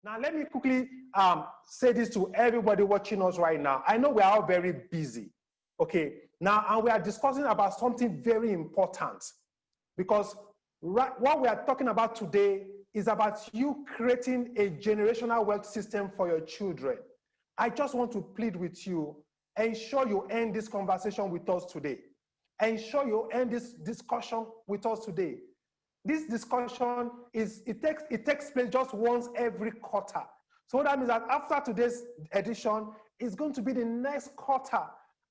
Now, let me quickly say this to everybody watching us right now. I know we are all very busy, okay? Now, and we are discussing about something very important, because what we are talking about today is about you creating a generational wealth system for your children. I just want to plead with you, ensure you end this conversation with us today. Ensure you end this discussion with us today. This discussion it takes place just once every quarter. So that means that after today's edition, it's going to be the next quarter,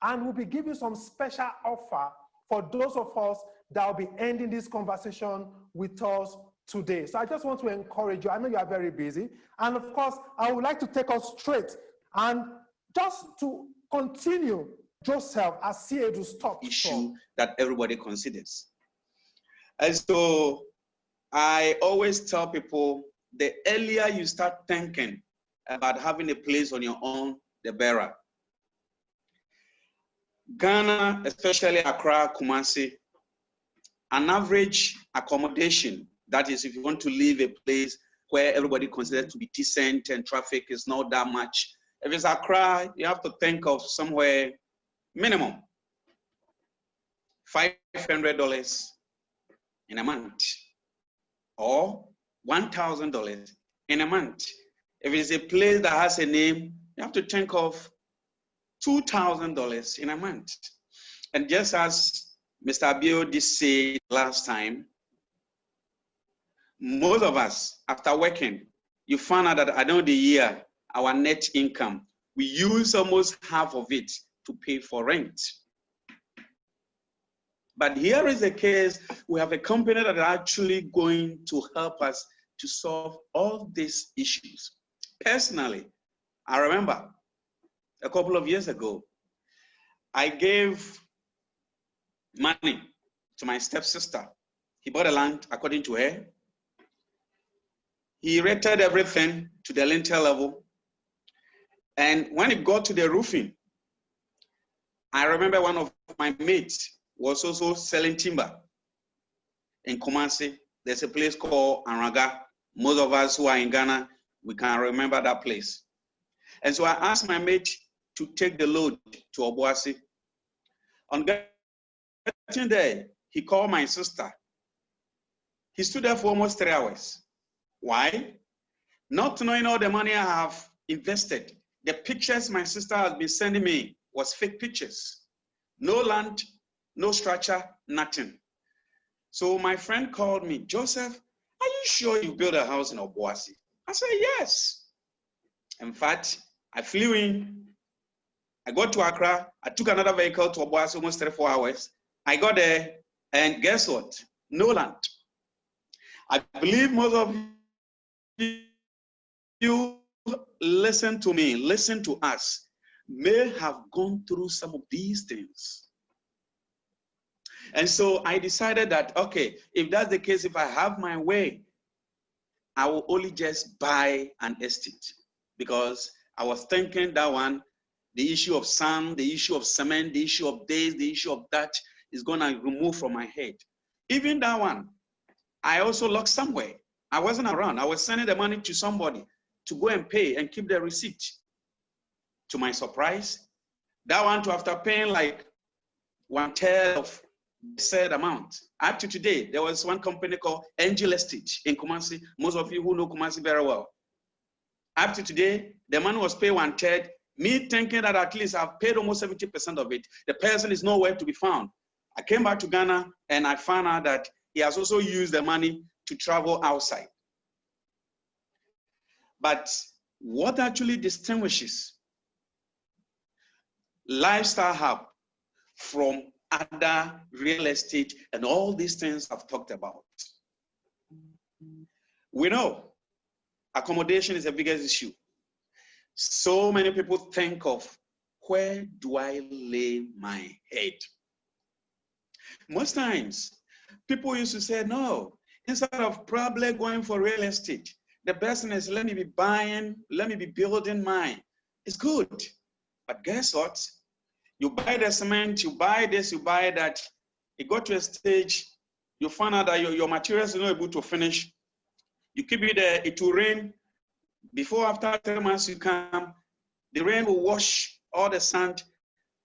and we'll be giving some special offer for those of us that will be ending this conversation with us today. So I just want to encourage you. I know you are very busy. And of course, I would like to take us straight and just to continue Joseph as Siedu stopped issue that everybody considers. And so I always tell people, the earlier you start thinking about having a place on your own, the better. Ghana, especially Accra, Kumasi, an average accommodation, that is if you want to live a place where everybody considers to be decent and traffic is not that much. If it's Accra, you have to think of somewhere minimum $500 in a month or $1,000 in a month. If it's a place that has a name, you have to think of $2,000 in a month. And just as Mr. Abio did say last time, most of us, after working, you find out that at the end of the year, our net income, we use almost half of it to pay for rent. But here is the case, we have a company that is actually going to help us to solve all these issues. Personally, I remember a couple of years ago, I gave money to my stepsister. He bought a land according to her. He rated everything to the lintel level. And when it got to the roofing, I remember one of my mates was also selling timber in Kumasi. There's a place called Araga. Most of us who are in Ghana, we can remember that place. And so I asked my mate to take the load to Obuasi. On getting there, he called my sister. He stood there for almost 3 hours. Why? Not knowing all the money I have invested. The pictures my sister has been sending me was fake pictures. No land, no structure, nothing. So my friend called me, Joseph, are you sure you built a house in Obuasi? I said, yes. In fact, I flew in. I got to Accra. I took another vehicle to Obuasi, almost 3 or 4 hours. I got there, and guess what? No land. I believe most of you listen to me, listen to us, may have gone through some of these things. And so I decided that, okay, if that's the case, if I have my way, I will only just buy an estate, because I was thinking that one, the issue of sand, the issue of cement, the issue of this, the issue of that is going to remove from my head. Even that one, I also locked somewhere. I wasn't around. I was sending the money to somebody to go and pay and keep the receipt. To my surprise, that one, to after paying like 1/3 of the said amount. Up to today, there was one company called Angel Estate in Kumasi. Most of you who know Kumasi very well. Up to today, the money was paid 1/3. Me thinking that at least I've paid almost 70% of it. The person is nowhere to be found. I came back to Ghana and I found out that he has also used the money to travel outside. But what actually distinguishes Lifestyle Hub from other real estate and all these things I've talked about? We know accommodation is the biggest issue. So many people think of, where do I lay my head? Most times, people used to say, no, instead of probably going for real estate, the best thing is, let me be buying, let me be building mine. It's good. But guess what? You buy the cement, you buy this, you buy that. You go to a stage, you find out that your materials are not able to finish. You keep it there, it will rain. Before, after 3 months, you come, the rain will wash all the sand.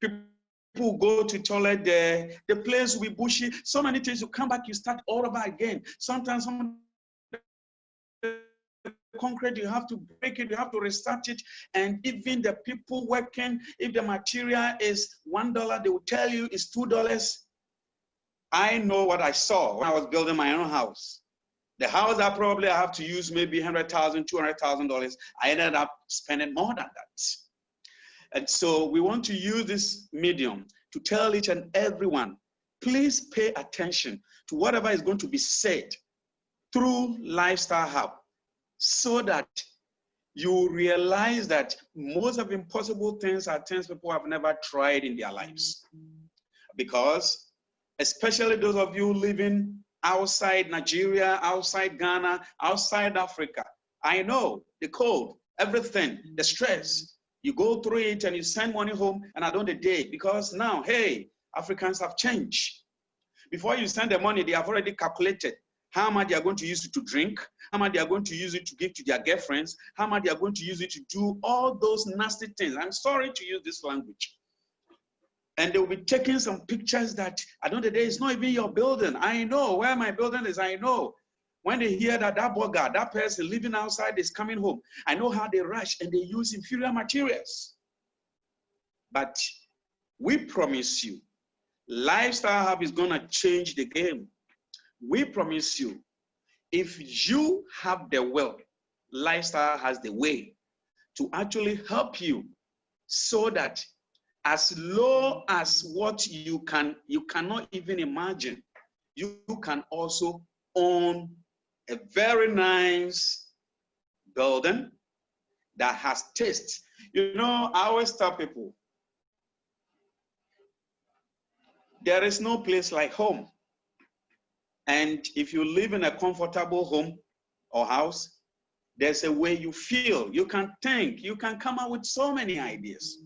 People go to toilet, the place will be bushy. So many things, you come back, you start all over again. Sometimes some concrete, you have to break it, you have to restart it. And even the people working, if the material is $1, they will tell you it's $2. I know what I saw when I was building my own house. The house I probably have to use maybe $100,000, $200,000. I ended up spending more than that. And so we want to use this medium to tell each and everyone, please pay attention to whatever is going to be said through Lifestyle Hub, so that you realize that most of impossible things are things people have never tried in their lives. Because especially those of you living outside Nigeria, outside Ghana, outside Africa, I know the cold, everything, the stress. You go through it and you send money home and at the end of the day, because now, hey, Africans have changed. Before you send the money, they have already calculated how much they are going to use it to drink, how much they are going to use it to give to their girlfriends, how much they are going to use it to do all those nasty things. I'm sorry to use this language. And they will be taking some pictures that at the end of the day, it's not even your building. I know where my building is, I know. When they hear that that burger, that person living outside is coming home, I know how they rush and they use inferior materials. But we promise you, Lifestyle Hub is gonna change the game. We promise you, if you have the will, Lifestyle has the way to actually help you so that as low as what you cannot even imagine, you can also own a very nice building that has taste. You know, I always tell people, there is no place like home. And if you live in a comfortable home or house, there's a way you feel, you can think, you can come up with so many ideas.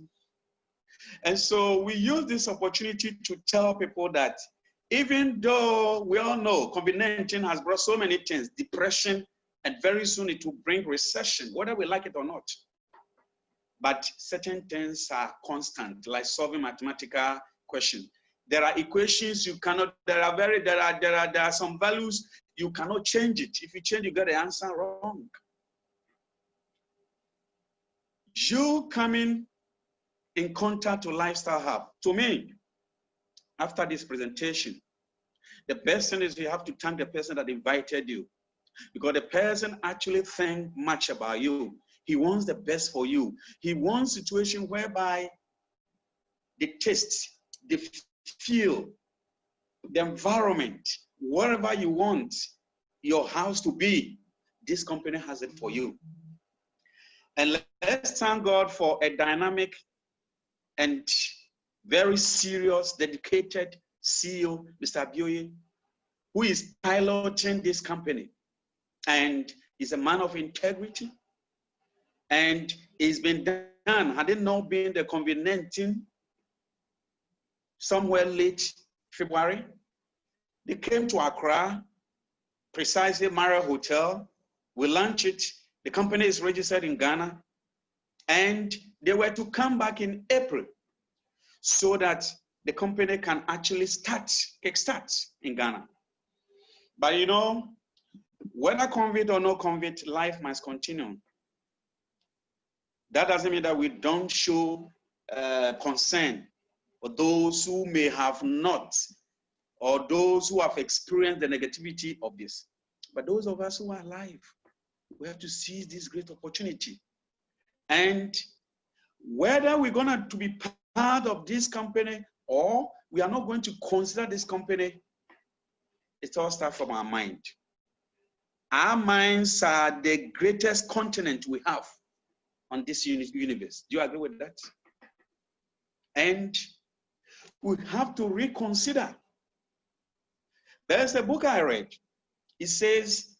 And so we use this opportunity to tell people that even though we all know COVID-19 has brought so many things, depression, and very soon it will bring recession, whether we like it or not. But certain things are constant, like solving mathematical questions. There are equations you cannot, there are some values you cannot change it. If you change, you get the answer wrong. You coming in contact with Lifestyle Hub, to me, after this presentation, the best thing is you have to thank the person that invited you, because the person actually thinks much about you. He wants the best for you. He wants a situation whereby the taste, the feel, the environment, whatever you want your house to be, this company has it for you. And let's thank God for a dynamic and very serious, dedicated CEO, Mr. Abioye, who is piloting this company. And he's a man of integrity. And it's been done. Had it not been the COVID-19, somewhere late February, they came to Accra, precisely Marriott Hotel. We launched it. The company is registered in Ghana. And they were to come back in April so that the company can actually kickstart in Ghana. But you know, whether COVID or no COVID, life must continue. That doesn't mean that we don't show concern for those who may have not, or those who have experienced the negativity of this. But those of us who are alive, we have to seize this great opportunity. And whether we're going to be part of this company or we are not going to consider this company, it all starts from our mind. Our minds are the greatest continent we have on this universe. Do you agree with that? And we have to reconsider. There's a book I read. It says,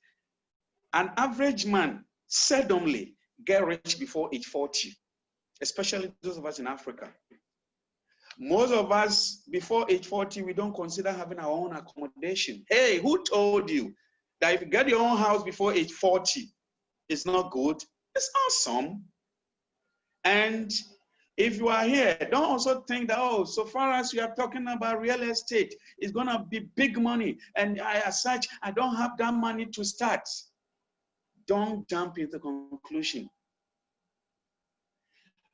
an average man seldomly get rich before age 40, especially those of us in Africa. Most of us, before age 40, we don't consider having our own accommodation. Hey, who told you that if you get your own house before age 40, it's not good? It's awesome. And if you are here, don't also think that, oh, so far as you are talking about real estate, it's going to be big money. And as such, I don't have that money to start. Don't jump into conclusion.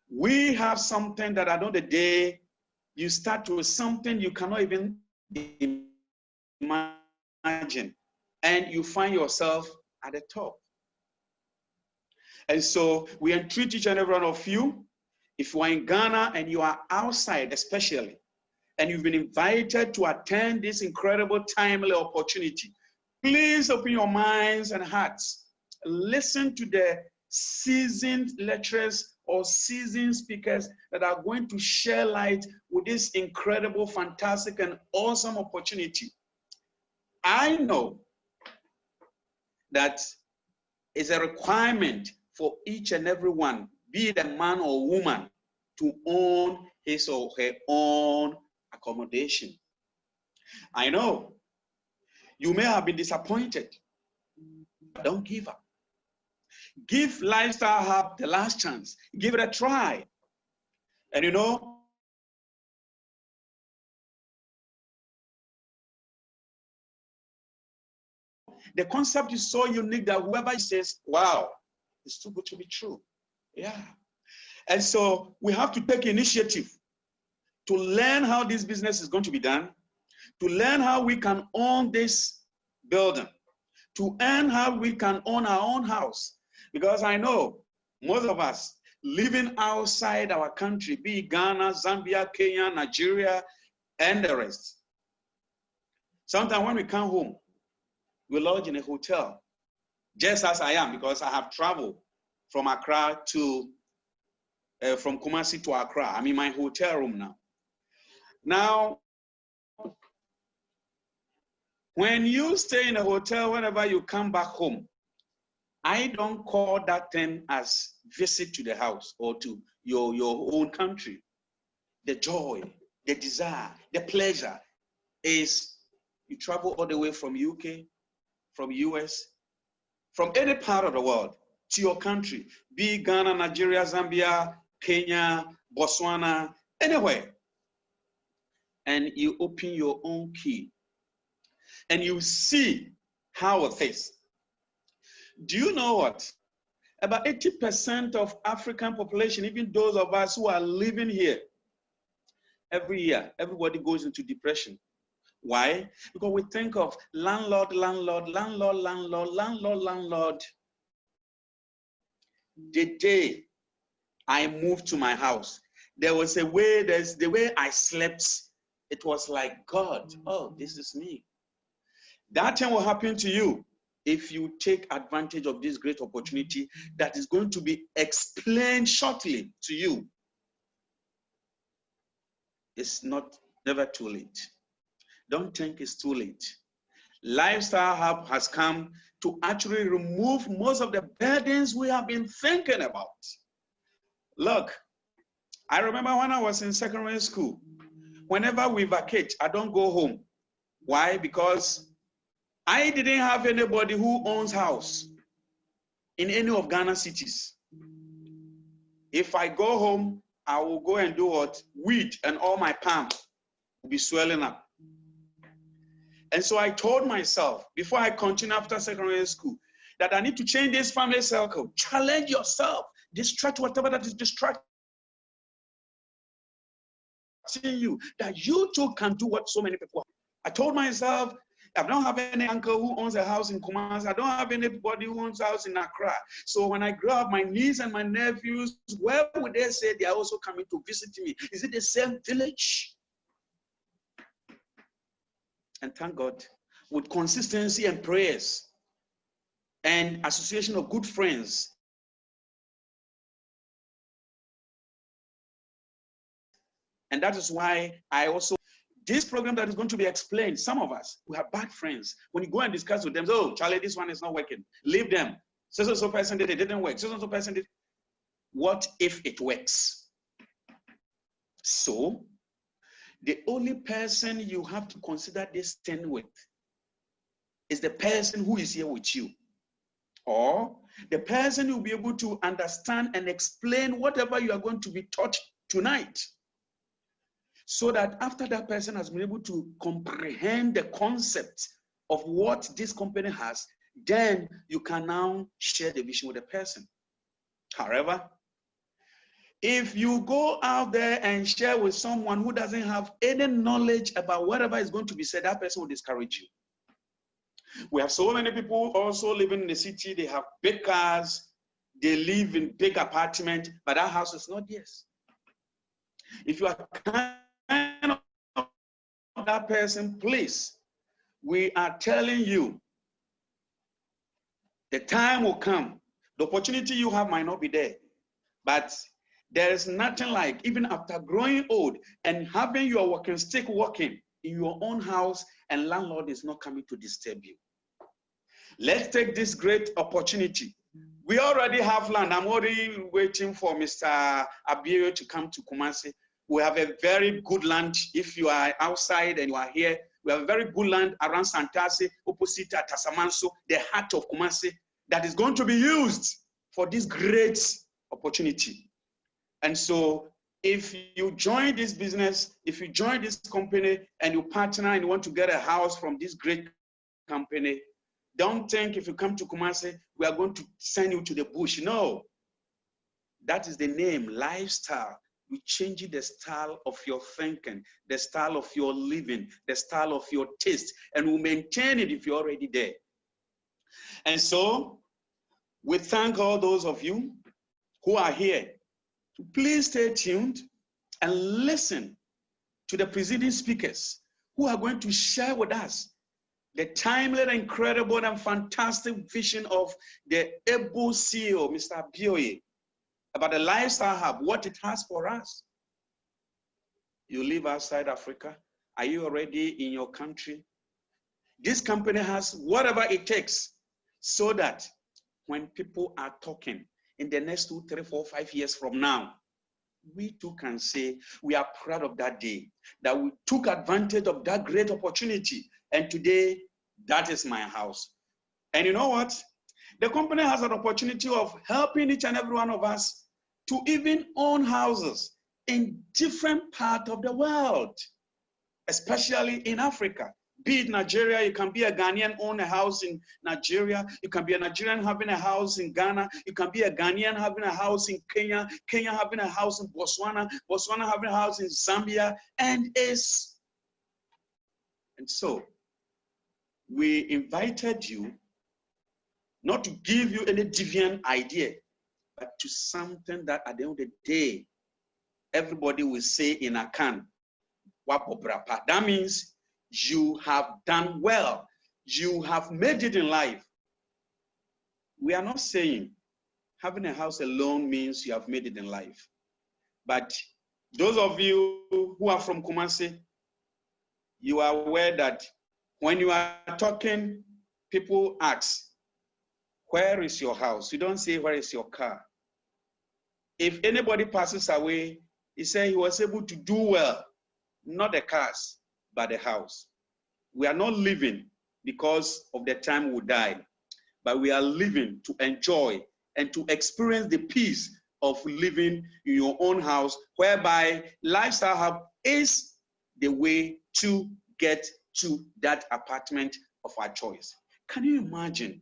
We have something that at the end of the day, you start with something you cannot even imagine, and you find yourself at the top. And so we entreat each and every one of you, if you are in Ghana and you are outside especially, and you've been invited to attend this incredible timely opportunity, please open your minds and hearts. Listen to the seasoned lecturers or seasoned speakers that are going to share light with this incredible, fantastic, and awesome opportunity. I know that it's a requirement for each and every one, be it a man or woman, to own his or her own accommodation. I know you may have been disappointed, but don't give up. Give Lifestyle Hub the last chance. Give it a try. And you know, the concept is so unique that whoever says, wow, it's too good to be true. Yeah. And so we have to take initiative to learn how this business is going to be done, to learn how we can own this building, to learn how we can own our own house. Because I know most of us living outside our country, be it Ghana, Zambia, Kenya, Nigeria, and the rest. Sometimes when we come home, we lodge in a hotel, just as I am, because I have traveled from Accra to, from Kumasi to Accra. I'm in my hotel room now. Now, when you stay in a hotel, whenever you come back home, I don't call that thing as visit to the house or to your own country. The joy, the desire, the pleasure is you travel all the way from UK, from US, from any part of the world to your country, be Ghana, Nigeria, Zambia, Kenya, Botswana, anywhere. And you open your own key and you see how it is. Do you know what? About 80% of African population, even those of us who are living here, every year, everybody goes into depression. Why? Because we think of landlord, landlord, landlord, landlord, landlord, landlord. The day I moved to my house, there was a way, there's the way I slept. It was like, God, oh, this is me. That thing will happen to you if you take advantage of this great opportunity that is going to be explained shortly to you. It's never too late. Don't think it's too late. Lifestyle Hub has come to actually remove most of the burdens we have been thinking about. Look, I remember when I was in secondary school, whenever we vacate, I don't go home. Why? Because I didn't have anybody who owns house in any of Ghana cities. If I go home, I will go and do what? Weed, and all my palm will be swelling up. And so I told myself, before I continue after secondary school, that I need to change this family circle. Challenge yourself. Distract whatever that is distracting you, that you too can do what so many people have. I told myself, I don't have any uncle who owns a house in Kumasi. I don't have anybody who owns a house in Accra. So when I grow up, my niece and my nephews, where would they say they are also coming to visit me? Is it the same village? And thank God, with consistency and prayers and association of good friends, and that is why I also, this program that is going to be explained, some of us, we have bad friends. When you go and discuss with them, oh, Charlie, this one is not working. Leave them. So person did it, didn't work. So person did. What if it works? So, the only person you have to consider this thing with is the person who is here with you. Or The person will be able to understand and explain whatever you are going to be taught tonight. So that after that person has been able to comprehend the concept of what this company has, then you can now share the vision with the person. However, if you go out there and share with someone who doesn't have any knowledge about whatever is going to be said, that person will discourage you. We have so many people also living in the city. They have big cars, they live in big apartments, but that house is not theirs. If you are kind of that person, please, we are telling you, the time will come. The opportunity you have might not be there, but there is nothing like, even after growing old and having your walking stick working in your own house, and landlord is not coming to disturb you. Let's take this great opportunity. We already have land. I'm already waiting for Mr. ABRED to come to Kumasi. We have a very good land. If you are outside and you are here, we have a very good land around Santasi, opposite Tasamanso, the heart of Kumasi, that is going to be used for this great opportunity. And so if you join this business, if you join this company and you partner and you want to get a house from this great company, don't think if you come to Kumasi, we are going to send you to the bush. No. That is the name, lifestyle. We change the style of your thinking, the style of your living, the style of your taste, and we maintain it if you're already there. And so we thank all those of you who are here. Please stay tuned and listen to the preceding speakers who are going to share with us the timely, incredible, and fantastic vision of the able CEO, Mr. ABRED, about the Lifestyle Hub, what it has for us. You live outside Africa. Are you already in your country? This company has whatever it takes so that when people are talking in the next 2, 3, 4, 5 years from now, we too can say we are proud of that day, that we took advantage of that great opportunity. And today, that is my house. And you know what? The company has an opportunity of helping each and every one of us to even own houses in different parts of the world, especially in Africa. Be it Nigeria, you can be a Ghanaian, own a house in Nigeria. You can be a Nigerian having a house in Ghana. You can be a Ghanaian having a house in Kenya. Kenya having a house in Botswana. Botswana having a house in Zambia. And so, we invited you not to give you any deviant idea, but to something that at the end of the day, everybody will say in Akan, Wapobrapa. That means you have done well. You have made it in life. We are not saying having a house alone means you have made it in life. But those of you who are from Kumasi, you are aware that when you are talking, people ask, where is your house? You don't say, where is your car? If anybody passes away, he said he was able to do well, not the cars, but the house. We are not living because of the time we die, but we are living to enjoy and to experience the peace of living in your own house, whereby Lifestyle Hub is the way to get to that apartment of our choice. Can you imagine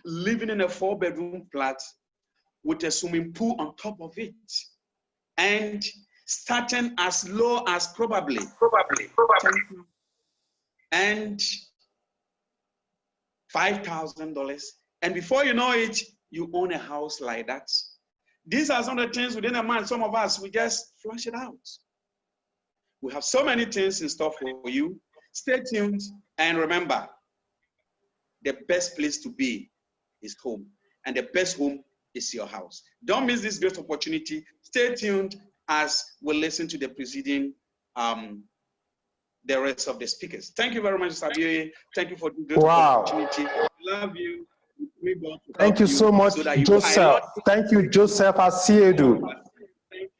living in a 4-bedroom flat with a swimming pool on top of it, and starting as low as probably and $5,000, and before you know it, you own a house like that. These are some of the things within a month. Some of us, we just flush it out. We have so many things in store for you. Stay tuned and remember, the best place to be is home, and the best home is your house. Don't miss this great opportunity. Stay tuned as we listen to the preceding the rest of the speakers. Thank you very much, Sabiye. Thank you for the great opportunity. We love you. Thank you so much, Joseph. Thank you, Joseph Asiedu.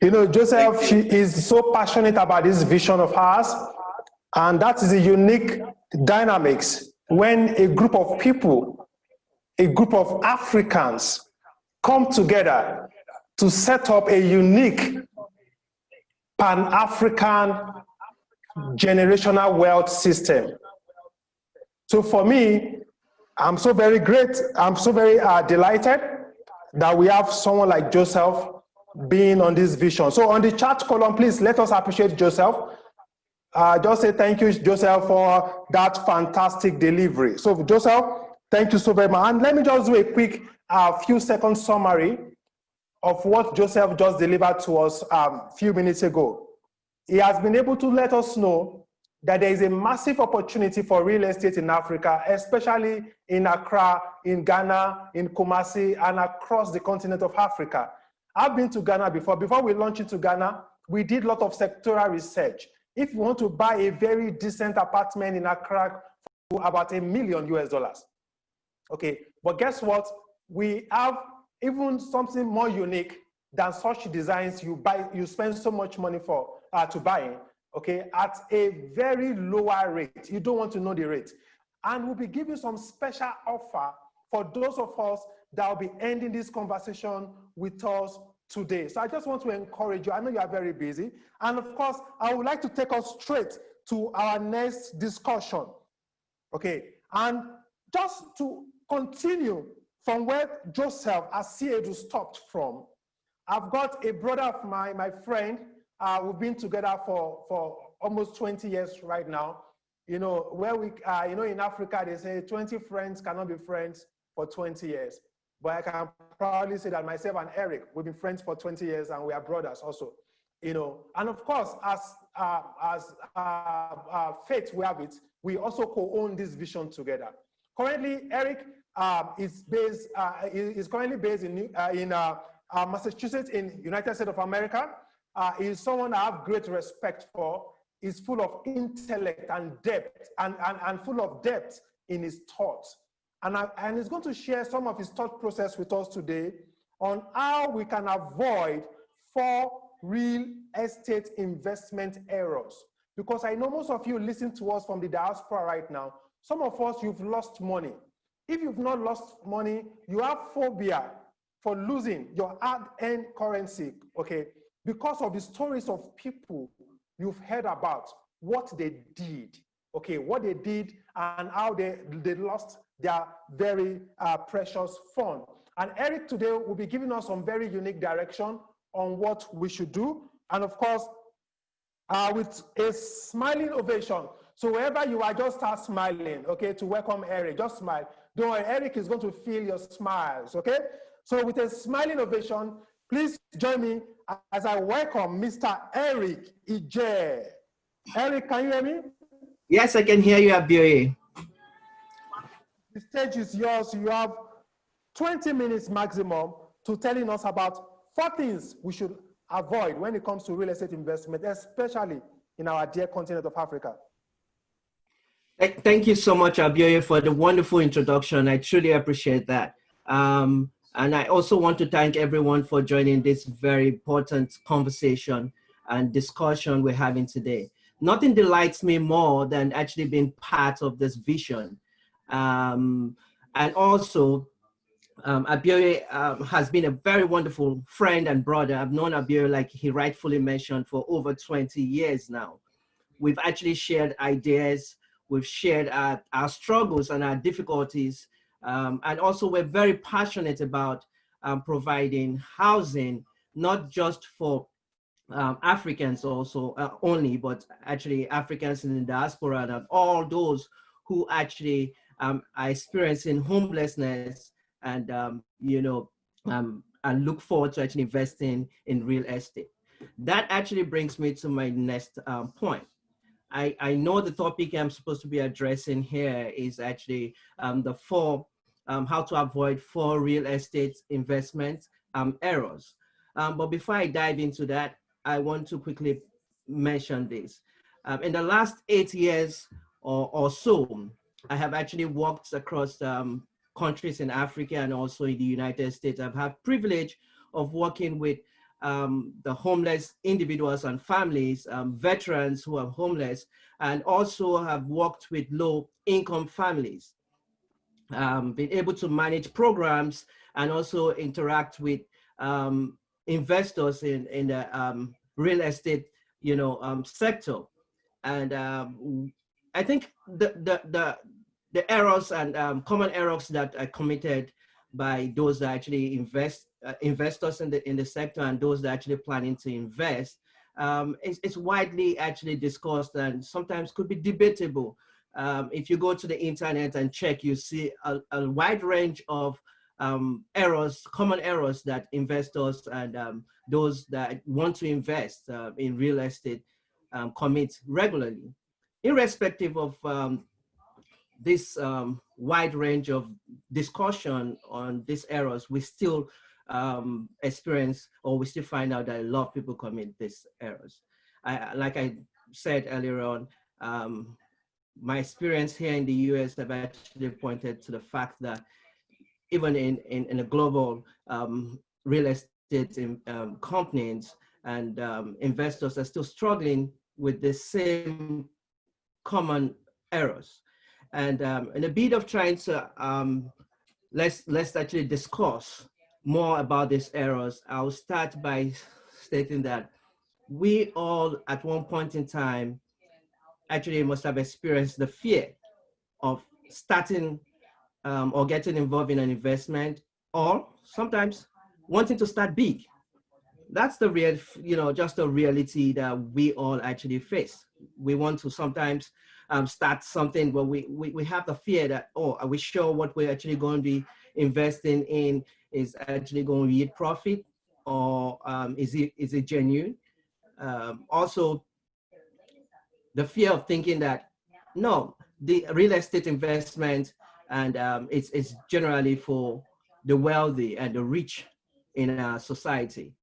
You know, Joseph, she is so passionate about this vision of hers, and that is a unique dynamics when a group of people a group of Africans come together to set up a unique Pan-African generational wealth system. So for me, I'm so very delighted that we have someone like Joseph being on this vision. So on the chat column, please let us appreciate Joseph. Just say thank you, Joseph, for that fantastic delivery. So Joseph, thank you so very much. And let me just do a quick few second summary of what Joseph just delivered to us a few minutes ago. He has been able to let us know that there is a massive opportunity for real estate in Africa, especially in Accra, in Ghana, in Kumasi, and across the continent of Africa. I've been to Ghana before. Before we launched into Ghana, we did a lot of sectoral research. If you want to buy a very decent apartment in Accra for about $1 million US. Okay, but guess what? We have even something more unique than such designs you spend so much money for to buy, okay, at a very lower rate. You don't want to know the rate. And we'll be giving some special offer for those of us that will be ending this conversation with us today. So I just want to encourage you. I know you are very busy. And of course, I would like to take us straight to our next discussion. Okay, and just to continue from where Joseph Asiedu stopped from, I've got a brother of mine, my friend. We've been together for almost 20 years right now. You know, where we, you know, in Africa, they say 20 friends cannot be friends for 20 years. But I can proudly say that myself and Eric, we've been friends for 20 years and we are brothers also. You know, and of course, as fate we have it, we also co-own this vision together. Currently, Eric is currently based in Massachusetts in United States of America. He is someone I have great respect for. He's full of intellect and depth and full of depth in his thoughts. And he's going to share some of his thought process with us today on how we can avoid 4 real estate investment errors. Because I know most of you listen to us from the diaspora right now. Some of us, you've lost money. If you've not lost money, you have phobia for losing your hard-earned currency, okay? Because of the stories of people you've heard about, what they did, okay? What they did and how they lost their very precious fund. And Eric today will be giving us some very unique direction on what we should do. And of course, with a smiling ovation. So wherever you are, just start smiling, okay, to welcome Eric. Just smile. Don't worry, Eric is going to feel your smiles, okay? So with a smiling ovation, please join me as I welcome Mr. Eric Ije. Eric, can you hear me? Yes, I can hear you, Abioye. The stage is yours. You have 20 minutes maximum to telling us about 4 things we should avoid when it comes to real estate investment, especially in our dear continent of Africa. Thank you so much, Abioye, for the wonderful introduction. I truly appreciate that. And I also want to thank everyone for joining this very important conversation and discussion we're having today. Nothing delights me more than actually being part of this vision. And also, Abioye has been a very wonderful friend and brother. I've known Abioye, like he rightfully mentioned, for over 20 years now. We've actually shared ideas. We've shared our struggles and our difficulties. And also we're very passionate about providing housing, not just for Africans also only, but actually Africans in the diaspora and all those who actually are experiencing homelessness and, and look forward to actually investing in real estate. That actually brings me to my next point. I know the topic I'm supposed to be addressing here is actually the 4, how to avoid 4 real estate investment errors. But before I dive into that, I want to quickly mention this. In the last 8 years or so, I have actually walked across countries in Africa and also in the United States. I've had privilege of working with the homeless individuals and families, veterans who are homeless, and also have worked with low-income families. been able to manage programs and also interact with investors in the real estate, sector. And I think the errors and common errors that are committed by those that actually investors in the sector and those that are actually planning to invest is widely actually discussed and sometimes could be debatable. If you go to the internet and check, you see a wide range of common errors that investors and those that want to invest in real estate commit regularly. Irrespective of this wide range of discussion on these errors, we still experience, or we still find out that a lot of people commit these errors. Like I said earlier on, my experience here in the US have actually pointed to the fact that even in a global real estate companies and investors are still struggling with the same common errors. And in a bit of trying to let's actually discuss more about these errors, I'll start by stating that we all at one point in time actually must have experienced the fear of starting or getting involved in an investment, or sometimes wanting to start big. That's the real, just a reality that we all actually face. We want to sometimes start something, but we have the fear that, oh, are we sure what we're actually going to be investing in is actually going to yield profit, or is it genuine? Also, the fear of thinking that, no, the real estate investment and it's generally for the wealthy and the rich in our society.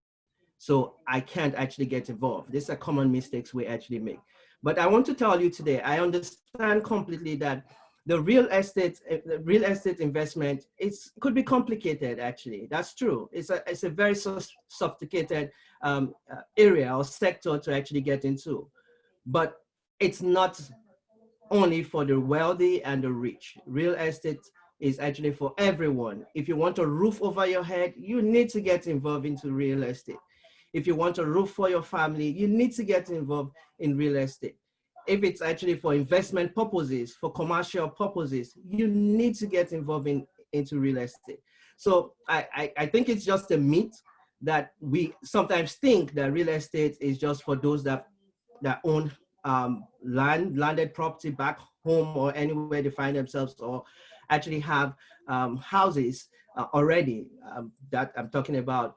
So I can't actually get involved. These are common mistakes we actually make. But I want to tell you today, I understand completely that the real estate investment could be complicated. Actually, that's true. It's a very sophisticated area or sector to actually get into, but it's not only for the wealthy and the rich. Real estate is actually for everyone. If you want a roof over your head, you need to get involved into real estate. If you want a roof for your family, you need to get involved in real estate. If it's actually for investment purposes, for commercial purposes, you need to get involved into real estate. So I think it's just a myth that we sometimes think that real estate is just for those that own landed property back home or anywhere they find themselves, or actually have houses already that I'm talking about.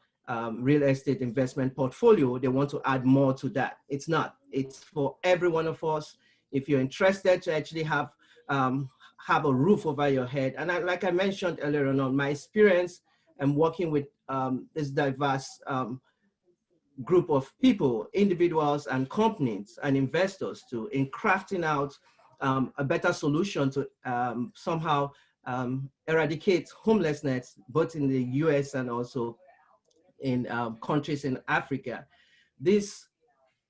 Real estate investment portfolio, they want to add more to that. It's not. It's for every one of us. If you're interested to actually have a roof over your head, and like I mentioned earlier on, my experience and working with this diverse group of people, individuals and companies and investors in crafting out a better solution to somehow eradicate homelessness, both in the US and also in countries in Africa. This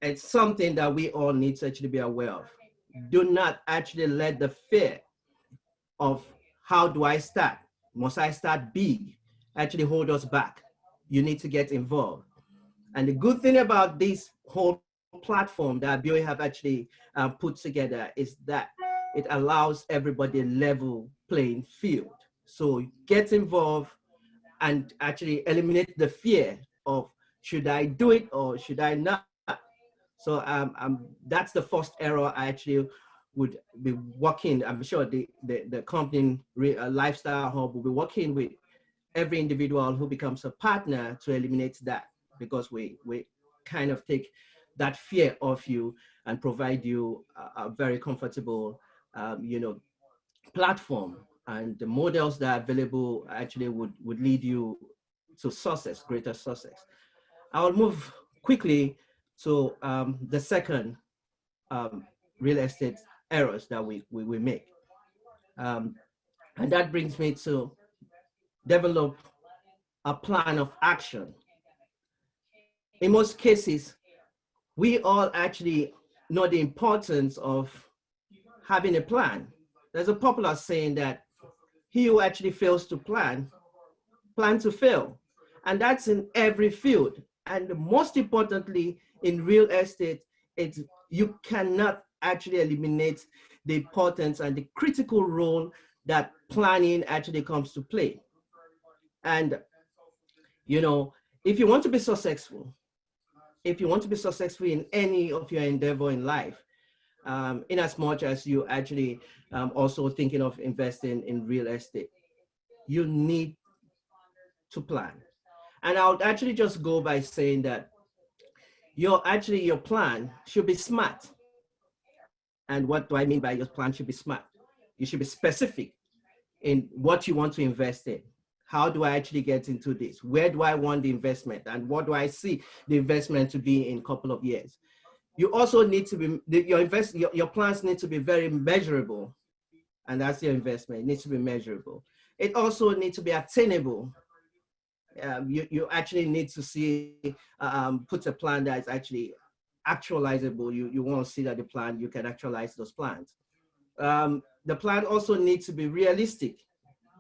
is something that we all need to actually be aware of. Do not actually let the fear of how do I start? Must I start big? Actually hold us back. You need to get involved. And the good thing about this whole platform that BOE have actually put together is that it allows everybody a level playing field. So get involved and actually eliminate the fear of, should I do it or should I not? So that's the first error I actually would be working. I'm sure the company Lifestyle Hub will be working with every individual who becomes a partner to eliminate that, because we kind of take that fear off you and provide you a very comfortable, platform. And the models that are available actually would lead you to success, greater success. I'll move quickly to the second real estate errors that we make. And that brings me to develop a plan of action. In most cases, we all actually know the importance of having a plan. There's a popular saying that he who actually fails to plan to fail. And that's in every field. And most importantly, in real estate, you cannot actually eliminate the importance and the critical role that planning actually comes to play. And, you know, if you want to be successful, in any of your endeavor in life, in as much as you actually also thinking of investing in real estate, you need to plan. And I would actually just go by saying that your plan should be smart. And what do I mean by your plan should be smart? You should be specific in what you want to invest in. How do I actually get into this? Where do I want the investment? And what do I see the investment to be in a couple of years? You also need to be, your plans need to be very measurable. And that's your investment. It needs to be measurable. It also needs to be attainable. You actually need to see, put a plan that is actually actualizable. You want to see that the plan, you can actualize those plans. The plan also needs to be realistic.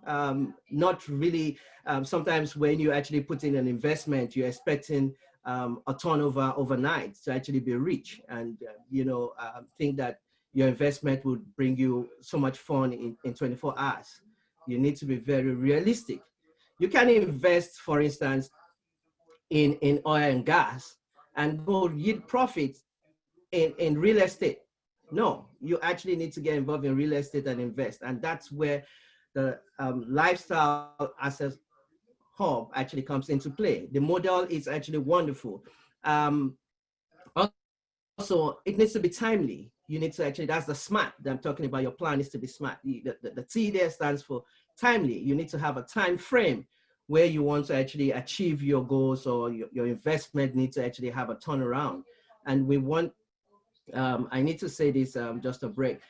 Not really, sometimes when you actually put in an investment, you're expecting a turnover overnight to actually be rich, and think that your investment would bring you so much fun in 24 hours. You need to be very realistic. You can invest, for instance, in oil and gas and go yield profits in real estate. No, you actually need to get involved in real estate and invest. And that's where the lifestyle asset hub actually comes into play. The model is actually wonderful. Also, it needs to be timely. You need to actually, that's the SMART that I'm talking about. Your plan needs to be SMART. The T there stands for timely. You need to have a time frame where you want to actually achieve your goals, or your investment needs to actually have a turnaround. And we want, I need to say this, just a break.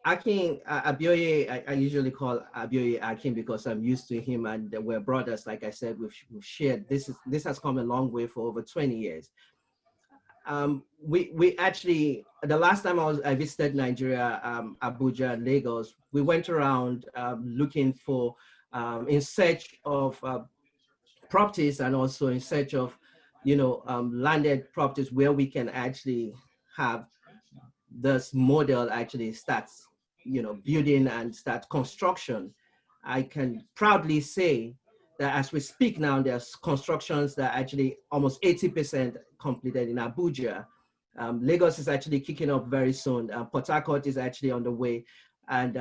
Akin Abioye, I usually call Abioye Akin because I'm used to him, and we're brothers. Like I said, we've shared, this has come a long way for over 20 years. We actually, the last time I visited Nigeria, Abuja and Lagos, we went around looking for, in search of properties, and also in search of, landed properties where we can actually have this model actually starts, building and start construction. I can proudly say that as we speak now, there's constructions that are actually almost 80% completed in Abuja. Lagos is actually kicking up very soon. Port Harcourt is actually on the way, and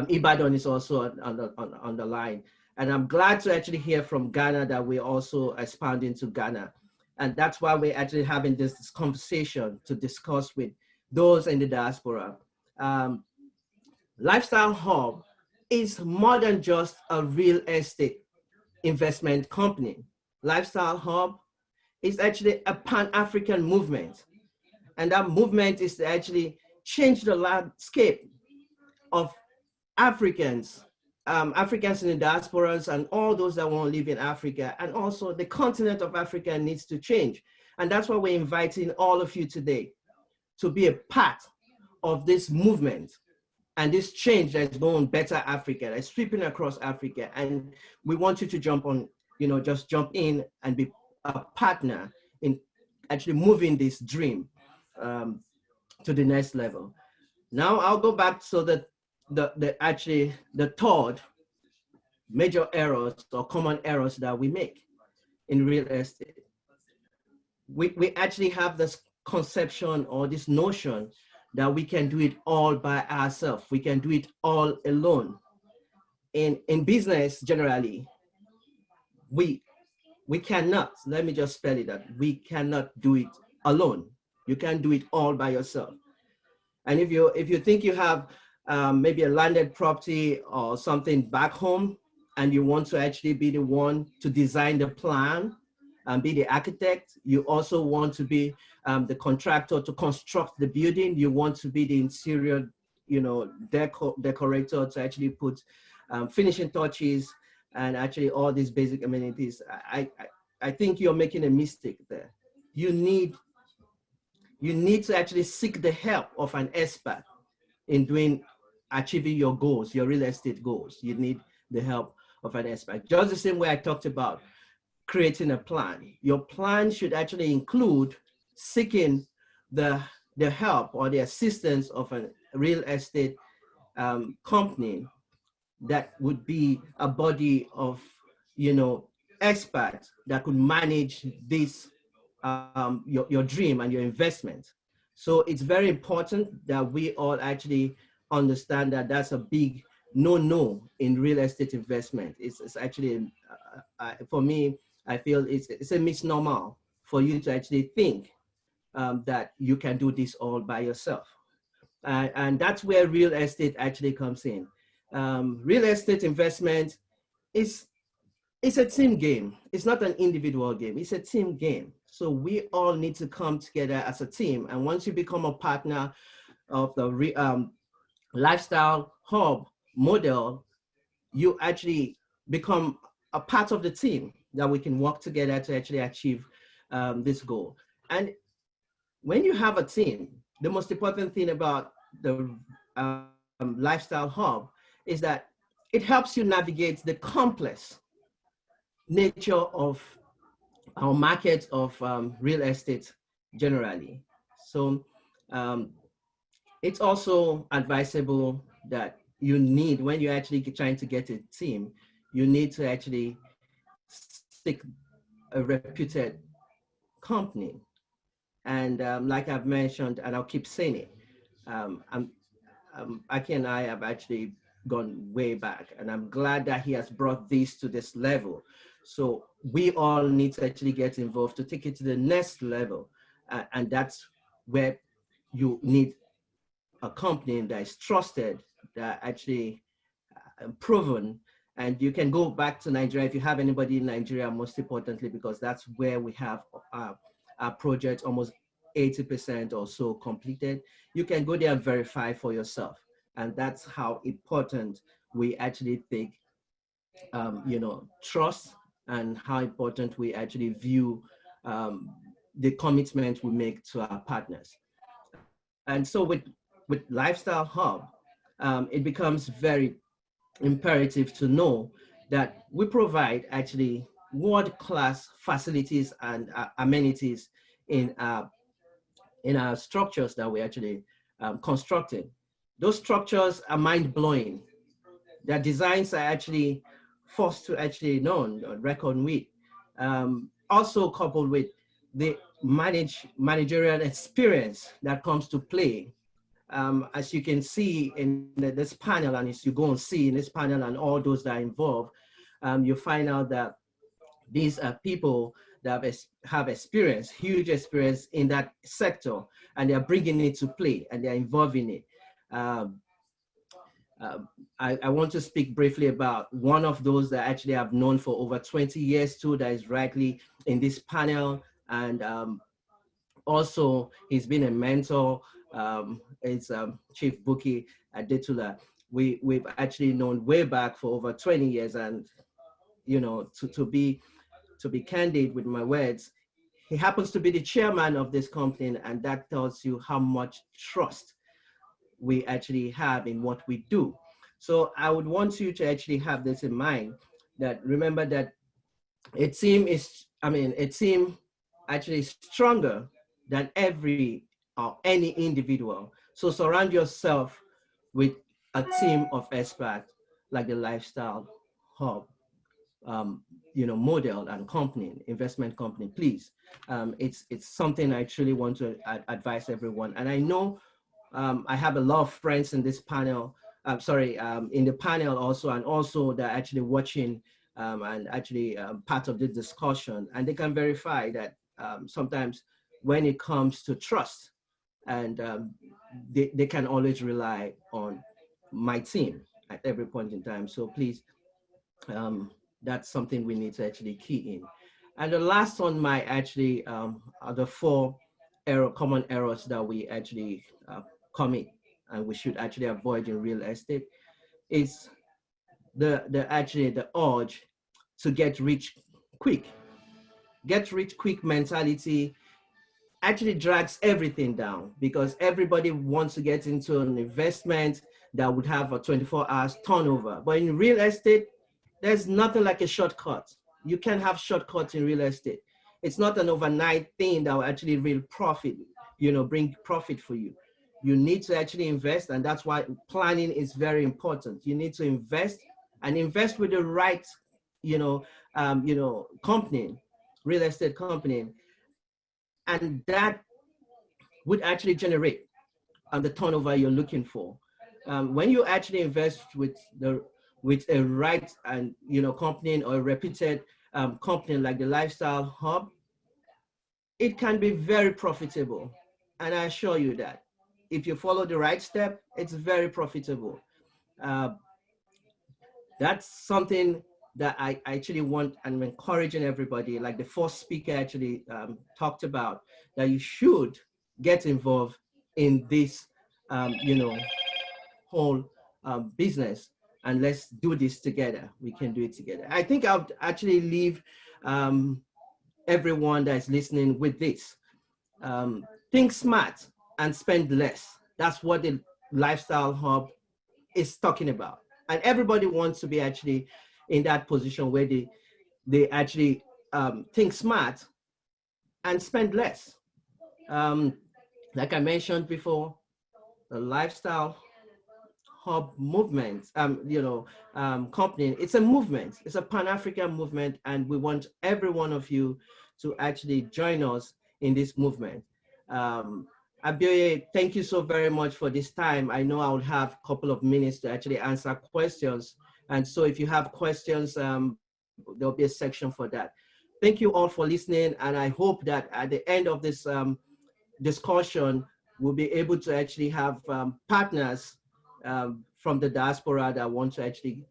Ibadan is also on the line. And I'm glad to actually hear from Ghana that we're also expanding to Ghana. And that's why we're actually having this conversation to discuss with those in the diaspora. Lifestyle Hub is more than just a real estate investment company. Lifestyle Hub is actually a Pan-African movement. And that movement is to actually change the landscape of Africans, Africans in the diasporas, and all those that want to live in Africa. And also the continent of Africa needs to change. And that's why we're inviting all of you today to be a part of this movement and this change that's going better Africa, that's sweeping across Africa. And we want you to jump on, just jump in and be a partner in actually moving this dream to the next level. Now I'll go back so that the third major errors or common errors that we make in real estate. We actually have this conception or this notion that we can do it all by ourselves. We can do it all alone. In business, generally, we cannot, let me just spell it out, we cannot do it alone. You can't do it all by yourself. And if you think you have maybe a landed property or something back home, and you want to actually be the one to design the plan and be the architect, you also want to be the contractor to construct the building, you want to be the interior, decorator to actually put finishing touches and actually all these basic amenities. I think you're making a mistake there. You need to actually seek the help of an expert in doing achieving your goals, your real estate goals. You need the help of an expert. Just the same way I talked about creating a plan. Your plan should actually include seeking the help or the assistance of a real estate company that would be a body of, experts that could manage this, your dream and your investment. So it's very important that we all actually understand that that's a big no in real estate investment. It's actually, for me, I feel it's a misnomer for you to actually think that you can do this all by yourself. And that's where real estate actually comes in. Real estate investment is it's a team game. It's not an individual game. It's a team game. So we all need to come together as a team. And once you become a partner of the lifestyle hub model, you actually become a part of the team that we can work together to actually achieve this goal. And when you have a team, the most important thing about the lifestyle hub is that it helps you navigate the complex nature of our market of real estate generally. So it's also advisable that you need, when you're actually trying to get a team, you need to actually stick a reputed company. And like I've mentioned, and I'll keep saying it, Aki and I have actually gone way back, and I'm glad that he has brought this to this level. So we all need to actually get involved to take it to the next level. And that's where you need a company that is trusted, that actually proven. And you can go back to Nigeria if you have anybody in Nigeria, most importantly, because that's where we have our project almost 80% or so completed. You can go there and verify for yourself. And that's how important we actually think, trust, and how important we actually view the commitment we make to our partners. And so with Lifestyle Hub, it becomes very imperative to know that we provide actually world-class facilities and amenities in our structures that we actually constructed. Those structures are mind-blowing. Their designs are actually forced to actually reckon with. Also coupled with the managerial experience that comes to play. As you can see in this panel, and as you go and see in this panel and all those that are involved, you find out that these are people that have experience, huge experience in that sector, and they're bringing it to play and they're involving it. I want to speak briefly about one of those that actually I've known for over 20 years too, that is rightly in this panel. And also he's been a mentor. It's Chief Buki Adetula. We've actually known way back for over 20 years. And, to be candid with my words, he happens to be the chairman of this company, and that tells you how much trust we actually have in what we do. So I would want you to actually have this in mind, that remember that a team actually stronger than every or any individual. So surround yourself with a team of experts like the Lifestyle Hub model and company, investment company, please. It's something I truly want to advise everyone. And I know I have a lot of friends in this panel, in the panel also, and also they're actually watching and actually part of the discussion. And they can verify that sometimes when it comes to trust, and they can always rely on my team at every point in time. So please, that's something we need to actually key in. And the last on my actually are the 4 common errors that we actually commit and we should actually avoid in real estate. Is the urge to get rich quick mentality, actually drags everything down because everybody wants to get into an investment that would have a 24 hours turnover. But in real estate, there's nothing like a shortcut. You can't have shortcuts in real estate. It's not an overnight thing that will actually real profit, bring profit for you. You need to actually invest, and that's why planning is very important. You need to invest and invest with the right, company, real estate company, and that would actually generate the turnover you're looking for. When you actually invest with a right and company or a reputed company like the Lifestyle Hub, it can be very profitable, and I assure you that if you follow the right step, it's very profitable. That's something that I actually want and I'm encouraging everybody, like the first speaker actually talked about, that you should get involved in this, whole business, and let's do this together. We can do it together. I think I'll actually leave everyone that's listening with this. Think smart and spend less. That's what the Lifestyle Hub is talking about. And everybody wants to be actually in that position where they actually think smart and spend less. Like I mentioned before, the Lifestyle Hub movement, company, it's a movement. It's a Pan-African movement, and we want every one of you to actually join us in this movement. Abioye, thank you so very much for this time. I know I will have a couple of minutes to actually answer questions. And so if you have questions, there'll be a section for that. Thank you all for listening. And I hope that at the end of this discussion, we'll be able to actually have partners from the diaspora that want to actually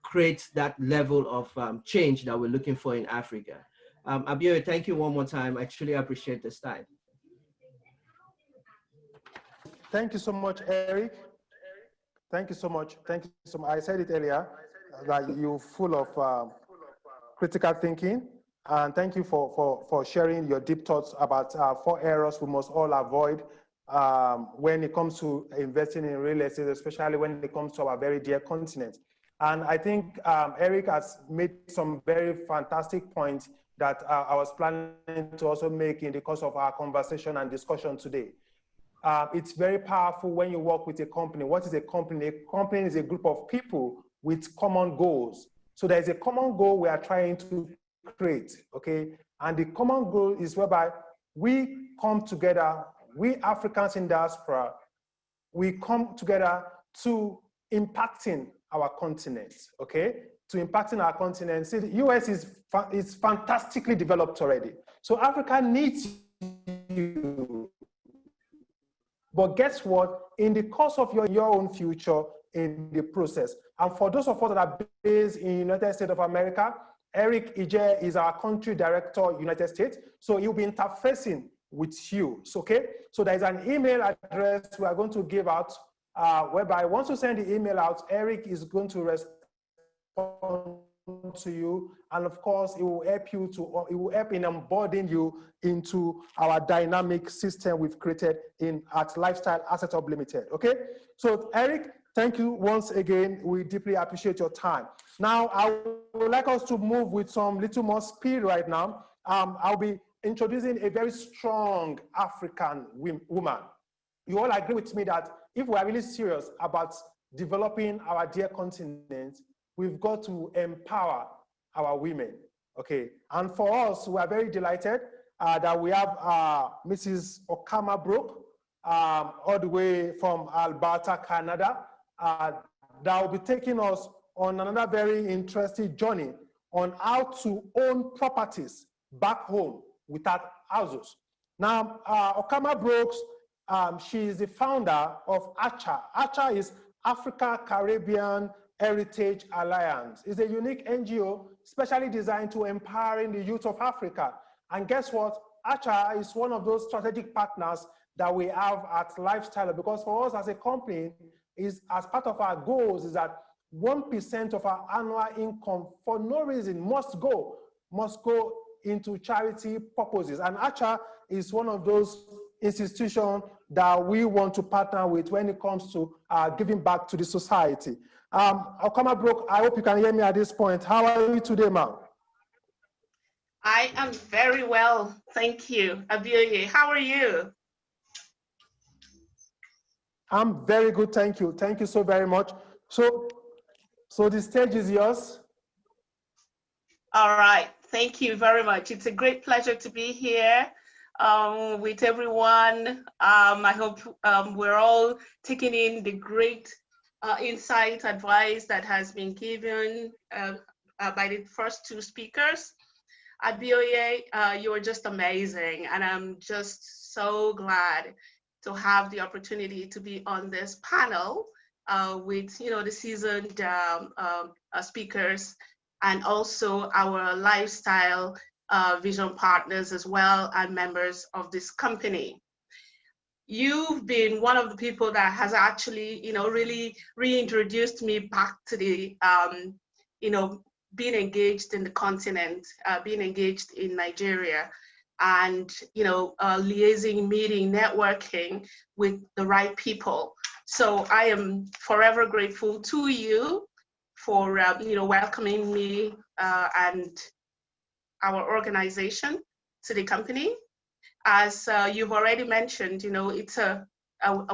create that level of change that we're looking for in Africa. Abioye, thank you one more time. I truly appreciate this time. Thank you so much, Eric. Thank you so much. Thank you so much. I said it earlier, that you're full of critical thinking. And thank you for sharing your deep thoughts about 4 errors we must all avoid when it comes to investing in real estate, especially when it comes to our very dear continent. And I think Eric has made some very fantastic points that I was planning to also make in the course of our conversation and discussion today. It's very powerful when you work with a company. What is a company? A company is a group of people with common goals. So there's a common goal we are trying to create, okay? And the common goal is whereby we come together, we Africans in diaspora, we come together to impacting our continent, okay? To impacting our continent. See, the US is fantastically developed already. So Africa needs you. But guess what? In the course of your own future, in the process. And for those of us that are based in the United States of America, Eric Ije is our country director, United States. So he'll be interfacing with you, okay? So there's an email address we are going to give out, whereby once you send the email out, Eric is going to respond to you, and of course it will help you in onboarding you into our dynamic system we've created at Lifestyle Asset Hub Limited. Okay, so Eric, thank you once again. We deeply appreciate your time. Now I would like us to move with some little more speed right now. I'll be introducing a very strong African woman. You all agree with me that if we are really serious about developing our dear continent, we've got to empower our women, okay? And for us, we are very delighted that we have Mrs. Okama Brooke, all the way from Alberta, Canada, that will be taking us on another very interesting journey on how to own properties back home without houses. Now, Okama Brooks, she is the founder of ACHA. ACHA is Africa Caribbean Heritage Alliance. It's a unique NGO specially designed to empowering the youth of Africa. And guess what? ACHA is one of those strategic partners that we have at Lifestyle, because for us as a company, is as part of our goals is that 1% of our annual income for no reason must go into charity purposes. And ACHA is one of those institutions that we want to partner with when it comes to giving back to the society. Okama Brooke, I hope you can hear me at this point. How are you today, ma'am? I am very well, thank you. Abioye, how are you? I'm very good, thank you. Thank you so very much. So the stage is yours. All right, thank you very much. It's a great pleasure to be here with everyone. I hope we're all taking in the great insight, advice that has been given by the first two speakers. Abioye, you are just amazing, and I'm just so glad to have the opportunity to be on this panel with the seasoned speakers, and also our lifestyle vision partners as well, and members of this company. You've been one of the people that has actually, really reintroduced me back to the, being engaged in the continent, being engaged in Nigeria, and, liaising, meeting, networking with the right people. So I am forever grateful to you for, welcoming me and our organization to the company. As you've already mentioned, it's a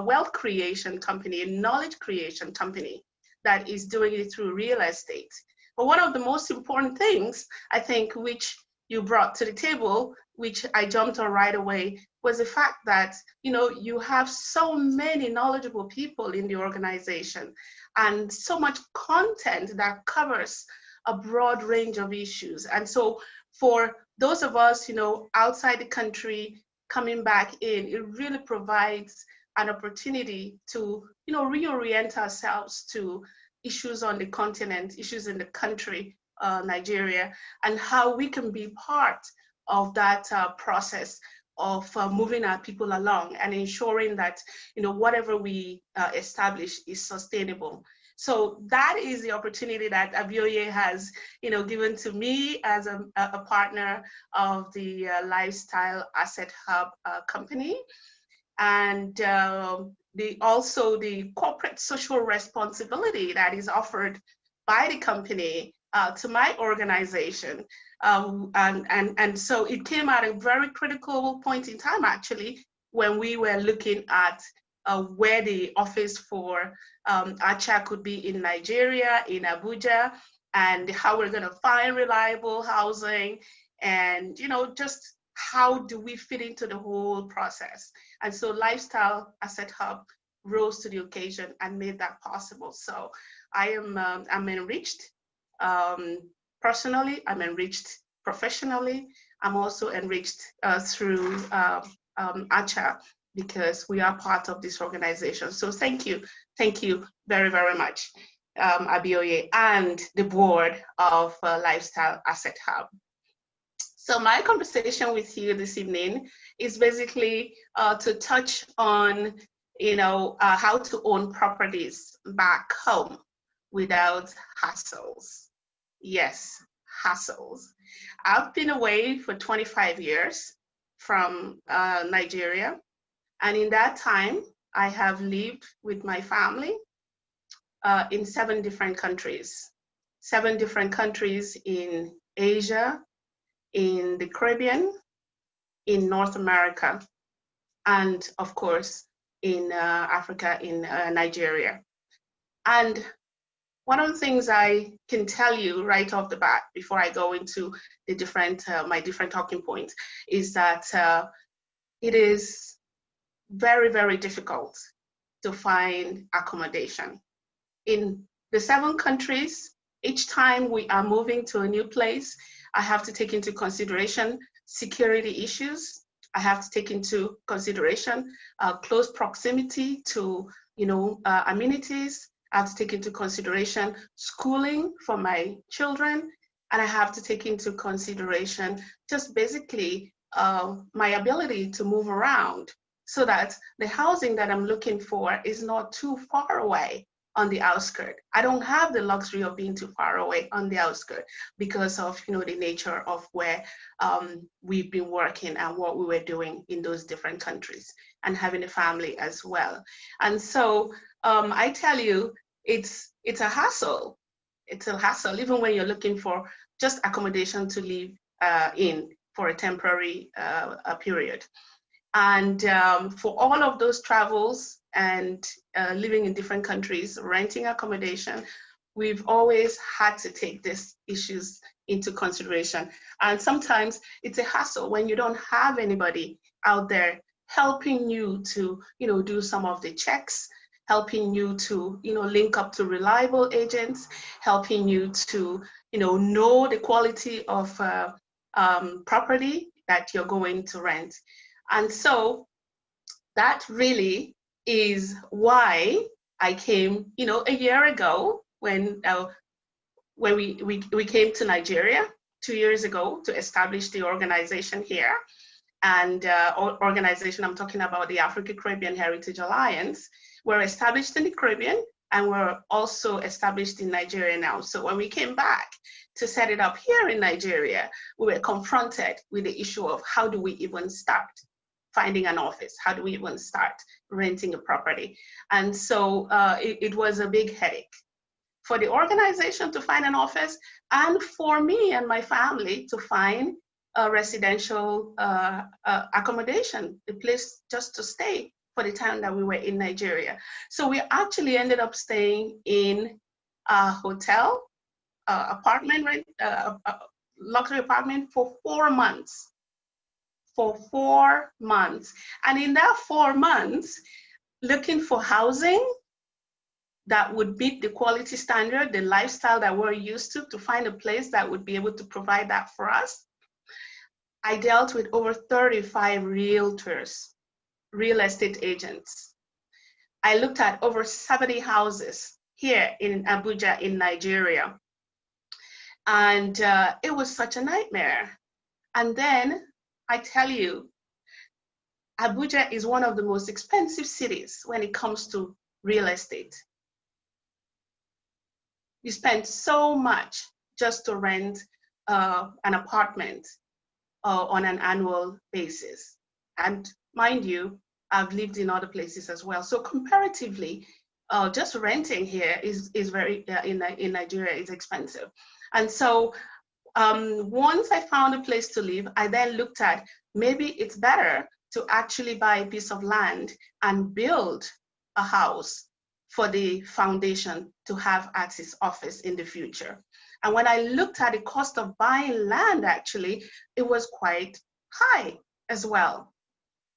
wealth creation company, a knowledge creation company that is doing it through real estate. But one of the most important things, I think, which you brought to the table, which I jumped on right away, was the fact that, you have so many knowledgeable people in the organization and so much content that covers a broad range of issues. And so for those of us, outside the country, coming back in, it really provides an opportunity to, reorient ourselves to issues on the continent, issues in the country, Nigeria, and how we can be part of that process of moving our people along and ensuring that, whatever we establish is sustainable. So that is the opportunity that Abioye has, given to me as a partner of the Lifestyle Asset Hub company, and also the corporate social responsibility that is offered by the company to my organization. And so it came at a very critical point in time, actually, when we were looking at where the office for ACHA could be in Nigeria, in Abuja, and how we're going to find reliable housing, and just how do we fit into the whole process. And so Lifestyle Asset Hub rose to the occasion and made that possible. So I'm enriched personally, I'm enriched professionally, I'm also enriched through ACHA, because we are part of this organization. So thank you very, very much, Abioye, and the board of Lifestyle Asset Hub. So my conversation with you this evening is basically to touch on, how to own properties back home without hassles. Yes, hassles. I've been away for 25 years from Nigeria. And in that time, I have lived with my family in 7 different countries. 7 different countries in Asia, in the Caribbean, in North America, and of course, in Africa, in Nigeria. And one of the things I can tell you right off the bat, before I go into the different, my different talking points, is that it is very, very difficult to find accommodation. In the 7 countries, each time we are moving to a new place, I have to take into consideration security issues. I have to take into consideration close proximity to, amenities. I have to take into consideration schooling for my children. And I have to take into consideration just basically my ability to move around, so that the housing that I'm looking for is not too far away on the outskirts. I don't have the luxury of being too far away on the outskirts because of, you know, the nature of where we've been working and what we were doing in those different countries, and having a family as well. And so I tell you, it's a hassle. It's a hassle, even when you're looking for just accommodation to live in for a temporary period. And for all of those travels and living in different countries, renting accommodation, we've always had to take these issues into consideration. And sometimes it's a hassle when you don't have anybody out there helping you to, you know, do some of the checks, helping you to, you know, link up to reliable agents, helping you to, you know the quality of property that you're going to rent. And so that really is why I came, you know, a year ago when we came to Nigeria 2 years ago to establish the organization here. And organization, I'm talking about the African Caribbean Heritage Alliance. We're established in the Caribbean, and we're also established in Nigeria now. So when we came back to set it up here in Nigeria, we were confronted with the issue of how do we even start finding an office? How do we even start renting a property? And so it was a big headache for the organization to find an office, and for me and my family to find a residential accommodation, a place just to stay for the time that we were in Nigeria. So we actually ended up staying in a hotel, apartment, luxury apartment for 4 months. For 4 months. And in that 4 months, looking for housing that would meet the quality standard, the lifestyle that we're used to find a place that would be able to provide that for us. I dealt with over 35 realtors, real estate agents. I looked at over 70 houses here in Abuja, in Nigeria. And it was such a nightmare. And then I tell you, Abuja is one of the most expensive cities when it comes to real estate. You spend so much just to rent an apartment on an annual basis. And mind you, I've lived in other places as well. So comparatively, just renting here is very, in Nigeria is expensive. And so once I found a place to live, I then looked at maybe it's better to actually buy a piece of land and build a house for the foundation to have at its office in the future. And when I looked at the cost of buying land, actually, it was quite high as well.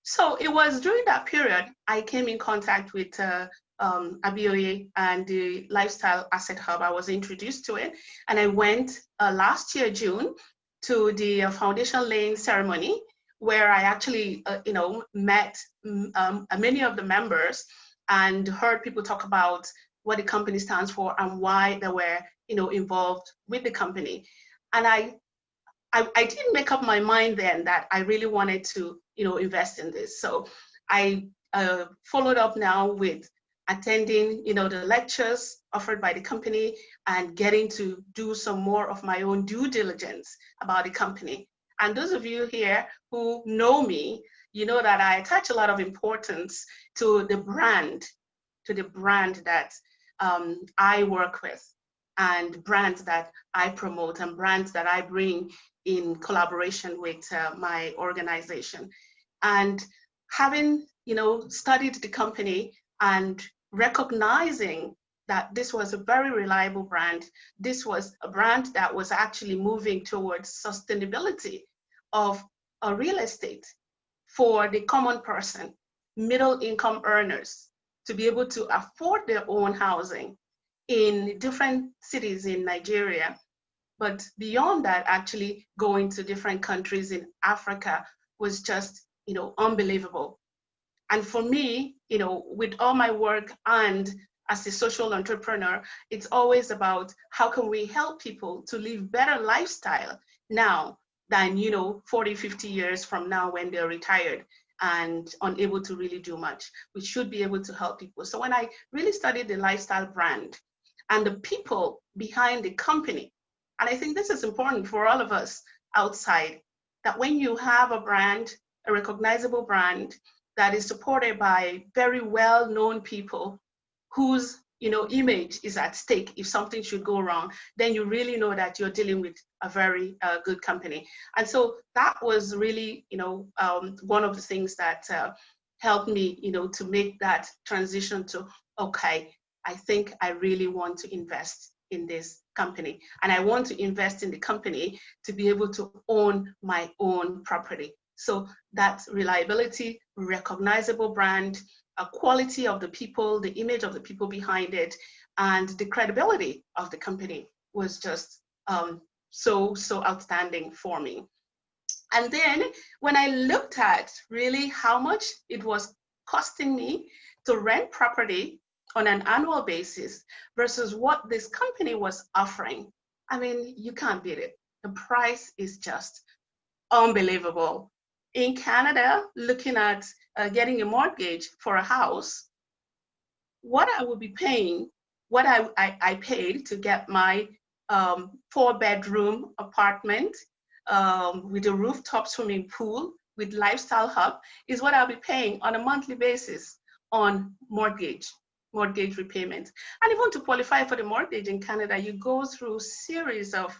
So it was during that period I came in contact with Abioye and the Lifestyle Asset Hub. I was introduced to it, and I went last year, June, to the foundation laying ceremony, where I actually, met many of the members and heard people talk about what the company stands for and why they were, involved with the company. And I didn't make up my mind then that I really wanted to, invest in this. So I followed up now with attending, the lectures offered by the company and getting to do some more of my own due diligence about the company. And those of you here who know me, you know that I attach a lot of importance to the brand that I work with, and brands that I promote, and brands that I bring in collaboration with my organization. And having, studied the company and recognizing that this was a very reliable brand, this was a brand that was actually moving towards sustainability of real estate for the common person, middle income earners, to be able to afford their own housing in different cities in Nigeria. But beyond that, actually going to different countries in Africa was just, unbelievable. And for me, with all my work and as a social entrepreneur, it's always about how can we help people to live better lifestyle now than, 40, 50 years from now when they're retired and unable to really do much. We should be able to help people. So when I really studied the lifestyle brand and the people behind the company, and I think this is important for all of us outside, that when you have a brand, a recognizable brand that is supported by very well-known people whose image is at stake if something should go wrong, then you really know that you're dealing with a very good company. And so that was really, one of the things that helped me, to make that transition to, okay, I think I really want to invest in this company. And I want to invest in the company to be able to own my own property. So that's reliability, recognizable brand, quality of the people, the image of the people behind it, and the credibility of the company was just so outstanding for me. And then when I looked at really how much it was costing me to rent property on an annual basis versus what this company was offering, I mean, you can't beat it. The price is just unbelievable. In Canada, looking at getting a mortgage for a house, what I would be paying, what I paid to get my 4-bedroom apartment with a rooftop swimming pool with lifestyle hub is what I'll be paying on a monthly basis on mortgage repayment. And even to qualify for the mortgage in Canada, you go through a series of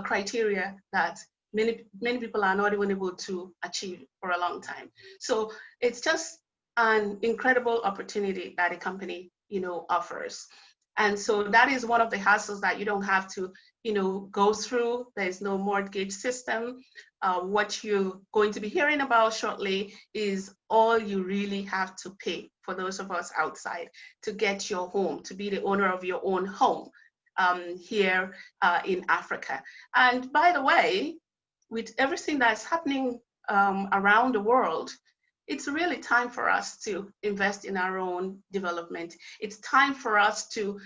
criteria that many people are not even able to achieve for a long time. So it's just an incredible opportunity that a company, offers. And so that is one of the hassles that you don't have to, go through. There's no mortgage system. What you're going to be hearing about shortly is all you really have to pay for those of us outside to get your home, to be the owner of your own home here in Africa. And by the way, with everything that's happening around the world, it's really time for us to invest in our own development. It's time for us to,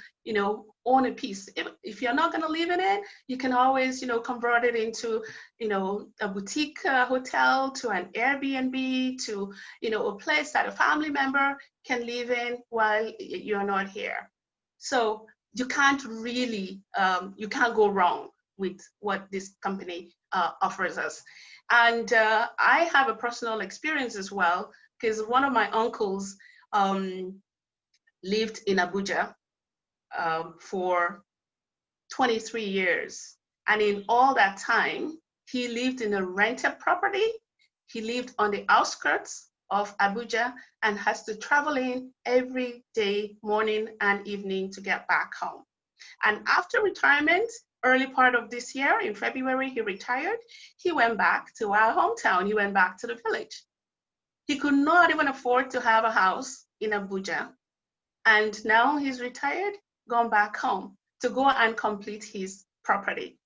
own a piece. If you're not going to live in it, you can always, convert it into, a boutique hotel, to an Airbnb, to, a place that a family member can live in while you're not here. So you can't really, you can't go wrong with what this company offers us. And I have a personal experience as well, because one of my uncles lived in Abuja for 23 years. And in all that time, he lived in a rented property. He lived on the outskirts of Abuja and has to travel in every day, morning and evening, to get back home. And after retirement, early part of this year, in February, he retired. He went back to our hometown. He went back to the village. He could not even afford to have a house in Abuja. And now he's retired, gone back home to go and complete his property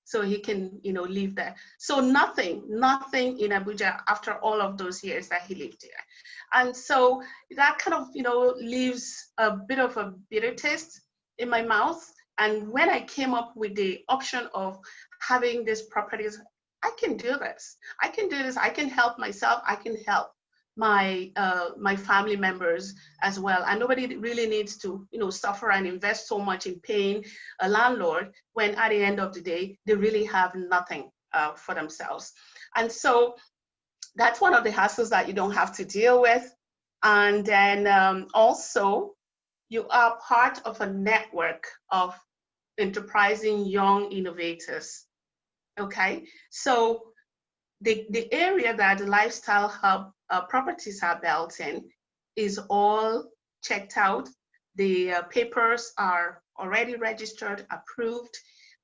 so he can, live there. So nothing in Abuja after all of those years that he lived there. And so that kind of, leaves a bit of a bitter taste in my mouth. And when I came up with the option of having these properties, I can do this. I can do this. I can help myself. I can help my my family members as well. And nobody really needs to, suffer and invest so much in paying a landlord when at the end of the day, they really have nothing for themselves. And so that's one of the hassles that you don't have to deal with. And then also, you are part of a network of enterprising young innovators, okay? So the area that the Lifestyle Hub properties are built in is all checked out. The papers are already registered, approved,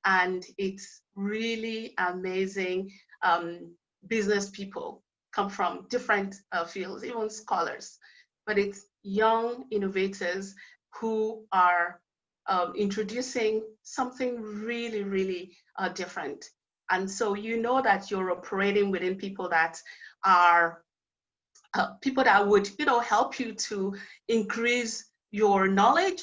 and it's really amazing. Business people come from different fields, even scholars, but it's young innovators who are introducing something really, really different. And so you know that you're operating within people that are people that would, help you to increase your knowledge,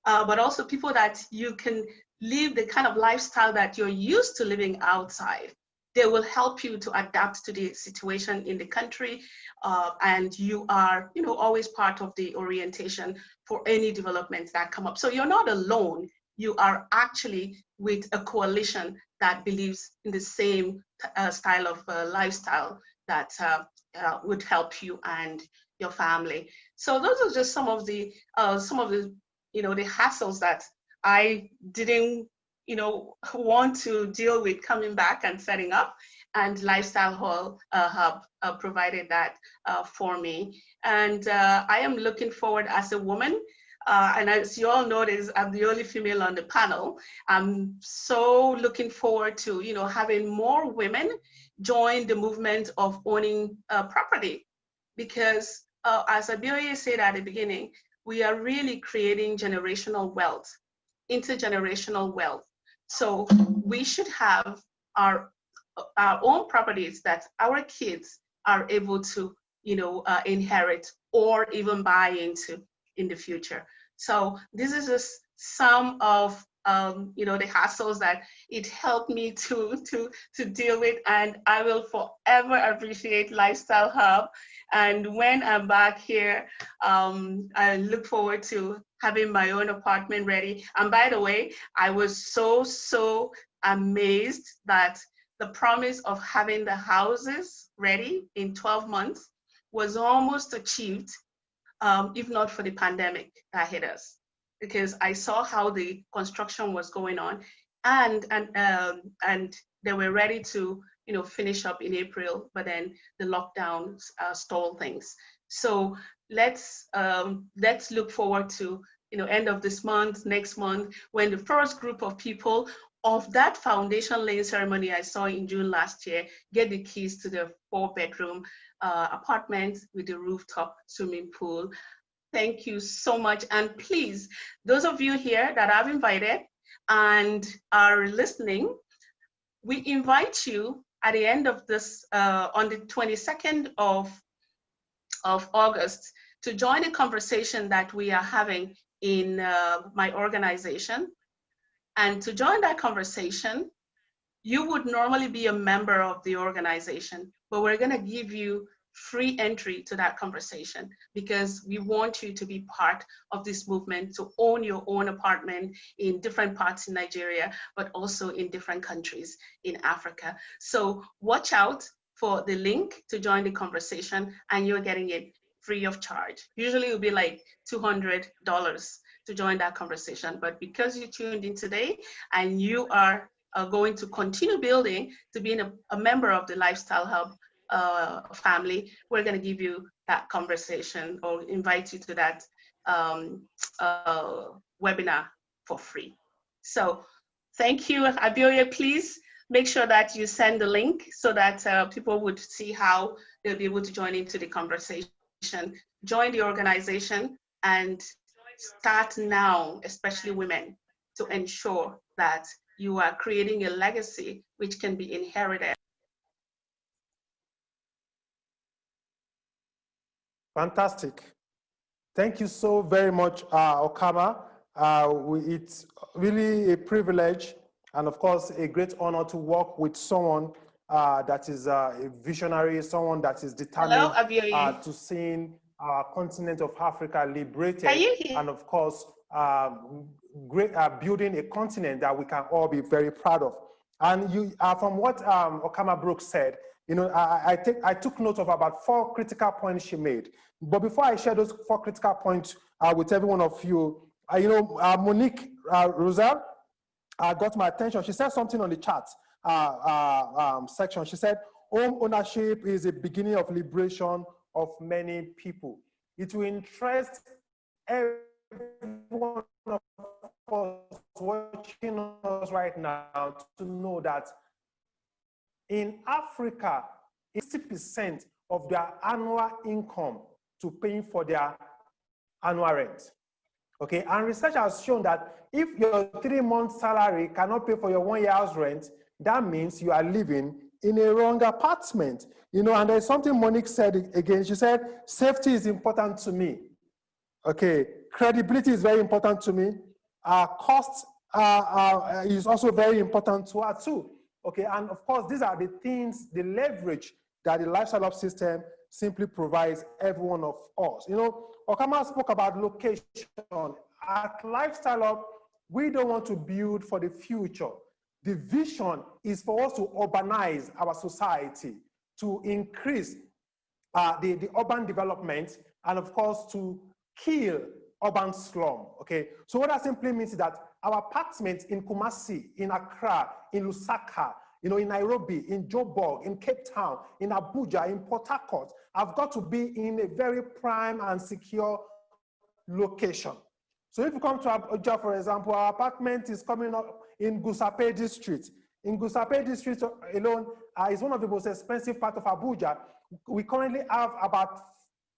but also people that you can live the kind of lifestyle that you're used to living outside. they will help you to adapt to the situation in the country, and you are, always part of the orientation for any developments that come up. So you're not alone. You are actually with a coalition that believes in the same style of lifestyle that would help you and your family. So those are just some of the the hassles that I didn't want to deal with coming back and setting up, and Lifestyle Hub provided that for me. And I am looking forward as a woman, and as you all notice, I'm the only female on the panel. I'm so looking forward to having more women join the movement of owning property, because as Abioye said at the beginning, we are really creating generational wealth, intergenerational wealth. So we should have our own properties that our kids are able to, inherit or even buy into in the future. So this is just some of the hassles that it helped me to deal with, and I will forever appreciate Lifestyle Hub. And when I'm back here, I look forward to having my own apartment ready. And by the way, I was so amazed that the promise of having the houses ready in 12 months was almost achieved, if not for the pandemic that hit us, because I saw how the construction was going on, and they were ready to finish up in April, but then the lockdown stalled things. So let's look forward to end of this month, next month, when the first group of people of that foundation laying ceremony I saw in June last year get the keys to the 4-bedroom apartment with the rooftop swimming pool. Thank you so much. And please, those of you here that I've invited and are listening, we invite you at the end of this, on the 22nd of August, to join a conversation that we are having in my organization. And to join that conversation, you would normally be a member of the organization, but we're going to give you free entry to that conversation, because we want you to be part of this movement to own your own apartment in different parts in Nigeria, but also in different countries in Africa. So watch out for the link to join the conversation, and you're getting it free of charge. Usually it will be like $200 to join that conversation, but because you tuned in today and you are going to continue building to being a member of the Lifestyle Hub family, we're going to give you that conversation or invite you to that webinar for free. So thank you. Abioye, please make sure that you send the link so that people would see how they'll be able to join into the conversation. Join the organization and start now, especially women, to ensure that you are creating a legacy which can be inherited. Fantastic. Thank you so very much, Okama. It's really a privilege and, of course, a great honor to work with someone that is a visionary, someone that is determined to seeing our continent of Africa liberated, and, of course, building a continent that we can all be very proud of. And you, from what Okama Brooks said, I took note of about 4 critical points she made. But before I share those 4 critical points with every one of you, Monique Rosal got my attention. She said something on the chat section. She said, home ownership is the beginning of liberation of many people. It will interest every one of us watching us right now to know that in Africa, 60% of their annual income to paying for their annual rent. Okay, and research has shown that if your 3-month salary cannot pay for your 1-year house rent, that means you are living in a wrong apartment. And there's something Monique said again. She said, safety is important to me. Okay, credibility is very important to me. Cost is also very important to her too. Okay, and of course, these are the things, the leverage that the Lifestyle Hub system simply provides every one of us. You know, Okama spoke about location. At Lifestyle Hub, we don't want to build for the future. The vision is for us to urbanize our society, to increase the urban development, and of course, to kill urban slum, okay? So what that simply means is that our apartments in Kumasi, in Accra, in Lusaka, you know, in Nairobi, in Joburg, in Cape Town, in Abuja, in Port Harcourt, have got to be in a very prime and secure location. So if you come to Abuja, for example, our apartment is coming up in Gusape district. In Gusape district alone is one of the most expensive parts of Abuja. We currently have about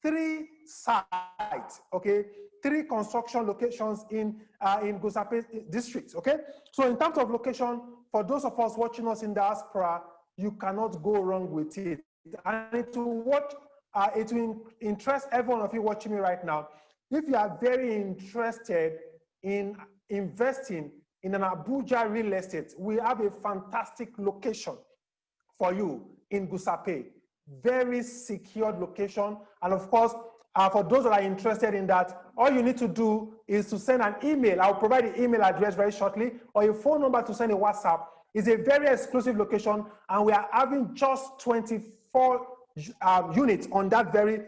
3 sites, okay? 3 construction locations in Gusape district, okay? So in terms of location, for those of us watching us in diaspora, you cannot go wrong with it. And it will interest every one of you watching me right now. If you are very interested in investing in an Abuja real estate, we have a fantastic location for you in Gusape. Very secured location. And of course, for those that are interested in that, all you need to do is to send an email. I'll provide the email address very shortly, or your phone number to send a WhatsApp. It's a very exclusive location, and we are having just 24 units on that very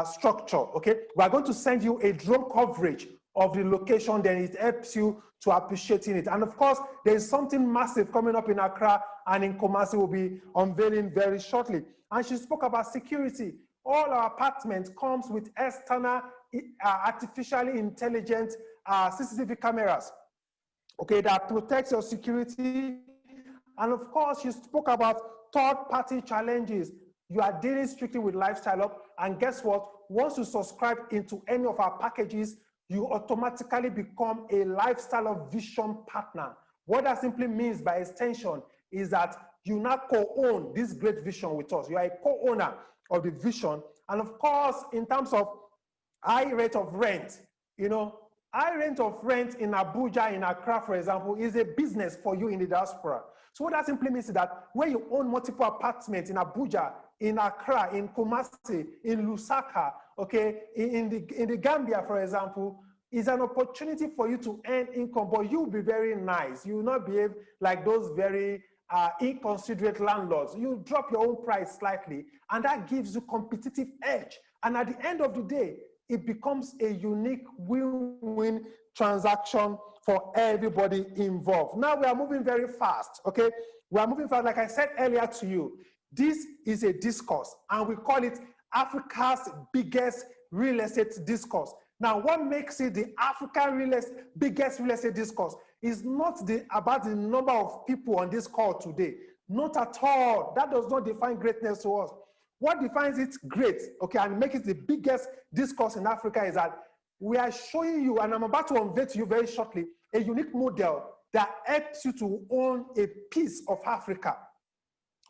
structure, okay? We are going to send you a drone coverage of the location, then it helps you to appreciating it. And of course, there is something massive coming up in Accra and in Kumasi will be unveiling very shortly. And she spoke about security. All our apartments comes with external artificially intelligent CCTV cameras, okay, that protects your security. And of course, you spoke about third-party challenges. You are dealing strictly with Lifestyle Hub, and guess what? Once you subscribe into any of our packages, you automatically become a Lifestyle Hub Vision partner. What that simply means by extension is that you now co-own this great vision with us. You are a co-owner of the vision. And of course, in terms of high rate of rent, you know, high rate of rent in Abuja, in Accra, for example, is a business for you in the diaspora. So what that simply means is that when you own multiple apartments in Abuja, in Accra, in Kumasi, in Lusaka, okay, in the Gambia, for example, is an opportunity for you to earn income, but you'll be very nice. You will not behave like those very inconsiderate landlords. You drop your own price slightly, and that gives you competitive edge. And at the end of the day, it becomes a unique win-win transaction for everybody involved. Now we are moving very fast, okay? We are moving fast, like I said earlier to you. This is a discourse, and we call it Africa's biggest real estate discourse. Now, what makes it the African biggest real estate discourse is not about the number of people on this call today. Not at all. That does not define greatness to us. What defines it great, okay, and make it the biggest discourse in Africa is that we are showing you, and I'm about to unveil to you very shortly, a unique model that helps you to own a piece of Africa.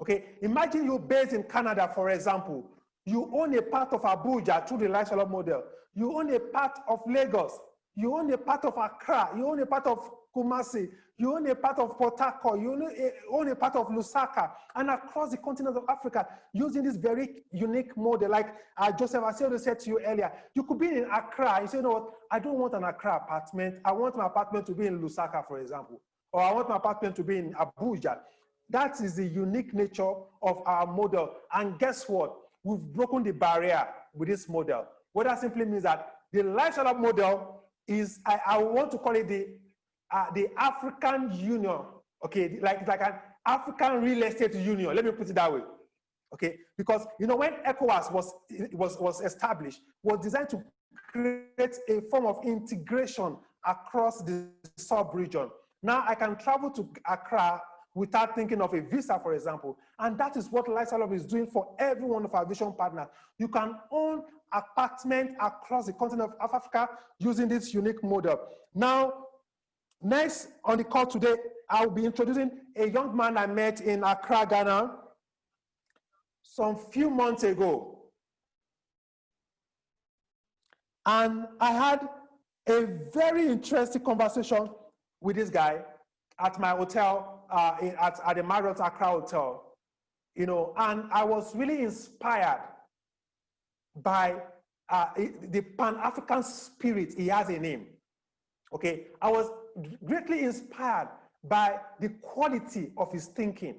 Okay, imagine you're based in Canada, for example. You own a part of Abuja through the Lifestyle Hub model. You own a part of Lagos. You own a part of Accra. You own a part of Kumasi. You own a part of Port Harcourt. You own a part of Lusaka. And across the continent of Africa, using this very unique model, like Joseph Asiedo said to you earlier, you could be in Accra. You say, you know what, I don't want an Accra apartment. I want my apartment to be in Lusaka, for example. Or I want my apartment to be in Abuja. That is the unique nature of our model. And guess what? We've broken the barrier with this model. What that simply means that the Lifestyle Hub model is, I want to call it the African Union, okay, like an African real estate union. Let me put it that way, okay? Because you know when ECOWAS was established, was designed to create a form of integration across the sub-region. Now I can travel to Accra without thinking of a visa, for example. And that is what Lifestyle Hub is doing for every one of our vision partners. You can own apartment across the continent of Africa using this unique model. Now, next on the call today, I'll be introducing a young man I met in Accra, Ghana, some few months ago. And I had a very interesting conversation with this guy at my hotel at the Marriott Accra Hotel, you know, and I was really inspired by the Pan-African spirit. He has a name. Okay, I was greatly inspired by the quality of his thinking.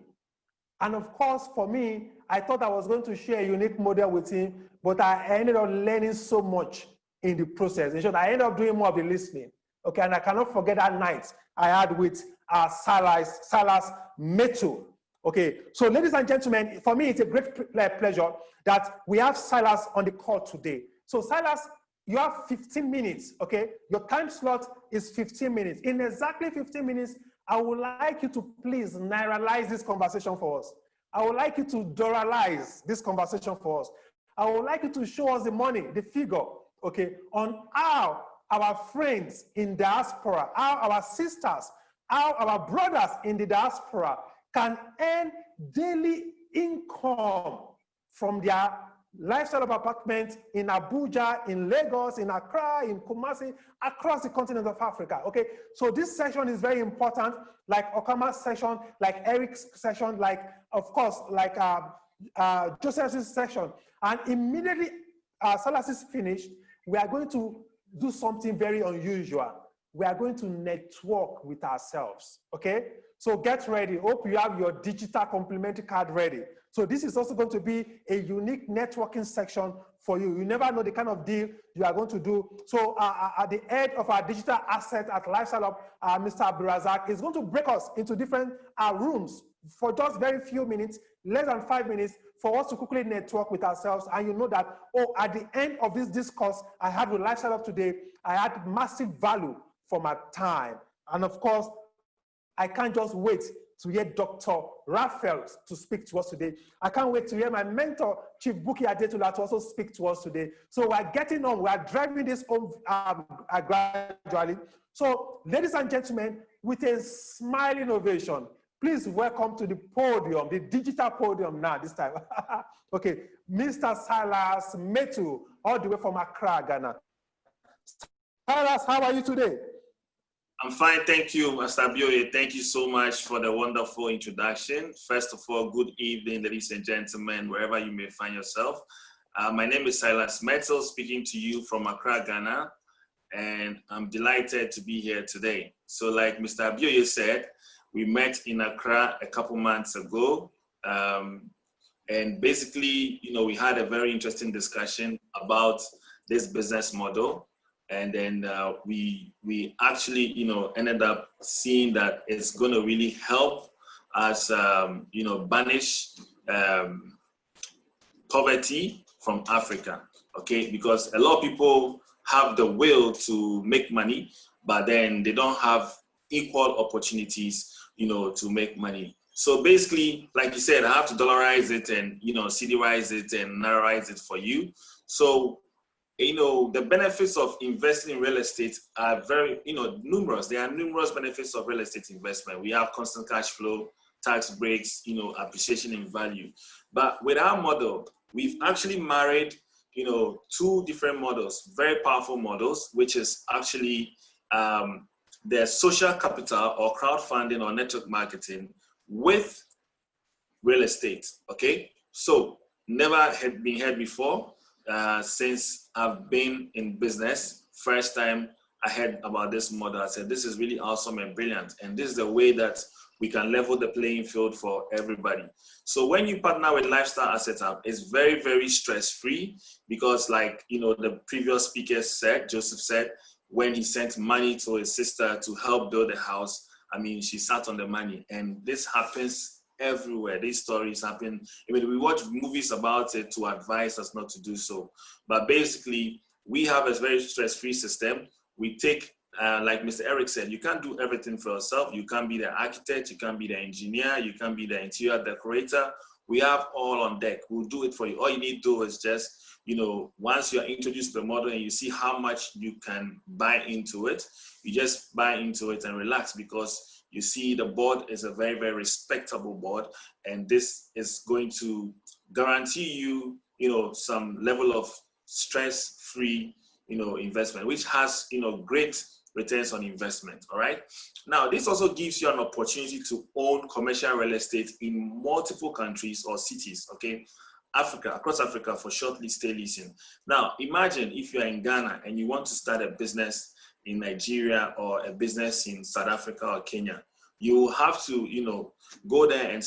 And of course, for me, I thought I was going to share a unique model with him, but I ended up learning so much in the process. In short, I ended up doing more of the listening. Okay, and I cannot forget that night I had with Silas Metu. Okay, so ladies and gentlemen, for me, it's a great pleasure that we have Silas on the call today. So Silas, you have 15 minutes, okay? Your time slot is 15 minutes. In exactly 15 minutes, I would like you to please nairalize this conversation for us. I would like you to dolarize this conversation for us. I would like you to show us the money, the figure, okay, on how our friends in diaspora, how our sisters, how our brothers in the diaspora can earn daily income from their lifestyle of apartments in Abuja, in Lagos, in Accra, in Kumasi, across the continent of Africa, okay? So this session is very important, like Okama's session, like Eric's session, like, of course, like Joseph's session. And immediately Silas is finished, we are going to do something very unusual. We are going to network with ourselves, okay? So get ready. Hope you have your digital complimentary card ready. So this is also going to be a unique networking section for you. You never know the kind of deal you are going to do. So at the head of our digital asset at Lifestyle Hub, Mr. Abdurazak is going to break us into different rooms for just very few minutes, less than 5 minutes, for us to quickly network with ourselves. And you know that, oh, at the end of this discourse I had with Lifestyle Hub today, I had massive value for my time. And of course, I can't just wait to hear Dr. Raphael to speak to us today. I can't wait to hear my mentor, Chief Buki Adetula, to also speak to us today. So we're getting on, we're driving this home gradually. So ladies and gentlemen, with a smiling ovation, please welcome to the podium, the digital podium now this time. Okay, Mr. Silas Metu, all the way from Accra, Ghana. Silas, how are you today? I'm fine, thank you, Mr. Bioye. Thank you so much for the wonderful introduction. First of all, good evening, ladies and gentlemen, wherever you may find yourself. My name is Silas Metal, speaking to you from Accra, Ghana, and I'm delighted to be here today. So like Mr. Bioye said, we met in Accra a couple months ago, and basically, you know, we had a very interesting discussion about this business model. And then we actually, you know, ended up seeing that it's going to really help us, you know, banish poverty from Africa, okay? Because a lot of people have the will to make money, but then they don't have equal opportunities, you know, to make money. So basically, like you said, I have to dollarize it and, you know, CDize it and nairalize it for you. So, you know, the benefits of investing in real estate are very, you know, numerous. There are numerous benefits of real estate investment. We have constant cash flow, tax breaks, you know, appreciation in value. But with our model, we've actually married, you know, two different models, very powerful models, which is actually the social capital or crowdfunding or network marketing with real estate, okay? So never had been heard before. Since I've been in business, first time I heard about this model, I said, this is really awesome and brilliant. And this is the way that we can level the playing field for everybody. So when you partner with Lifestyle Asset Hub, it's very, very stress-free because like, you know, the previous speaker said, Joseph said, when he sent money to his sister to help build a house, I mean, she sat on the money. And this happens everywhere. These stories happen. I mean, we watch movies about it to advise us not to do so. But basically, we have a very stress-free system. We take, like Mr. Eric said, you can't do everything for yourself. You can't be the architect. You can't be the engineer. You can't be the interior decorator. We have all on deck. We'll do it for you. All you need to do is just, you know, once you're introduced to the model and you see how much you can buy into it, you just buy into it and relax because you see the board is a very, very respectable board, and this is going to guarantee you, you know, some level of stress-free, you know, investment, which has, you know, great returns on investment, all right? Now, this also gives you an opportunity to own commercial real estate in multiple countries or cities, okay? Across Africa for short stay leasing. Now, imagine if you're in Ghana and you want to start a business in Nigeria or a business in South Africa or Kenya. You will have to, go there and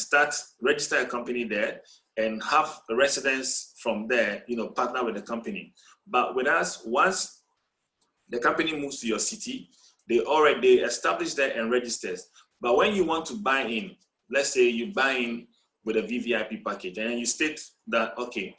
register a company there and have a residence from there, partner with the company. But with us, once the company moves to your city, they establish there and registers. But when you want to buy in, let's say you buy in with a VVIP package and you state that, okay,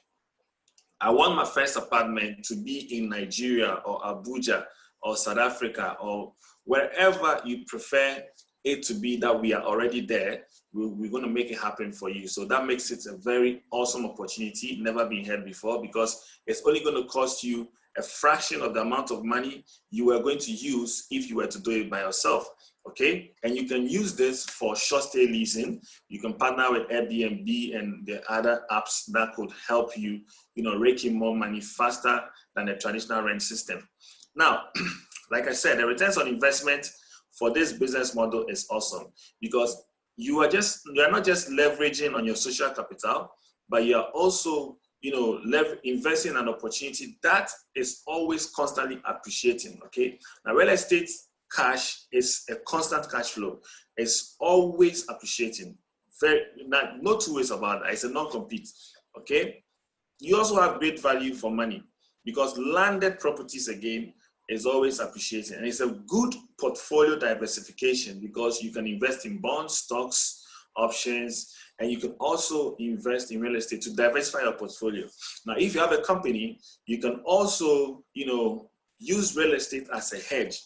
I want my first apartment to be in Nigeria or Abuja or South Africa or wherever you prefer it to be that we are already there, we're going to make it happen for you. So that makes it a very awesome opportunity, never been had before, because it's only going to cost you a fraction of the amount of money you are going to use if you were to do it by yourself, okay? And you can use this for short stay leasing. You can partner with Airbnb and the other apps that could help you, rake in more money faster than the traditional rent system. Now, like I said, the returns on investment for this business model is awesome because you are not just leveraging on your social capital, but you are also, investing in an opportunity that is always constantly appreciating, okay? Now, real estate cash is a constant cash flow. It's always appreciating. No two ways about that. It's a non-compete, okay? You also have great value for money because landed properties, again, is always appreciating. And it's a good portfolio diversification because you can invest in bonds, stocks, options, and you can also invest in real estate to diversify your portfolio. Now, if you have a company, you can also, use real estate as a hedge.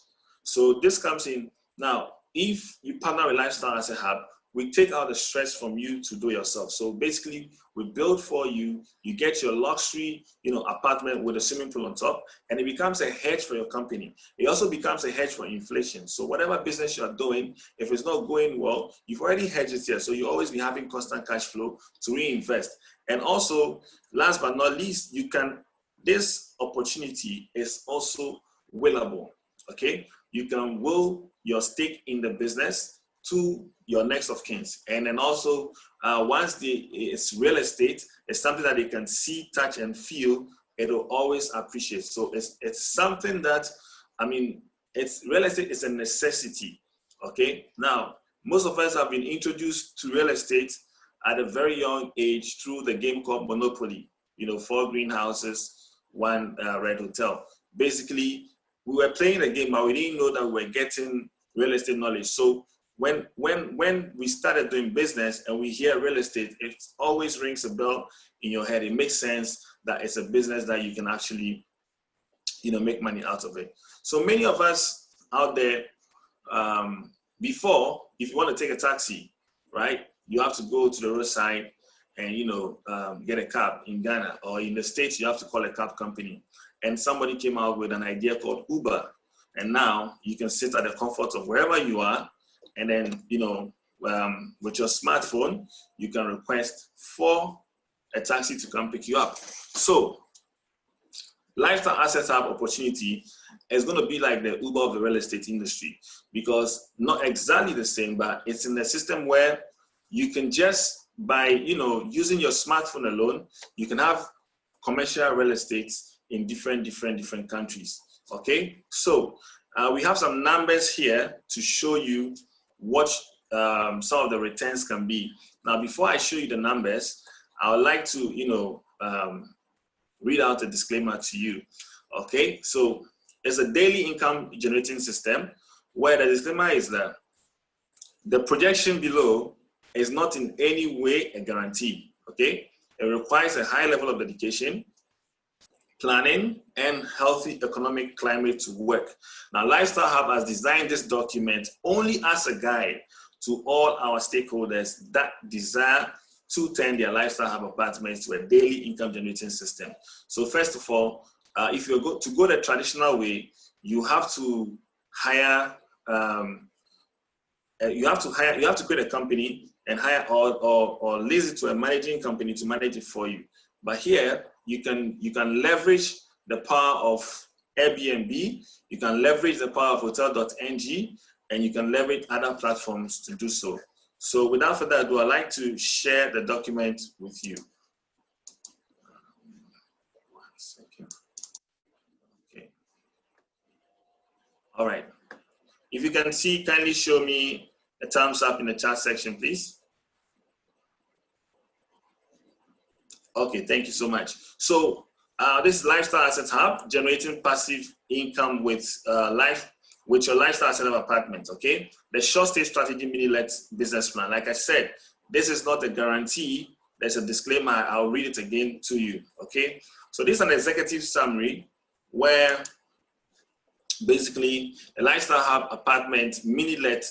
So this comes in. Now, if you partner with Lifestyle as a Hub, we take out the stress from you to do yourself. So basically, we build for you, you get your luxury, apartment with a swimming pool on top, and it becomes a hedge for your company. It also becomes a hedge for inflation. So whatever business you are doing, if it's not going well, you've already hedged it here. So you always be having constant cash flow to reinvest. And also, last but not least, this opportunity is also willable, okay? You can will your stake in the business to your next of kins. And then also, once it's real estate, it's something that they can see, touch, and feel, it'll always appreciate. So it's something that, real estate is a necessity, okay? Now, most of us have been introduced to real estate at a very young age through the game called Monopoly, 4 greenhouses, 1 red hotel. Basically, we were playing the game, but we didn't know that we were getting real estate knowledge. So when we started doing business and we hear real estate, it always rings a bell in your head. It makes sense that it's a business that you can actually, make money out of it. So many of us out there, before, if you want to take a taxi, right, you have to go to the roadside and, get a cab in Ghana, or in the States, you have to call a cab company. And somebody came out with an idea called Uber. And now you can sit at the comfort of wherever you are. And then, with your smartphone, you can request for a taxi to come pick you up. So Lifestyle Asset Hub opportunity is going to be like the Uber of the real estate industry, because not exactly the same, but it's in the system where you can just, by, using your smartphone alone, you can have commercial real estate in different countries, okay? So we have some numbers here to show you what some of the returns can be. Now, before I show you the numbers, I would like to, read out a disclaimer to you, okay? So it's a daily income generating system where the disclaimer is that the projection below is not in any way a guarantee, okay? It requires a high level of dedication, planning, and healthy economic climate to work. Now, Lifestyle Hub has designed this document only as a guide to all our stakeholders that desire to turn their Lifestyle Hub apartments to a daily income generating system. So first of all, if you go the traditional way, you have to hire, you have to create a company and hire or lease it to a managing company to manage it for you. But here, you can leverage the power of Airbnb, you can leverage the power of hotel.ng, and you can leverage other platforms to do so. So without further ado, I'd like to share the document with you. One second. Okay. All right. If you can see, kindly show me a thumbs up in the chat section, please. Okay, thank you so much. So this is Lifestyle Assets Hub, generating passive income with your Lifestyle Asset Hub apartment, okay? The short stay strategy mini-let business plan. Like I said, this is not a guarantee. There's a disclaimer. I'll read it again to you, okay? So this is an executive summary where basically a Lifestyle Hub apartment mini-let,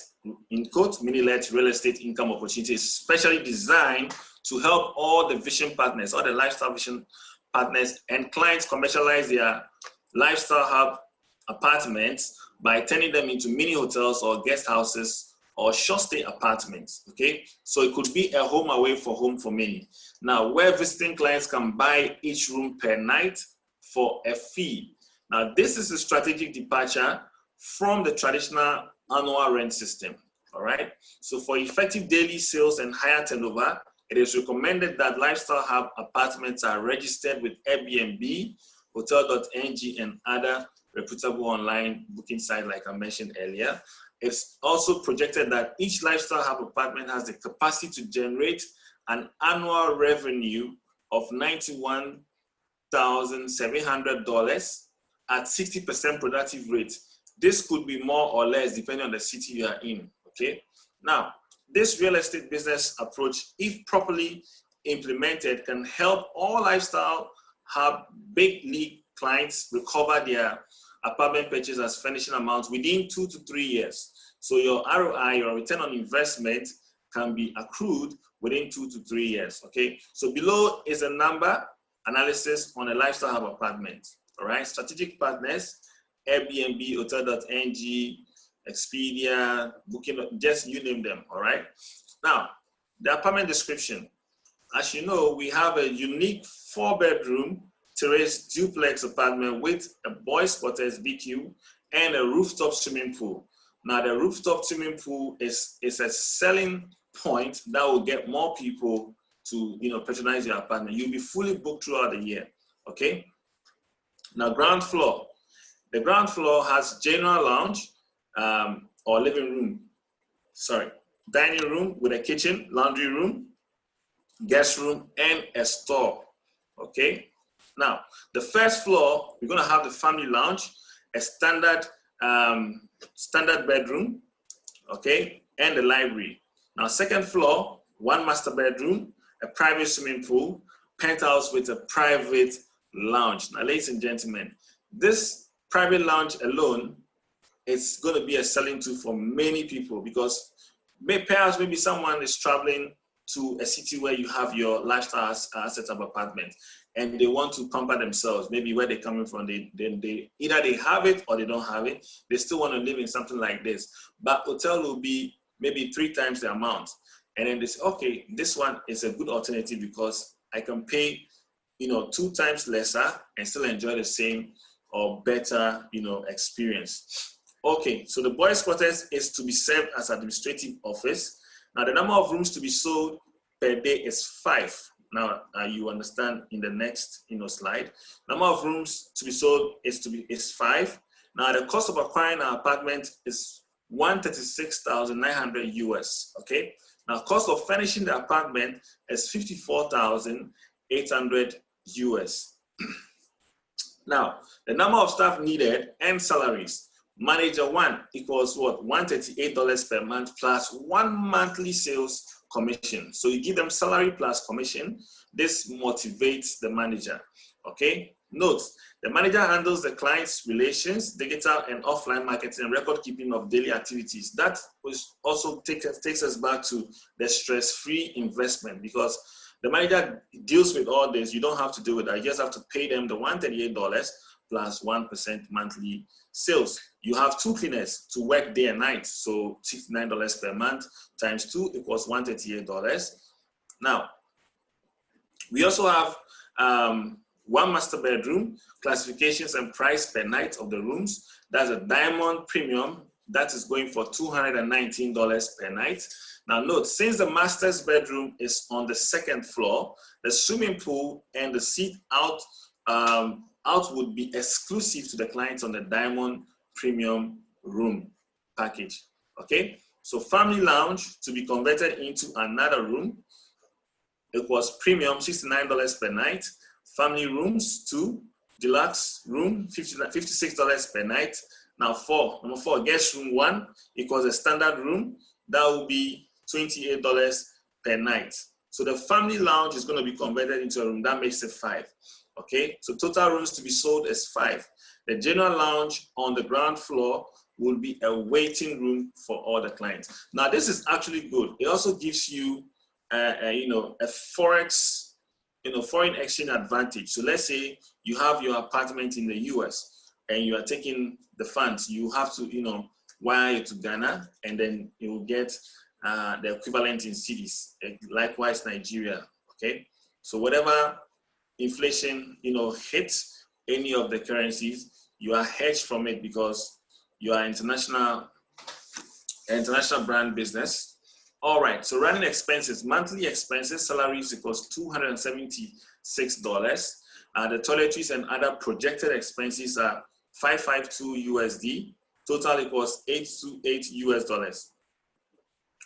in quotes, mini-let real estate income opportunity is specially designed to help all the vision partners, all the lifestyle vision partners and clients commercialize their Lifestyle Hub apartments by turning them into mini hotels or guest houses or short stay apartments, okay? So it could be a home away for home for many. Now, where visiting clients can buy each room per night for a fee. Now, this is a strategic departure from the traditional annual rent system, all right? So for effective daily sales and higher turnover, it is recommended that Lifestyle Hub apartments are registered with Airbnb, hotel.ng, and other reputable online booking sites like I mentioned earlier. It's also projected that each Lifestyle Hub apartment has the capacity to generate an annual revenue of $91,700 at 60% productive rate. This could be more or less depending on the city you are in, okay? Now, this real estate business approach, if properly implemented, can help all Lifestyle Hub big league clients recover their apartment purchase as finishing amounts within 2 to 3 years. So your ROI, your return on investment, can be accrued within 2 to 3 years, okay? So below is a number analysis on a Lifestyle Hub apartment, all right? Strategic partners, Airbnb, hotel.ng, Expedia, Booking, just you name them, all right? Now, the apartment description. As you know, we have a unique 4-bedroom terrace duplex apartment with a boys' quarters BQ and a rooftop swimming pool. Now, the rooftop swimming pool is a selling point that will get more people to patronize your apartment. You'll be fully booked throughout the year, okay? Now, ground floor. The ground floor has general lounge, or living room, dining room with a kitchen, laundry room, guest room, and a store, okay? Now, the first floor, we're gonna have the family lounge, a standard bedroom, okay, and the library. Now, second floor, 1 master bedroom, a private swimming pool, penthouse with a private lounge. Now, ladies and gentlemen, this private lounge alone, it's going to be a selling tool for many people because perhaps maybe someone is traveling to a city where you have your Lifestyle Asset Hub apartment and they want to pamper themselves. Maybe where they're coming from, they either they have it or they don't have it. They still want to live in something like this. But hotel will be maybe 3 times the amount. And then they say, okay, this one is a good alternative because I can pay 2 times lesser and still enjoy the same or better experience. Okay, so the boys' quarters is to be served as administrative office. Now, the number of rooms to be sold per day is 5. Now, you understand in the next slide. Number of rooms to be sold is 5. Now, the cost of acquiring an apartment is $136,900 US. Okay. Now, cost of furnishing the apartment is $54,800 US. Now, the number of staff needed and salaries. Manager 1 equals what? $138 per month plus 1 monthly sales commission. So you give them salary plus commission. This motivates the manager. Okay. Note, the manager handles the client's relations, digital and offline marketing, and record keeping of daily activities. That also takes us back to the stress-free investment because the manager deals with all this. You don't have to do it. I just have to pay them the $138 plus 1% monthly sales. You have 2 cleaners to work day and night. So $69 per month times 2 equals $138. Now, we also have 1 master bedroom, classifications and price per night of the rooms. That's a diamond premium. That is going for $219 per night. Now note, since the master's bedroom is on the 2nd floor, the swimming pool and the seat out would be exclusive to the clients on the diamond premium room package. Okay, so family lounge to be converted into another room. It was premium, $69 per night. Family rooms, 2. Deluxe room, $56 per night. Now number 4, guest room 1 equals a standard room. That will be $28 per night. So the family lounge is going to be converted into a room. That makes it 5. Okay, so total rooms to be sold is 5. The general lounge on the ground floor will be a waiting room for all the clients. Now this is actually good. It also gives you a forex, foreign exchange advantage. So let's say you have your apartment in the US and you are taking the funds, you have to, wire it to Ghana, and then you will get the equivalent in cedis. Likewise, Nigeria. Okay, so whatever inflation, hits any of the currencies, you are hedged from it because you are international brand business. All right, so running expenses, monthly expenses, salaries equals $276. The toiletries and other projected expenses are $552 USD. Total equals $828 US.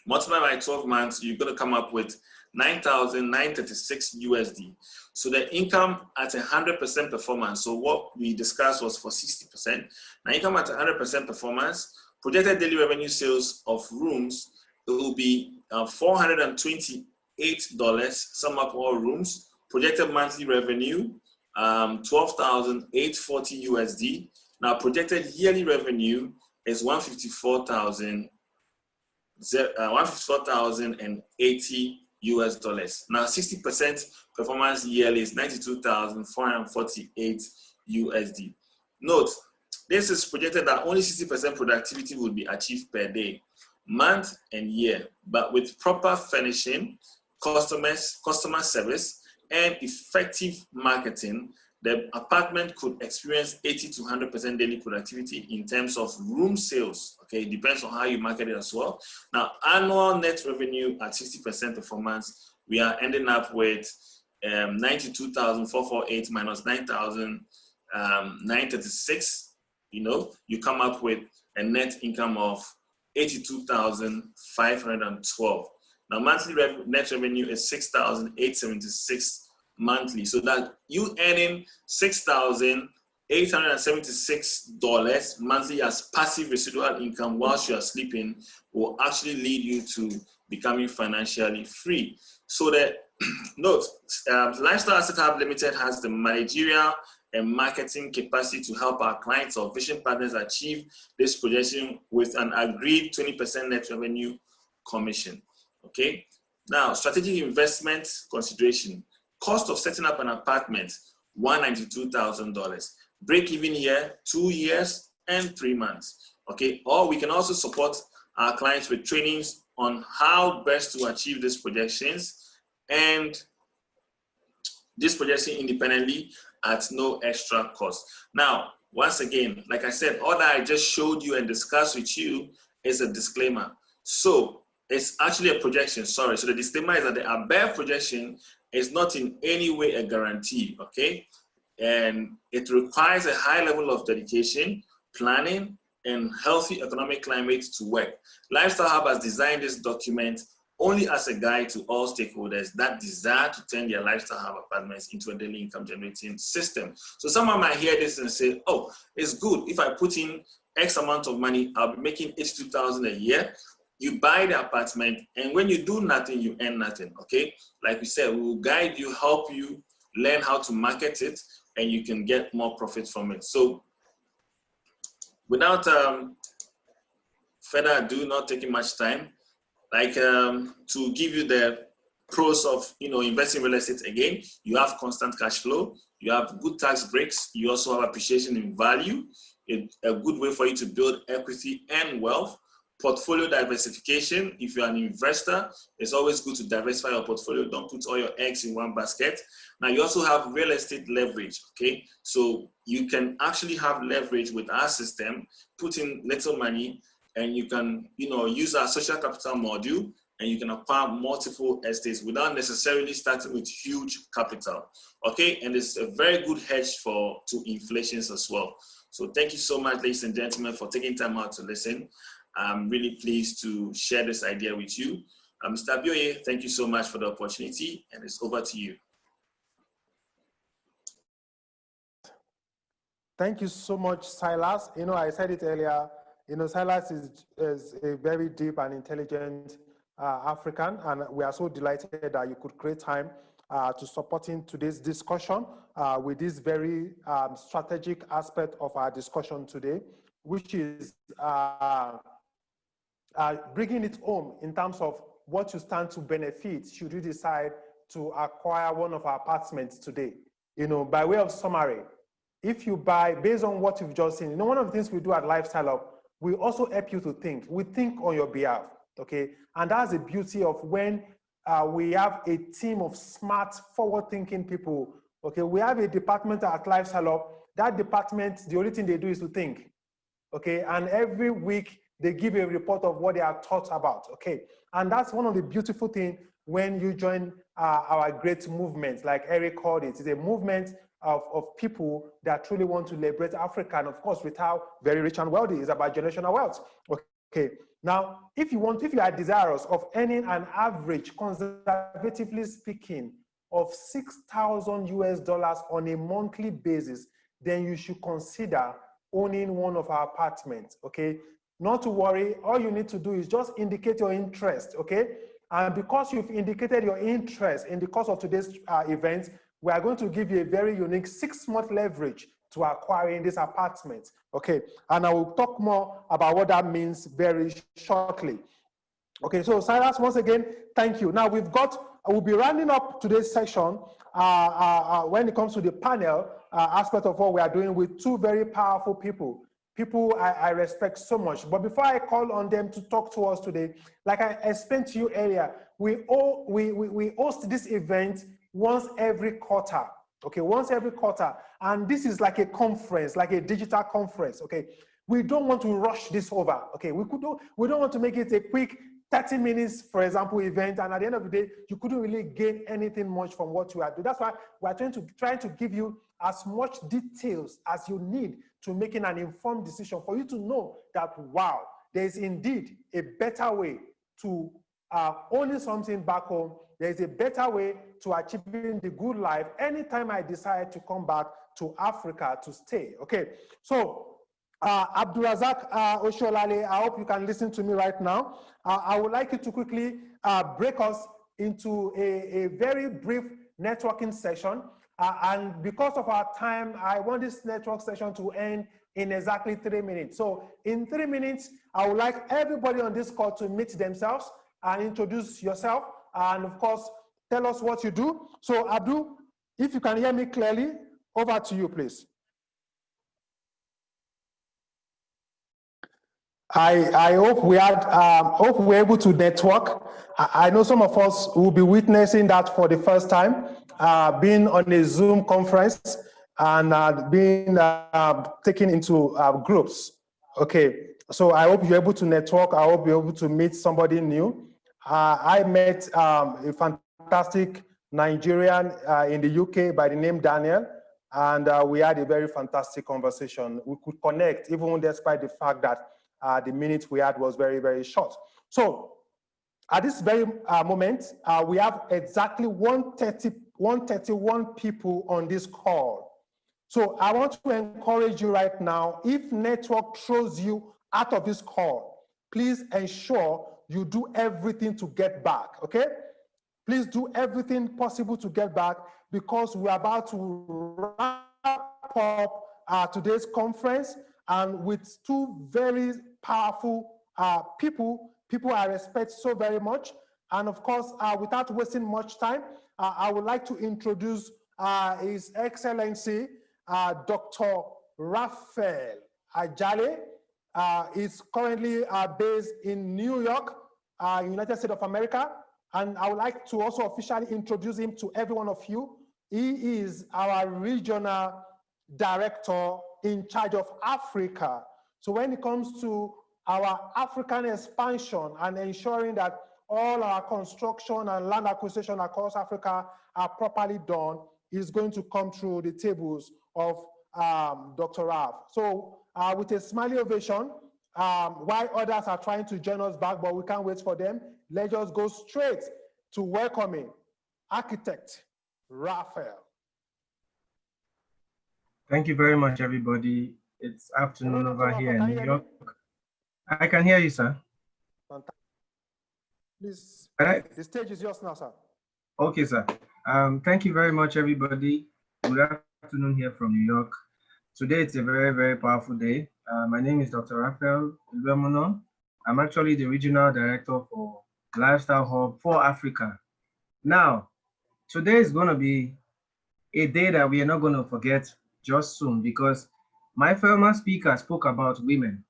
Multiply by 12 months, you're going to come up with $9,936 USD. So the income at 100% performance, so what we discussed was for 60%. Now income at 100% performance, projected daily revenue sales of rooms, it will be $428, sum up all rooms. Projected monthly revenue, $12,840 USD. Now projected yearly revenue is $154,080 US. Now 60% performance yearly is $92,448 USD. Note, this is projected that only 60% productivity will be achieved per day, month and year, but with proper furnishing, customer service, and effective marketing, the apartment could experience 80 to 100% daily productivity in terms of room sales. Okay, it depends on how you market it as well. Now, annual net revenue at 60% performance, we are ending up with 92,448 minus 9,936. You come up with a net income of 82,512. Now, monthly net revenue is 6,876 monthly. So that you earning $6,876 monthly as passive residual income whilst you are sleeping will actually lead you to becoming financially free. So that note, Lifestyle Asset Hub Limited has the managerial and marketing capacity to help our clients or vision partners achieve this projection with an agreed 20% net revenue commission. Okay. Now, strategic investment consideration. Cost of setting up an apartment, $192,000. Break even year, 2 years and 3 months. Okay. Or we can also support our clients with trainings on how best to achieve these projections and this projection independently at no extra cost. Now, once again, like I said, all that I just showed you and discussed with you is a disclaimer. So it's actually a projection, sorry. So the disclaimer is that the above projection is not in any way a guarantee, okay? And it requires a high level of dedication, planning, and healthy economic climate to work. Lifestyle Hub has designed this document only as a guide to all stakeholders that desire to turn their Lifestyle Hub apartments into a daily income generating system. So someone might hear this and say, oh, it's good. If I put in X amount of money, I'll be making $82,000 a year. You buy the apartment, and when you do nothing, you earn nothing, okay? Like we said, we will guide you, help you, learn how to market it, and you can get more profit from it. So without further ado, not taking much time, to give you the pros of investing in real estate again, you have constant cash flow, you have good tax breaks, you also have appreciation in value, a good way for you to build equity and wealth. portfolio diversification. If you're an investor, it's always good to diversify your portfolio. Don't put all your eggs in one basket. Now, you also have real estate leverage, okay? So you can actually have leverage with our system, put in little money, and you can, use our social capital module, and you can acquire multiple estates without necessarily starting with huge capital, okay? And it's a very good hedge to inflations as well. So thank you so much, ladies and gentlemen, for taking time out to listen. I'm really pleased to share this idea with you. Mr. Abioye, thank you so much for the opportunity, and it's over to you. Thank you so much, Silas. I said it earlier, Silas is a very deep and intelligent African, and we are so delighted that you could create time to supporting today's discussion with this very strategic aspect of our discussion today, which is bringing it home in terms of what you stand to benefit should you decide to acquire one of our apartments today. By way of summary, if you buy, based on what you've just seen, one of the things we do at Lifestyle Up, we also help you to think. We think on your behalf, okay? And that's the beauty of when we have a team of smart, forward-thinking people, okay? We have a department at Lifestyle Up. That department, the only thing they do is to think, okay? And every week, they give a report of what they have thought about, okay? And that's one of the beautiful things when you join our great movement, like Eric called it. It's a movement of people that truly want to liberate Africa, and of course, with how very rich and wealthy is about generational wealth. Okay, now, if you are desirous of earning an average, conservatively speaking, of $6,000 on a monthly basis, then you should consider owning one of our apartments, okay? Not to worry, all you need to do is just indicate your interest, okay? And because you've indicated your interest in the course of today's event, we are going to give you a very unique 6-month leverage to acquiring this apartment, okay? And I will talk more about what that means very shortly. Okay, so Silas, once again, thank you. Now we'll be rounding up today's session when it comes to the panel aspect of what we are doing with two very powerful people I respect so much. But before I call on them to talk to us today, like I explained to you earlier, we host this event once every quarter, okay, once every quarter. And this is like a conference, like a digital conference, okay? We don't want to rush this over, okay? We don't want to make it a quick 30 minutes, for example, event, and at the end of the day, you couldn't really gain anything much from what you are doing. That's why we're trying to give you as much details as you need to making an informed decision for you to know that, wow, there is indeed a better way to owning something back home. There is a better way to achieving the good life anytime I decide to come back to Africa to stay, okay? So, Abdulrazak Osholale, I hope you can listen to me right now. I would like you to quickly break us into a very brief networking session. And because of our time, I want this network session to end in exactly 3 minutes. So in 3 minutes, I would like everybody on this call to meet themselves and introduce yourself. And of course, tell us what you do. So Abdul, if you can hear me clearly, over to you, please. I hope we're able to network. I know some of us will be witnessing that for the first time, being on a Zoom conference and being taken into groups. Okay, so I hope you're able to network. I hope you're able to meet somebody new. I met a fantastic Nigerian in the UK by the name Daniel, and we had a very fantastic conversation. We could connect even despite the fact that the minute we had was very, very short. So at this very moment, we have exactly 131 people on this call. So I want to encourage you right now, if network throws you out of this call, please ensure you do everything to get back, okay? Please do everything possible to get back, because we're about to wrap up today's conference, and with two very powerful people I respect so very much. And of course, without wasting much time, I would like to introduce His Excellency, Dr. Raphael Ajale. is currently based in New York, United States of America. And I would like to also officially introduce him to every one of you. He is our regional director in charge of Africa. So when it comes to our African expansion and ensuring that all our construction and land acquisition across Africa are properly done, is going to come through the tables of Dr. Ralph. So with a smiley ovation, while others are trying to join us back, but we can't wait for them, let's just go straight to welcoming architect Raphael. Thank you very much, everybody. It's afternoon over here in New York. I can hear you, sir. Please, the stage is yours now, sir. Okay, sir. Thank you very much, everybody. Good afternoon here from New York. Today, it's a very, very powerful day. My name is Dr. Raphael Ilwemono. I'm actually the Regional Director for Lifestyle Hub for Africa. Now, today is going to be a day that we are not going to forget just soon, because my former speaker spoke about women,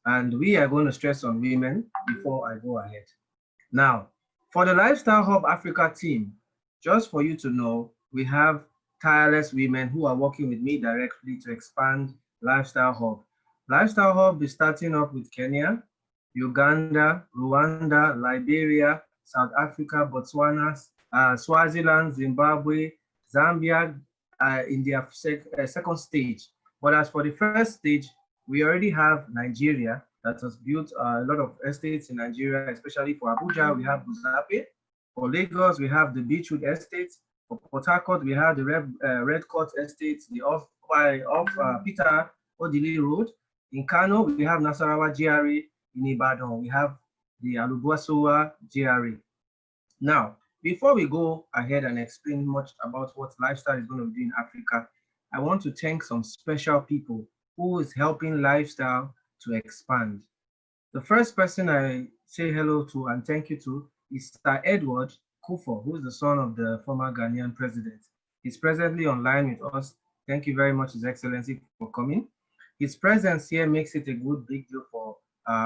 and we are going to stress on women before I go ahead. Now, for the Lifestyle Hub Africa team, just for you to know, we have tireless women who are working with me directly to expand Lifestyle Hub. Lifestyle Hub is starting up with Kenya, Uganda, Rwanda, Liberia, South Africa, Botswana, Swaziland, Zimbabwe, Zambia in their second stage. But as for the first stage, we already have Nigeria that has built a lot of estates in Nigeria, especially for Abuja, we have Buzape. For Lagos, we have the Beachwood Estates. For Port Harcourt, we have the Red Court Estates, the off Peter Odili Road. In Kano, we have Nasarawa GRA. In Ibadan, we have the Alubuasowa GRA. Now, before we go ahead and explain much about what Lifestyle is going to do in Africa, I want to thank some special people who is helping Lifestyle to expand. The first person I say hello to and thank you to is Sir Edward Kufuor, who is the son of the former Ghanaian president. He's presently online with us. Thank you very much, His Excellency, for coming. His presence here makes it a good big deal for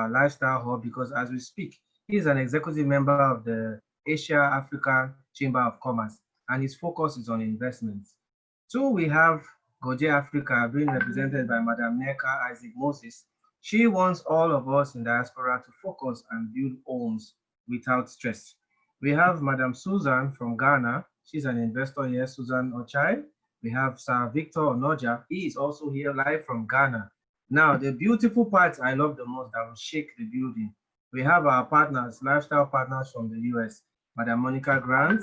Lifestyle Hub, because as we speak, he is an executive member of the Asia Africa Chamber of Commerce, and his focus is on investments. So we have Goje Africa being represented by Madam Neka Isaac Moses. She wants all of us in diaspora to focus and build homes without stress. We have Madam Susan from Ghana. She's an investor here, Susan Ochai. We have Sir Victor Onoja. He is also here live from Ghana. Now, the beautiful part I love the most that will shake the building. We have our partners, lifestyle partners from the US. Madam Monica Grant.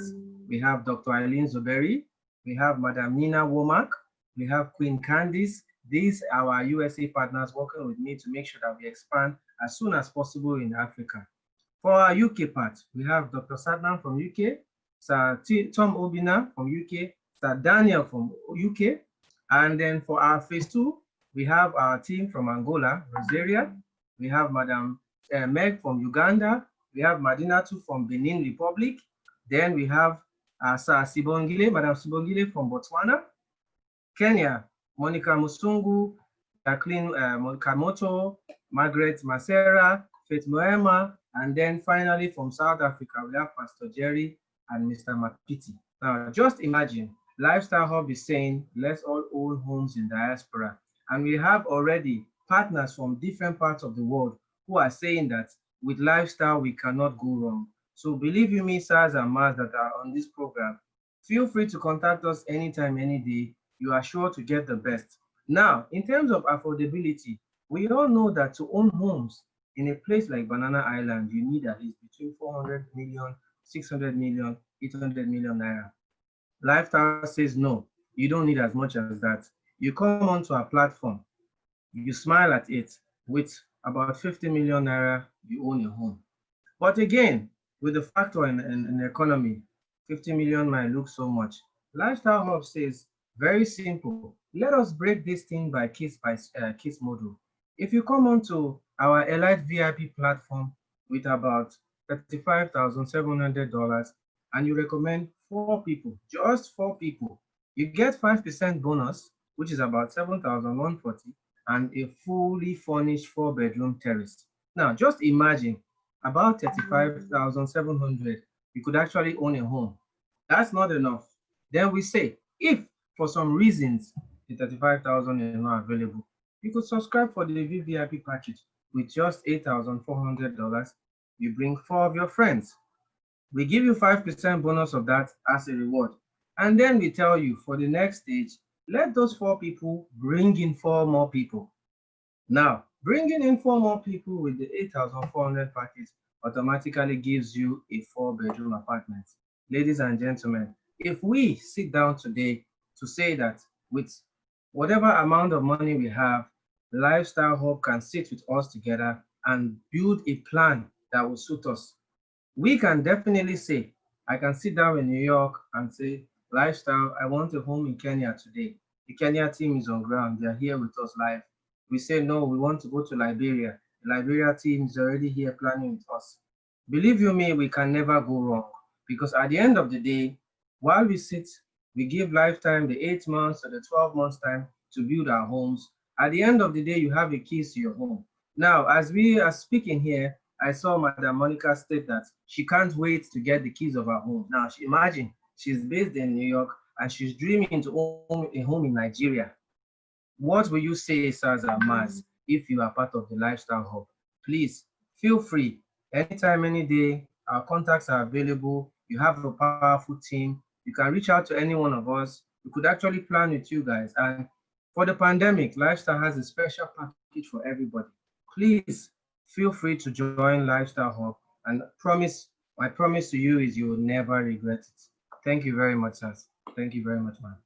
We have Dr. Eileen Zoberi. We have Madam Nina Womack. We have Queen Candice. These are our USA partners working with me to make sure that we expand as soon as possible in Africa. For our UK part, we have Dr. Sadnan from UK, Sir Tom Obina from UK, Sir Daniel from UK. And then for our phase 2, we have our team from Angola, Rosaria. We have Madam Meg from Uganda. We have Madinatu from Benin Republic. Then we have Sir Sibongile, Madam Sibongile from Botswana. Kenya, Monica Musungu, Jacqueline Kamoto, Margaret Masera, Faith Moema, and then finally from South Africa, we have Pastor Jerry and Mr. Mapiti. Now, just imagine, Lifestyle Hub is saying, let's all own homes in diaspora. And we have already partners from different parts of the world who are saying that with Lifestyle, we cannot go wrong. So believe you me, sirs and mars that are on this program, feel free to contact us anytime, any day. You are sure to get the best. Now, in terms of affordability, we all know that to own homes in a place like Banana Island, you need at least between 400 million, 600 million, 800 million naira. Lifestyle says no, you don't need as much as that. You come onto our platform, you smile at it, with about 50 million naira, you own your home. But again, with the factor in the economy, 50 million might look so much. Lifestyle Hub says, very simple. Let us break this thing by case model. If you come onto our Elite VIP platform with about $35,700 and you recommend 4 people, just 4 people, you get 5% bonus, which is about $7,140, and a fully furnished 4-bedroom terrace. Now, just imagine about 35,700, you could actually own a home. That's not enough. Then we say, if for some reasons the 35,000 is not available, you could subscribe for the VVIP package with just $8,400. You bring 4 of your friends. We give you 5% bonus of that as a reward. And then we tell you for the next stage, let those 4 people bring in 4 more people. Now, bringing in 4 more people with the 8,400 package automatically gives you a 4-bedroom apartment. Ladies and gentlemen, if we sit down today to say that with whatever amount of money we have, Lifestyle Hub can sit with us together and build a plan that will suit us, we can definitely say, I can sit down in New York and say, Lifestyle, I want a home in Kenya today. The Kenya team is on ground. They're here with us live. We say, no, we want to go to Liberia. The Liberia team is already here planning with us. Believe you me, we can never go wrong, because at the end of the day, while we sit, we give Lifetime the 8 months or the 12 months time to build our homes. At the end of the day, you have the keys to your home. Now, as we are speaking here, I saw Madam Monica state that she can't wait to get the keys of her home. Now, imagine she's based in New York and she's dreaming to own a home in Nigeria. What will you say, Sars and Mars, if you are part of the Lifestyle Hub? Please feel free. Anytime, any day, our contacts are available. You have a powerful team. You can reach out to any one of us. We could actually plan with you guys. And for the pandemic, Lifestyle has a special package for everybody. Please feel free to join Lifestyle Hub. And my promise to you is you will never regret it. Thank you very much, Sars. Thank you very much, man.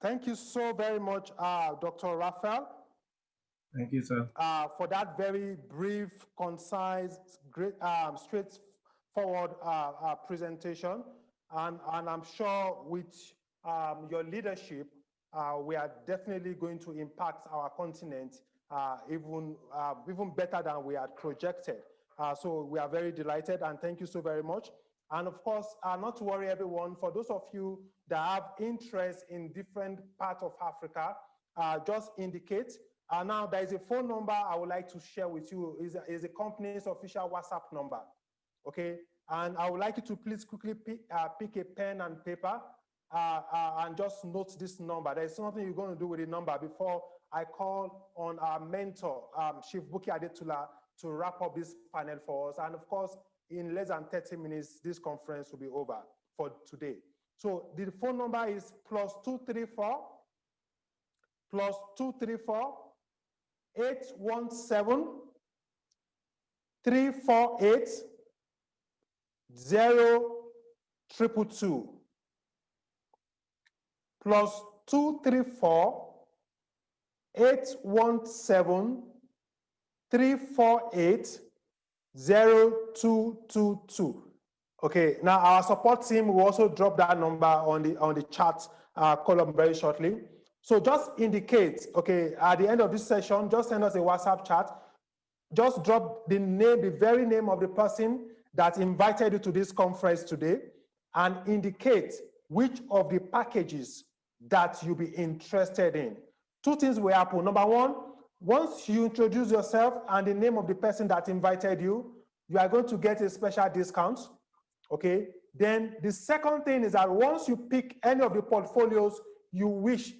Thank you so very much, Dr. Raphael. Thank you, sir. For that very brief, concise, great, straightforward presentation. And I'm sure with your leadership, we are definitely going to impact our continent even better than we had projected. So we are very delighted, and thank you so very much. And of course, not to worry everyone, for those of you that have interest in different parts of Africa, just indicate. Now there is a phone number I would like to share with you, is a company's official WhatsApp number, okay? And I would like you to please quickly pick a pen and paper and just note this number. There's something you're going to do with the number before I call on our mentor, Chief Buki Adetula, to wrap up this panel for us. And of course, in less than 30 minutes, this conference will be over for today. So the phone number is +234 817 348 0222 +234 817 348 0222. Okay, now our support team will also drop that number on the chat column very shortly. So just indicate, okay, at the end of this session, just send us a WhatsApp chat. Just drop the name, the very name of the person that invited you to this conference today, and indicate which of the packages that you'll be interested in. 2 things will happen. Number 1, once you introduce yourself and the name of the person that invited you, you are going to get a special discount, okay? Then the second thing is that once you pick any of the portfolios you wish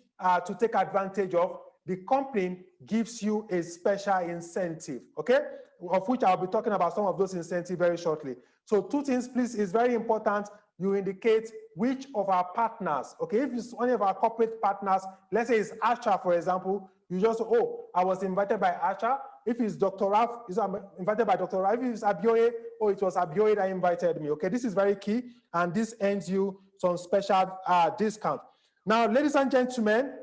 to take advantage of, the company gives you a special incentive, okay? Of which I'll be talking about some of those incentives very shortly. So 2 things, please, is very important. You indicate which of our partners, okay? If it's one of our corporate partners, let's say it's Asha, for example, you just, oh, I was invited by Asha. If it's Dr. Raf, is invited by Dr. Raf. If it's Abioye, oh, it was Abioye that invited me, okay? This is very key, and this earns you some special discount. Now, ladies and gentlemen,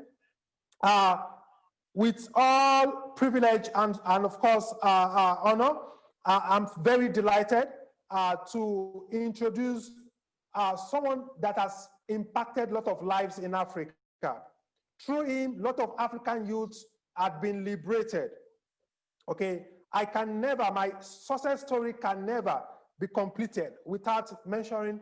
with all privilege and of course, honor, I'm very delighted to introduce someone that has impacted a lot of lives in Africa. Through him, a lot of African youths have been liberated. Okay, my success story can never be completed without mentioning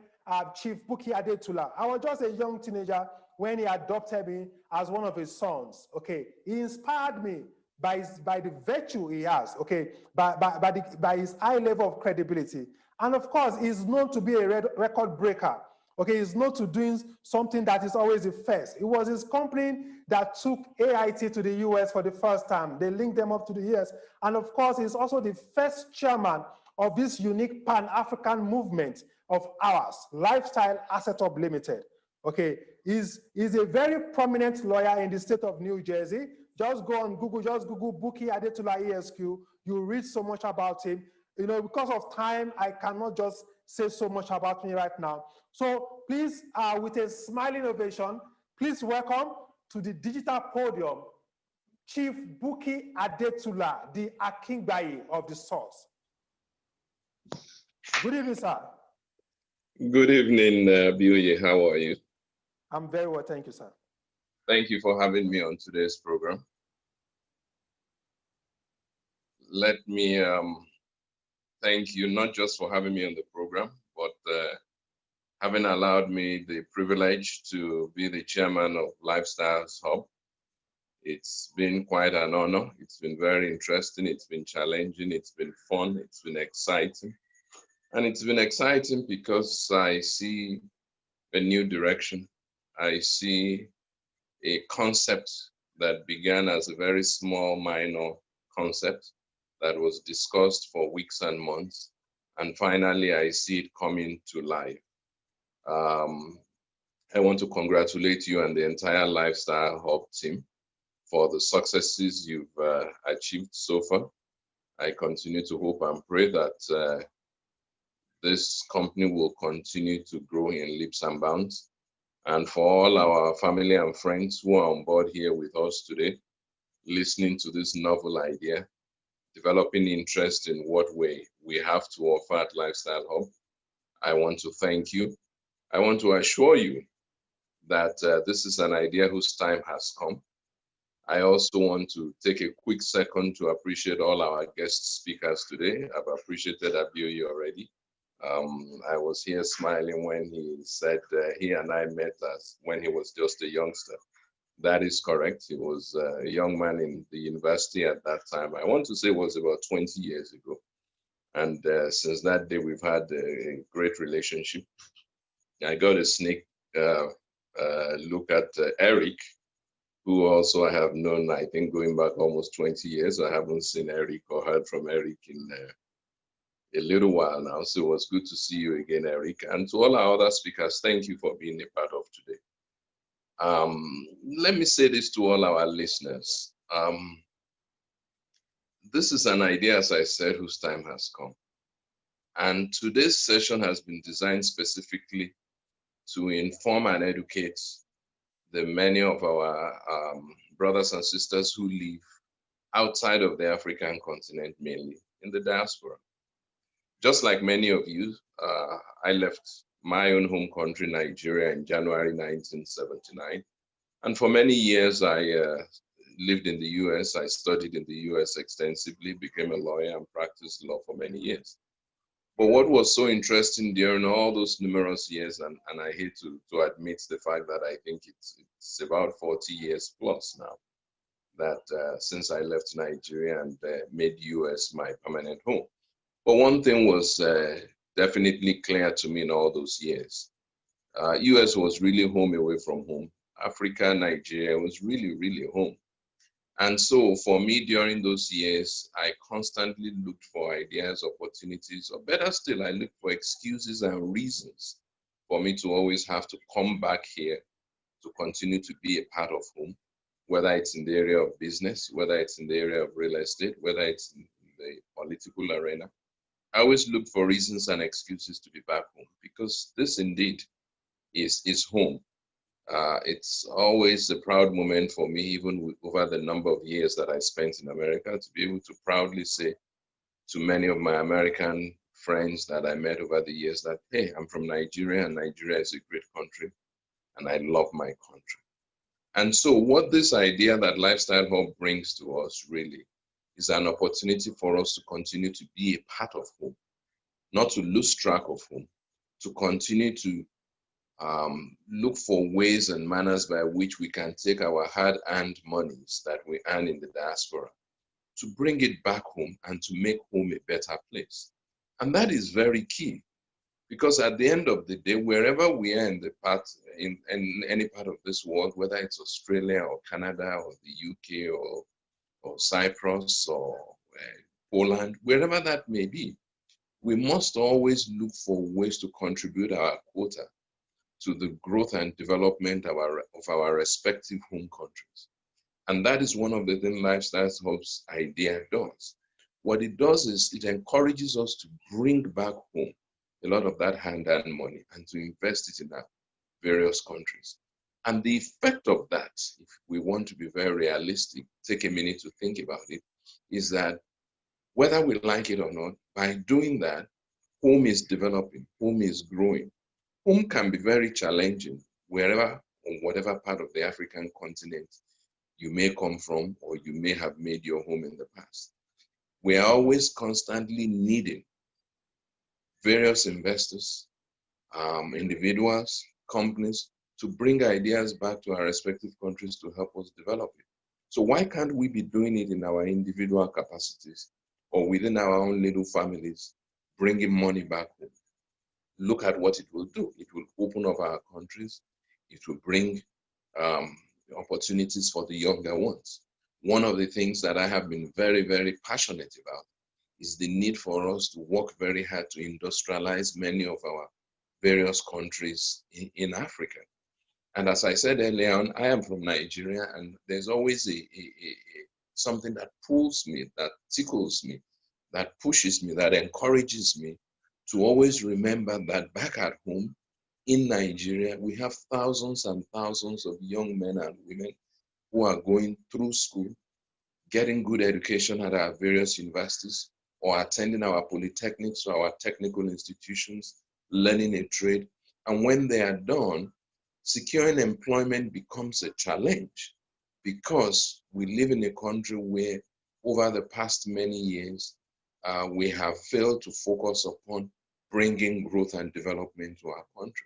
Chief Buki Adetula. I was just a young teenager when he adopted me as one of his sons. Okay, he inspired me by the virtue he has. Okay, by his high level of credibility, and of course, he's known to be a record breaker. Okay, he's known to doing something that is always the first. It was his company that took AIT to the US for the first time. They linked them up to the US. And of course, he's also the first chairman of this unique Pan-African movement of ours, Lifestyle Asset Hub Limited. Okay, he's a very prominent lawyer in the state of New Jersey. Just go on Google, just Google Buki Adetula ESQ. You'll read so much about him. You know, because of time, I cannot just say so much about me right now. So please, with a smiling ovation, please welcome to the digital podium, Chief Buki Adetula, the Akingbayi of the source. Good evening, sir. Good evening, Bioye. How are you? I'm very well, thank you, sir. Thank you for having me on today's program. Let me thank you not just for having me on the program, but having allowed me the privilege to be the chairman of Lifestyles Hub. It's been quite an honor. It's been very interesting. It's been challenging. It's been fun. It's been exciting. And it's been exciting because I see a new direction. I see a concept that began as a very small, minor concept that was discussed for weeks and months. And finally, I see it coming to life. I want to congratulate you and the entire Lifestyle Hub team for the successes you've achieved so far. I continue to hope and pray that this company will continue to grow in leaps and bounds. And for all our family and friends who are on board here with us today, listening to this novel idea, developing interest in what we have to offer at Lifestyle Hub, I want to thank you. I want to assure you that this is an idea whose time has come. I also want to take a quick second to appreciate all our guest speakers today. I've appreciated Abioye already. I was here smiling when he said he and I met when he was just a youngster. That is correct. He was a young man in the university at that time. I want to say it was about 20 years ago. And since that day, we've had a great relationship. I got a sneak look at Eric, who also I have known, I think, going back almost 20 years. I haven't seen Eric or heard from Eric in a little while now. So it was good to see you again, Eric. And to all our other speakers, thank you for being a part of today. Let me say this to all our listeners. This is an idea, as I said, whose time has come. And today's session has been designed specifically to inform and educate the many of our brothers and sisters who live outside of the African continent, mainly in the diaspora. Just like many of you, I left my own home country, Nigeria, in January 1979. And for many years, I lived in the US. I studied in the US extensively, became a lawyer and practiced law for many years. But what was so interesting during all those numerous years, and I hate to admit the fact that I think it's about 40 years plus now, that since I left Nigeria and made US my permanent home. But one thing was definitely clear to me in all those years. US was really home away from home. Africa, Nigeria was really, really home. And so for me during those years, I constantly looked for ideas, opportunities, or better still, I looked for excuses and reasons for me to always have to come back here to continue to be a part of home, whether it's in the area of business, whether it's in the area of real estate, whether it's in the political arena. I always look for reasons and excuses to be back home, because this indeed is home. It's always a proud moment for me, even over the number of years that I spent in America, to be able to proudly say to many of my American friends that I met over the years that, hey, I'm from Nigeria, and Nigeria is a great country, and I love my country. And so what this idea that Lifestyle Hub brings to us really is an opportunity for us to continue to be a part of home, not to lose track of home, to continue to look for ways and manners by which we can take our hard-earned monies that we earn in the diaspora to bring it back home and to make home a better place. And that is very key, because at the end of the day, wherever we are in any part of this world, whether it's Australia or Canada or the UK or Cyprus or Poland, wherever that may be, we must always look for ways to contribute our quota to the growth and development of our respective home countries. And that is one of the things Lifestyle Hub's idea does. What it does is it encourages us to bring back home a lot of that hand-earned money and to invest it in our various countries. And the effect of that, if we want to be very realistic, take a minute to think about it, is that whether we like it or not, by doing that, home is developing, home is growing. Home can be very challenging wherever or whatever part of the African continent you may come from or you may have made your home in the past. We are always constantly needing various investors, individuals, companies to bring ideas back to our respective countries to help us develop it. So why can't we be doing it in our individual capacities or within our own little families, bringing money back home? Look at what it will do. It will open up our countries. It will bring opportunities for the younger ones. One of the things that I have been very, very passionate about is the need for us to work very hard to industrialize many of our various countries in Africa. And as I said earlier on, I am from Nigeria, and there's always something that pulls me, that tickles me, that pushes me, that encourages me to always remember that back at home in Nigeria, we have thousands and thousands of young men and women who are going through school, getting good education at our various universities, or attending our polytechnics or our technical institutions, learning a trade. And when they are done, securing employment becomes a challenge, because we live in a country where over the past many years, we have failed to focus upon bringing growth and development to our country.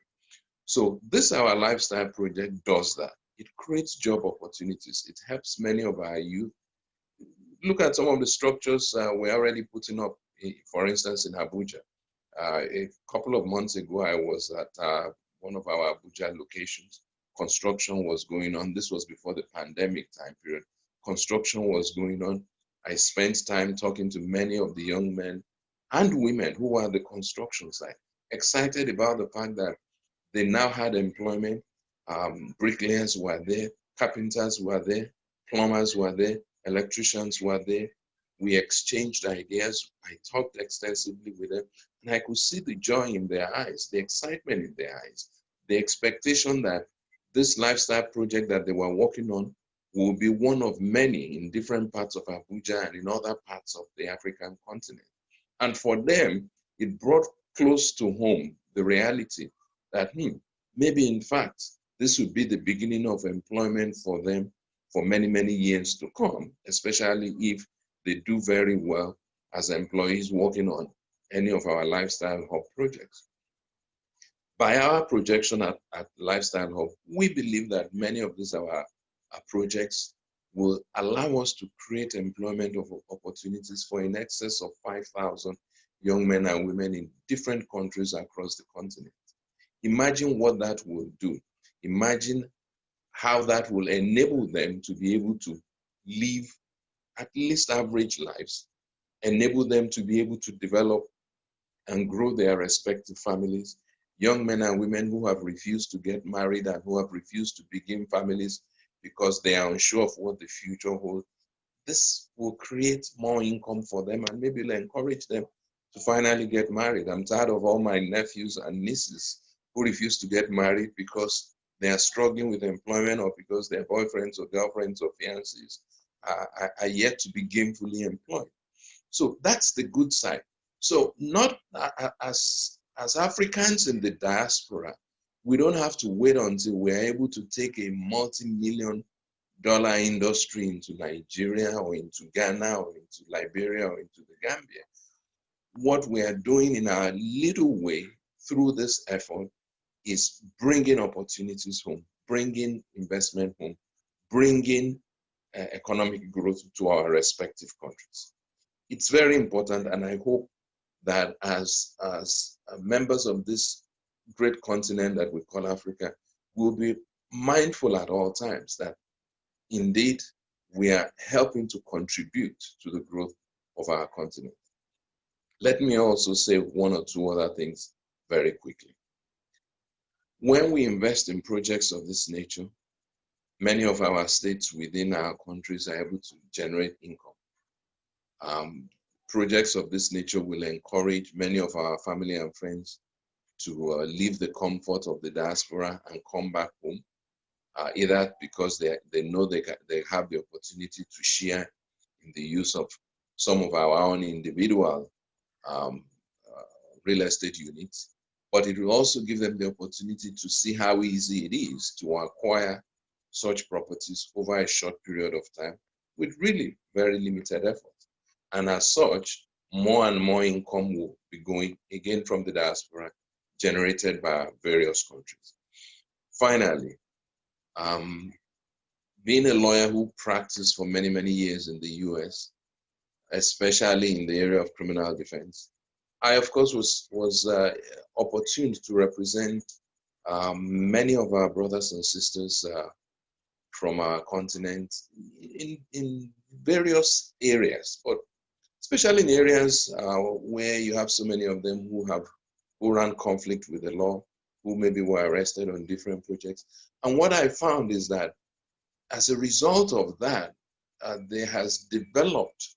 So this Our Lifestyle project does that. It creates job opportunities. It helps many of our youth. Look at some of the structures we're already putting up, for instance, in Abuja. A couple of months ago, I was at one of our Abuja locations. Construction was going on. This was before the pandemic time period. Construction was going on. I spent time talking to many of the young men and women who were at the construction site, excited about the fact that they now had employment. Bricklayers were there, carpenters were there, plumbers were there, electricians were there. We exchanged ideas. I talked extensively with them, and I could see the joy in their eyes, the excitement in their eyes, the expectation that this lifestyle project that they were working on will be one of many in different parts of Abuja and in other parts of the African continent. And for them, it brought close to home the reality that maybe in fact, this would be the beginning of employment for them for many, many years to come, especially if they do very well as employees working on any of our Lifestyle Hub projects. By our projection at Lifestyle Hub, we believe that many of these our projects will allow us to create employment opportunities for in excess of 5,000 young men and women in different countries across the continent. Imagine what that will do. Imagine how that will enable them to be able to live at least average lives, enable them to be able to develop and grow their respective families. Young men and women who have refused to get married and who have refused to begin families because they are unsure of what the future holds. This will create more income for them and maybe will encourage them to finally get married. I'm tired of all my nephews and nieces who refuse to get married because they are struggling with employment or because their boyfriends or girlfriends or fiancés are yet to be gainfully employed. So that's the good side. So not as Africans in the diaspora, we don't have to wait until we're able to take a multi-million-dollar industry into Nigeria or into Ghana or into Liberia or into the Gambia. What we are doing in our little way through this effort is bringing opportunities home, bringing investment home, bringing economic growth to our respective countries. It's very important, and I hope that as members of this great continent that we call Africa, we'll be mindful at all times that indeed we are helping to contribute to the growth of our continent. Let me also say one or two other things very quickly. When we invest in projects of this nature, many of our states within our countries are able to generate income. Projects of this nature will encourage many of our family and friends to leave the comfort of the diaspora and come back home, either because they know they have the opportunity to share in the use of some of our own individual real estate units, but it will also give them the opportunity to see how easy it is to acquire such properties over a short period of time with really very limited effort. And as such, more and more income will be going again from the diaspora generated by various countries. Finally, being a lawyer who practiced for many, many years in the US, especially in the area of criminal defense, I, of course, was opportune to represent many of our brothers and sisters from our continent in various areas, but especially in areas where you have so many of them who ran conflict with the law, who maybe were arrested on different projects. And what I found is that as a result of that, there has developed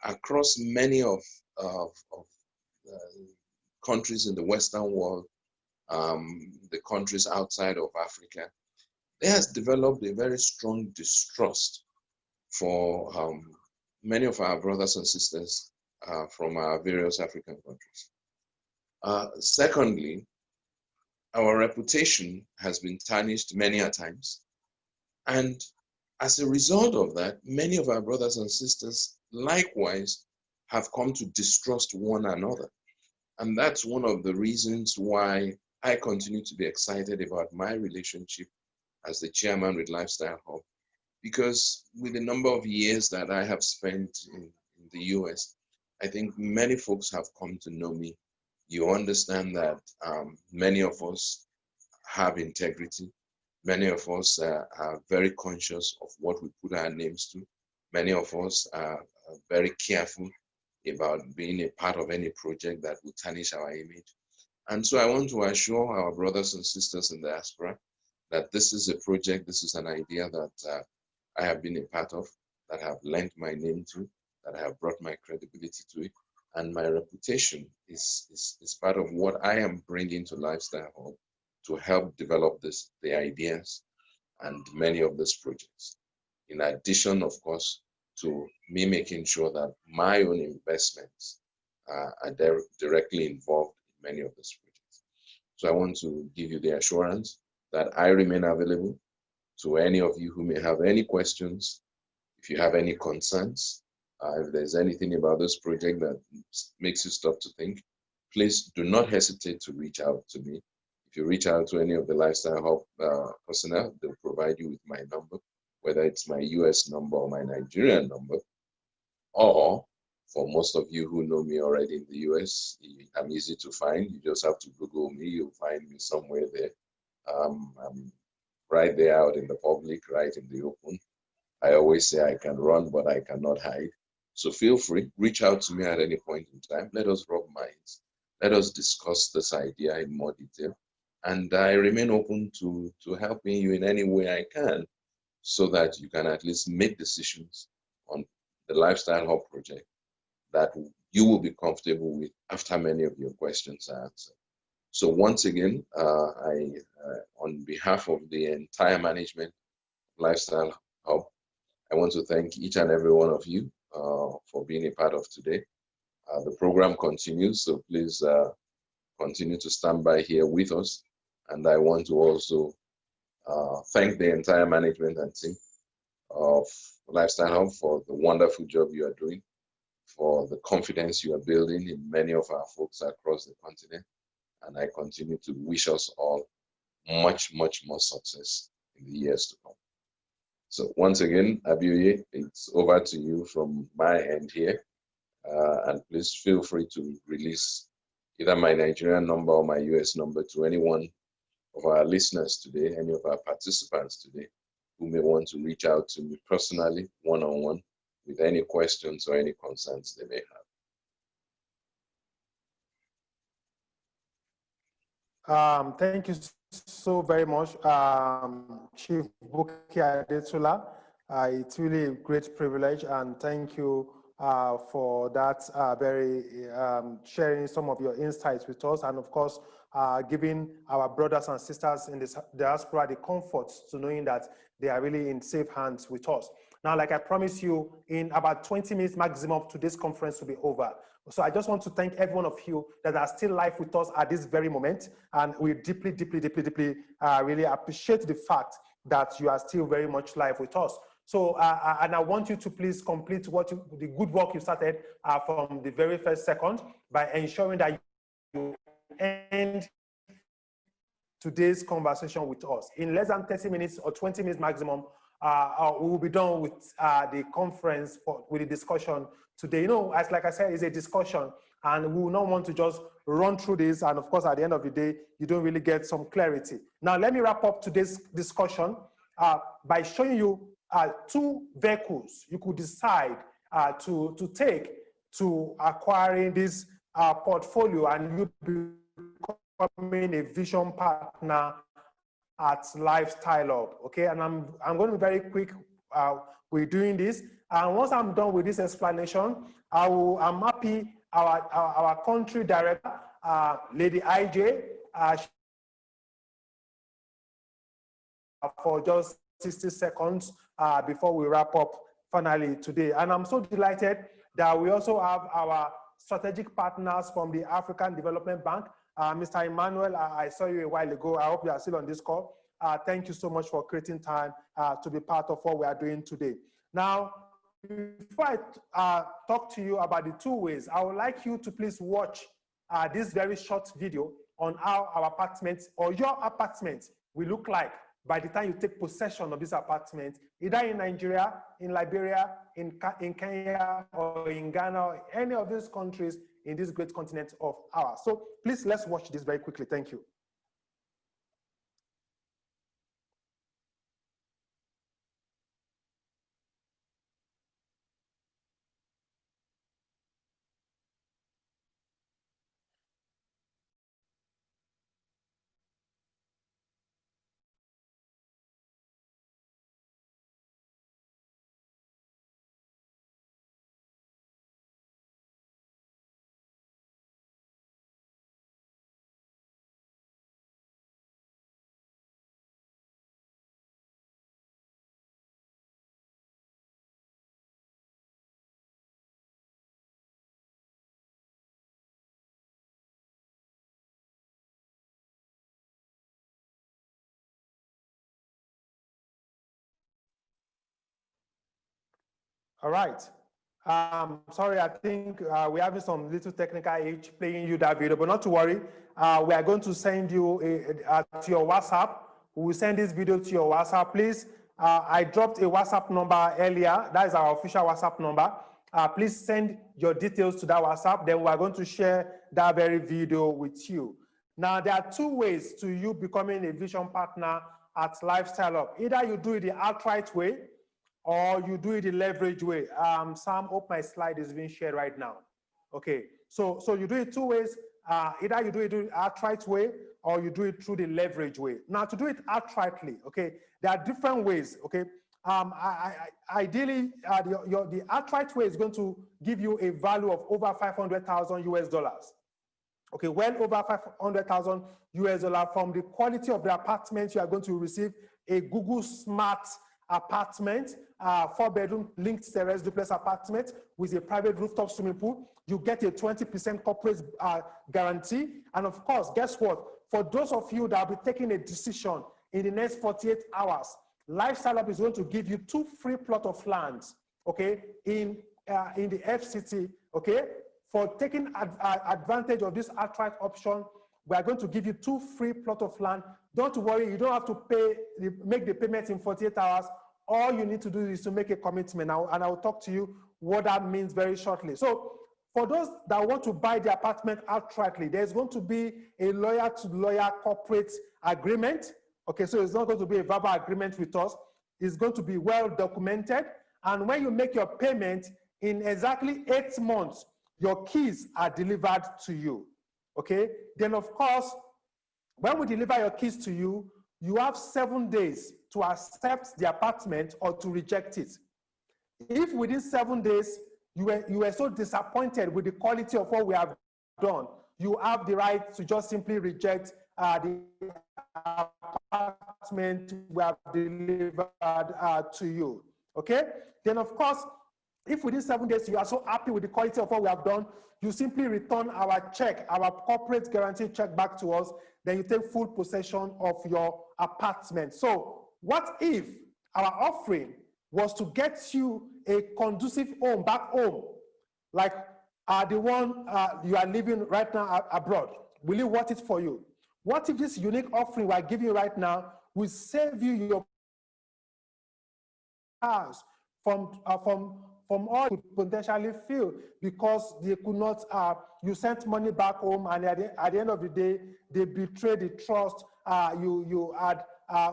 across many of countries in the Western world, the countries outside of Africa, there has developed a very strong distrust for many of our brothers and sisters from our various African countries. Secondly, our reputation has been tarnished many a times. And as a result of that, many of our brothers and sisters likewise have come to distrust one another. And that's one of the reasons why I continue to be excited about my relationship as the chairman with Lifestyle Hub, because with the number of years that I have spent in the US, I think many folks have come to know me. You understand that many of us have integrity. Many of us are very conscious of what we put our names to. Many of us are very careful about being a part of any project that will tarnish our image. And so I want to assure our brothers and sisters in the diaspora that this is a project, this is an idea that I have been a part of, that I have lent my name to, that I have brought my credibility to it. And my reputation is part of what I am bringing to Lifestyle Hub to help develop the ideas and many of these projects. In addition, of course, to me making sure that my own investments are directly involved in many of these projects. So I want to give you the assurance that I remain available to any of you who may have any questions. If you have any concerns, if there's anything about this project that makes you stop to think, please do not hesitate to reach out to me. If you reach out to any of the Lifestyle Hub personnel, they'll provide you with my number, whether it's my US number or my Nigerian number, or for most of you who know me already in the US, I'm easy to find. You just have to Google me, you'll find me somewhere there. I'm right there out in the public, right in the open. I always say I can run, but I cannot hide. So feel free, reach out to me at any point in time. Let us rub minds. Let us discuss this idea in more detail. And I remain open to helping you in any way I can so that you can at least make decisions on the Lifestyle Hub project that you will be comfortable with after many of your questions are answered. So once again, on behalf of the entire management of Lifestyle Hub, I want to thank each and every one of you for being a part of today. The program continues, so please continue to stand by here with us. And I want to also thank the entire management and team of Lifestyle Hub for the wonderful job you are doing, for the confidence you are building in many of our folks across the continent, And I continue to wish us all much, much more success in the years to come. So once again, Abioye, it's over to you from my end here. And please feel free to release either my Nigerian number or my US number to any one of our listeners today, any of our participants today, who may want to reach out to me personally, one-on-one, with any questions or any concerns they may have. Thank you so very much, Chief Buki Adetula. It's really a great privilege, and thank you for that sharing some of your insights with us, and of course, giving our brothers and sisters in the diaspora the comfort to knowing that they are really in safe hands with us. Now, like I promised you, in about 20 minutes maximum, today's conference will be over. So I just want to thank every one of you that are still live with us at this very moment. And we deeply, deeply, deeply, deeply really appreciate the fact that you are still very much live with us. So, and I want you to please complete the good work you started from the very first second by ensuring that you end today's conversation with us. In less than 30 minutes or 20 minutes maximum, we will be done with the conference with the discussion today. You know, like I said, it's a discussion, and we will not want to just run through this. And of course, at the end of the day, you don't really get some clarity. Now, let me wrap up today's discussion by showing you two vehicles you could decide to take to acquiring this portfolio, and you becoming a vision partner at Lifestyle Up, okay? And I'm going to be very quick with doing this. And once I'm done with this explanation, I'm happy our country director, Lady IJ, for just 60 seconds before we wrap up finally today. And I'm so delighted that we also have our strategic partners from the African Development Bank. Mr. Emmanuel, I saw you a while ago. I hope you are still on this call. Thank you so much for creating time to be part of what we are doing today. Now, before I talk to you about the two ways, I would like you to please watch this very short video on how our apartment or your apartment will look like by the time you take possession of this apartment, either in Nigeria, in Liberia, in Kenya, or in Ghana, or any of these countries in this great continent of ours. So please, let's watch this very quickly. Thank you. All right. Sorry, I think we're having some little technical issue playing you that video, but not to worry. We are going to send you to your WhatsApp. We will send this video to your WhatsApp, please. I dropped a WhatsApp number earlier. That is our official WhatsApp number. Please send your details to that WhatsApp. Then we are going to share that very video with you. Now, there are two ways to you becoming a vision partner at Lifestyle Up. Either you do it the outright way, or you do it the leverage way. Sam, hope my slide is being shared right now. Okay, so you do it two ways. Either you do it the outright way, or you do it through the leverage way. Now, to do it outrightly, okay, there are different ways, okay? Ideally, the outright way is going to give you a value of over 500,000 US dollars. Okay, well over 500,000 US dollars from the quality of the apartment. You are going to receive a Google Smart apartment, 4-bedroom linked terrace duplex apartment with a private rooftop swimming pool. You get a 20% corporate guarantee. And of course, guess what? For those of you that will be taking a decision in the next 48 hours, Lifestyle Up is going to give you 2 free plots of land, okay, in the FCT, okay, for taking advantage of this outright option we are going to give you 2 free plots of land. Don't worry, you don't have to make the payment in 48 hours. All you need to do is to make a commitment now, and I will talk to you what that means very shortly. So for those that want to buy the apartment outrightly, there's going to be a lawyer-to-lawyer corporate agreement. Okay, so it's not going to be a verbal agreement with us. It's going to be well documented. And when you make your payment, in exactly 8 months, your keys are delivered to you. Okay, then of course, when we deliver your keys to you, you have 7 days to accept the apartment or to reject it. If within 7 days, you were so disappointed with the quality of what we have done, you have the right to just simply reject the apartment we have delivered to you, okay? Then of course, if within 7 days you are so happy with the quality of what we have done, you simply return our check, our corporate guarantee check back to us, then you take full possession of your apartment. So what if our offering was to get you a conducive home back home, like the one you are living right now abroad? Will it worth it for you? What if this unique offering we are giving you right now will save you your house from all you could potentially feel because they could not, you sent money back home, and at the end of the day, they betrayed the trust you had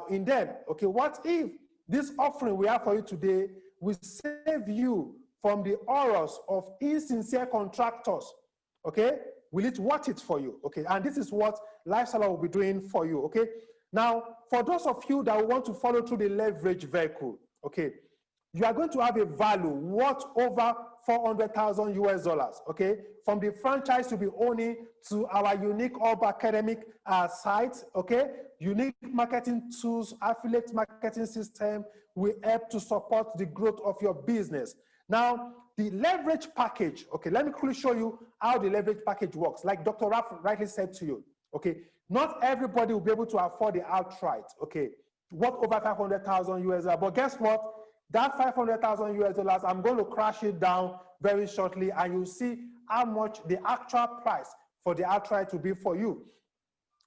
in them. Okay, what if this offering we have for you today will save you from the horrors of insincere contractors? Okay, will it worth it for you? Okay, and this is what Lifestyle will be doing for you. Okay, now for those of you that want to follow through the leverage vehicle, okay, you are going to have a value worth over $400,000 US, okay? From the franchise you'll be owning to our unique Hub academic site, okay? Unique marketing tools, affiliate marketing system will help to support the growth of your business. Now, the leverage package, okay, let me quickly show you how the leverage package works. Like Dr. Raf rightly said to you, okay, not everybody will be able to afford the outright, okay? Worth over $500,000 US, but guess what? That $500,000 US, I'm going to crash it down very shortly, and you'll see how much the actual price for the outright will be for you.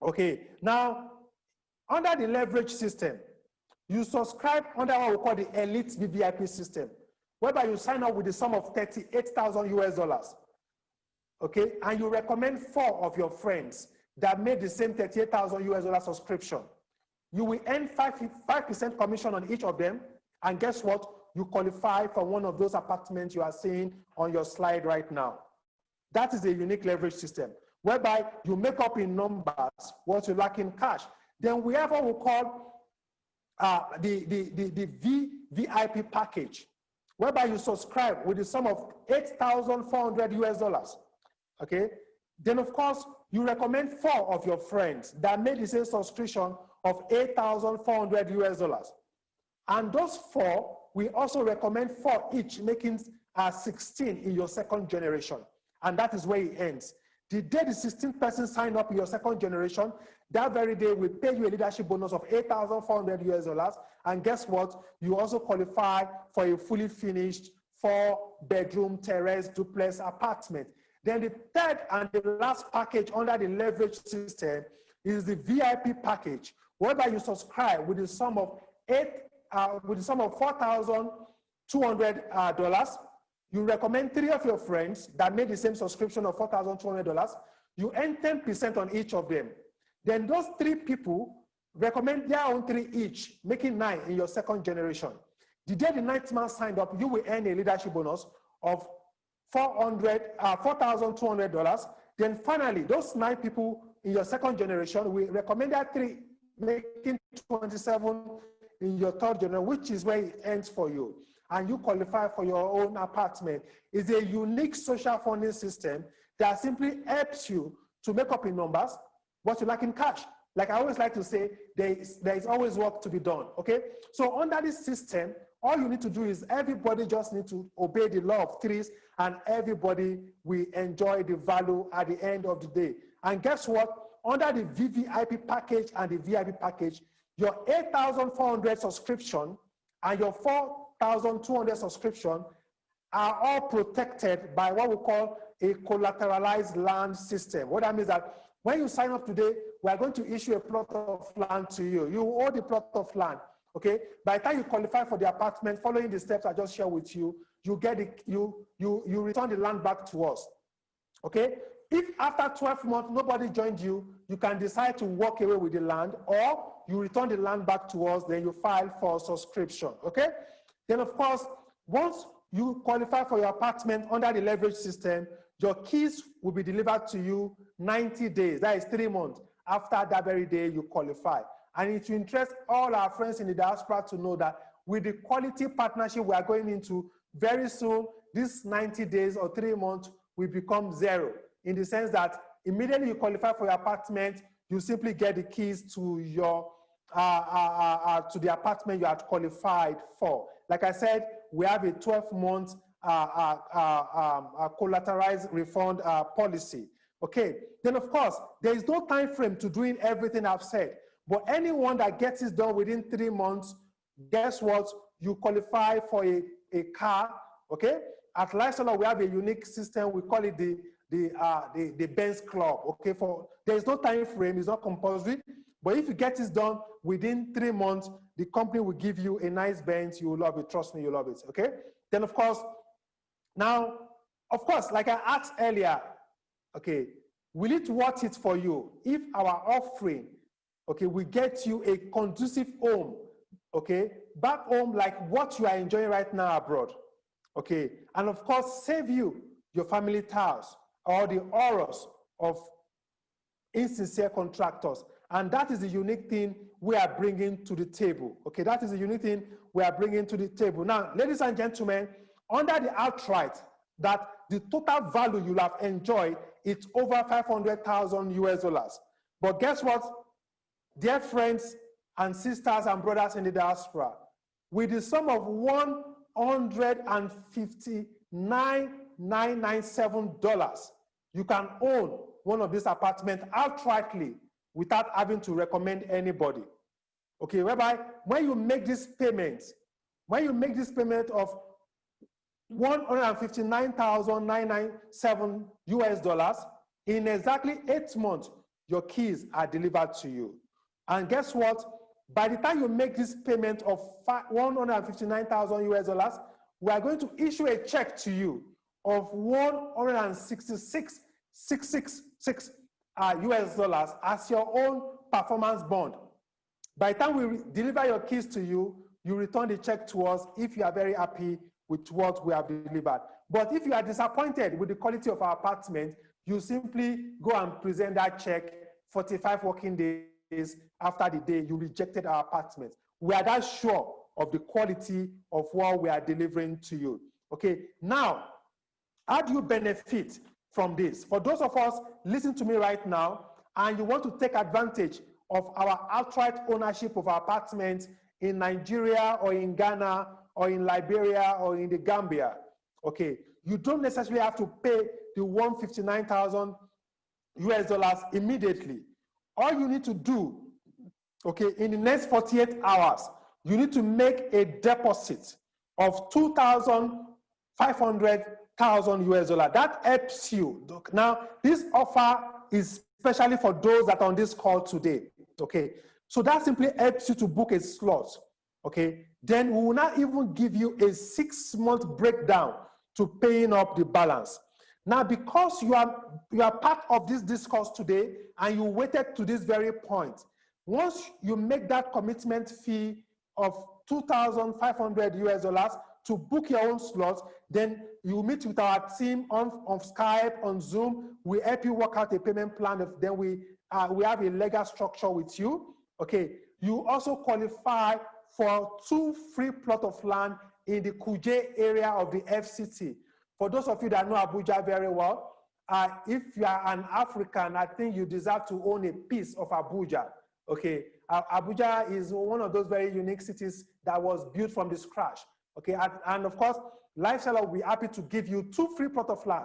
Okay, now, under the leverage system, you subscribe under what we call the Elite VVIP system, whereby you sign up with the sum of $38,000 US. Okay, and you recommend 4 of your friends that made the same $38,000 US subscription. You will earn 5% commission on each of them. And guess what? You qualify for one of those apartments you are seeing on your slide right now. That is a unique leverage system, whereby you make up in numbers what you lack in cash. Then we have what we call the VIP package, whereby you subscribe with the sum of $8,400 US. Okay? Then of course, you recommend 4 of your friends that made the same subscription of $8,400 US. And those 4, we also recommend 4 each, making 16 in your second generation. And that is where it ends. The day the 16th person sign up in your second generation, that very day we pay you a leadership bonus of $8,400 US. And guess what? You also qualify for a fully finished 4-bedroom terrace duplex apartment. Then the third and the last package under the leverage system is the VIP package, whereby you subscribe with the sum of $4,200. You recommend 3 of your friends that made the same subscription of $4,200. You earn 10% on each of them. Then those 3 people recommend their own 3 each, making 9 in your second generation. The day the 9th man signed up, you will earn a leadership bonus of $4,200. Then finally, those 9 people in your second generation, we recommend their 3, making 27 in your third generation, which is where it ends for you. And you qualify for your own apartment. It's a unique social funding system that simply helps you to make up in numbers what you lack in cash. Like I always like to say, there is always work to be done, okay? So under this system, all you need to do is everybody just need to obey the law of threes, and everybody will enjoy the value at the end of the day. And guess what? Under the VVIP package and the VIP package, your 8,400 subscription and your 4,200 subscription are all protected by what we call a collateralized land system. What that means that When you sign up today, we are going to issue a plot of land to you. You own the plot of land, okay? By the time you qualify for the apartment, following the steps I just shared with you, you get it, you return the land back to us, okay? If after 12 months, nobody joined you, you can decide to walk away with the land, or you return the land back to us, then you file for subscription, okay? Then of course, once you qualify for your apartment under the leverage system, your keys will be delivered to you 90 days, that is 3 months, after that very day you qualify. And it will interest all our friends in the diaspora to know that with the quality partnership we are going into, very soon, this 90 days or 3 months will become zero, in the sense that immediately you qualify for your apartment, you simply get the keys to your to the apartment you had qualified for. Like I said, we have a 12-month collateralized refund policy. Okay, then of course, there is no time frame to doing everything I've said, but anyone that gets it done within 3 months, guess what? You qualify for a car, okay? At Lifestyle, we have a unique system, we call it the Benz Club, okay? There is no time frame, it's not compulsory, but if you get this done within 3 months, the company will give you a nice Benz, you will love it, trust me, you love it, okay? Then of course, now, of course, like I asked earlier, okay, will it worth it for you if our offering, okay, we get you a conducive home, okay, back home like what you are enjoying right now abroad, okay, and of course, save you your family ties or the horrors of insincere contractors. And that is the unique thing we are bringing to the table, okay, that is the unique thing we are bringing to the table. Now, ladies and gentlemen, under the outright, that the total value you'll have enjoyed, it's over 500,000 US dollars. But guess what? Dear friends and sisters and brothers in the diaspora, with the sum of $159,997, you can own one of these apartments outrightly without having to recommend anybody. Okay, whereby when you make this payment, of $159,997 US dollars, in exactly 8 months, your keys are delivered to you. And guess what? By the time you make this payment of $159,000 US dollars, we are going to issue a check to you of $166,666 US dollars as your own performance bond. By the time we deliver your keys to you, you return the check to us if you are very happy with what we have delivered. But if you are disappointed with the quality of our apartment, you simply go and present that check 45 working days after the day you rejected our apartment. We are that sure of the quality of what we are delivering to you. Okay, now, how do you benefit from this? For those of us listening to me right now, and you want to take advantage of our outright ownership of our apartments in Nigeria or in Ghana or in Liberia or in the Gambia, okay, you don't necessarily have to pay the $159,000 US dollars immediately. All you need to do, okay, in the next 48 hours, you need to make a deposit of $2,500,000 US dollar. That helps you. Now, this offer is especially for those that are on this call today, okay? So that simply helps you to book a slot, okay? Then we will not even give you a 6-month breakdown to paying up the balance. Now, because you are part of this discourse today and you waited to this very point, once you make that commitment fee of $2,500 US dollars to book your own slot, then you meet with our team on Skype, on Zoom. We help you work out a payment plan. Then we have a legal structure with you. Okay. You also qualify for 2 free plots of land in the Kuje area of the FCT. For those of you that know Abuja very well, if you are an African, I think you deserve to own a piece of Abuja. Okay. Abuja is one of those very unique cities that was built from the scratch. Okay, and of course, Lifestyle will be happy to give you 2 free plots of land,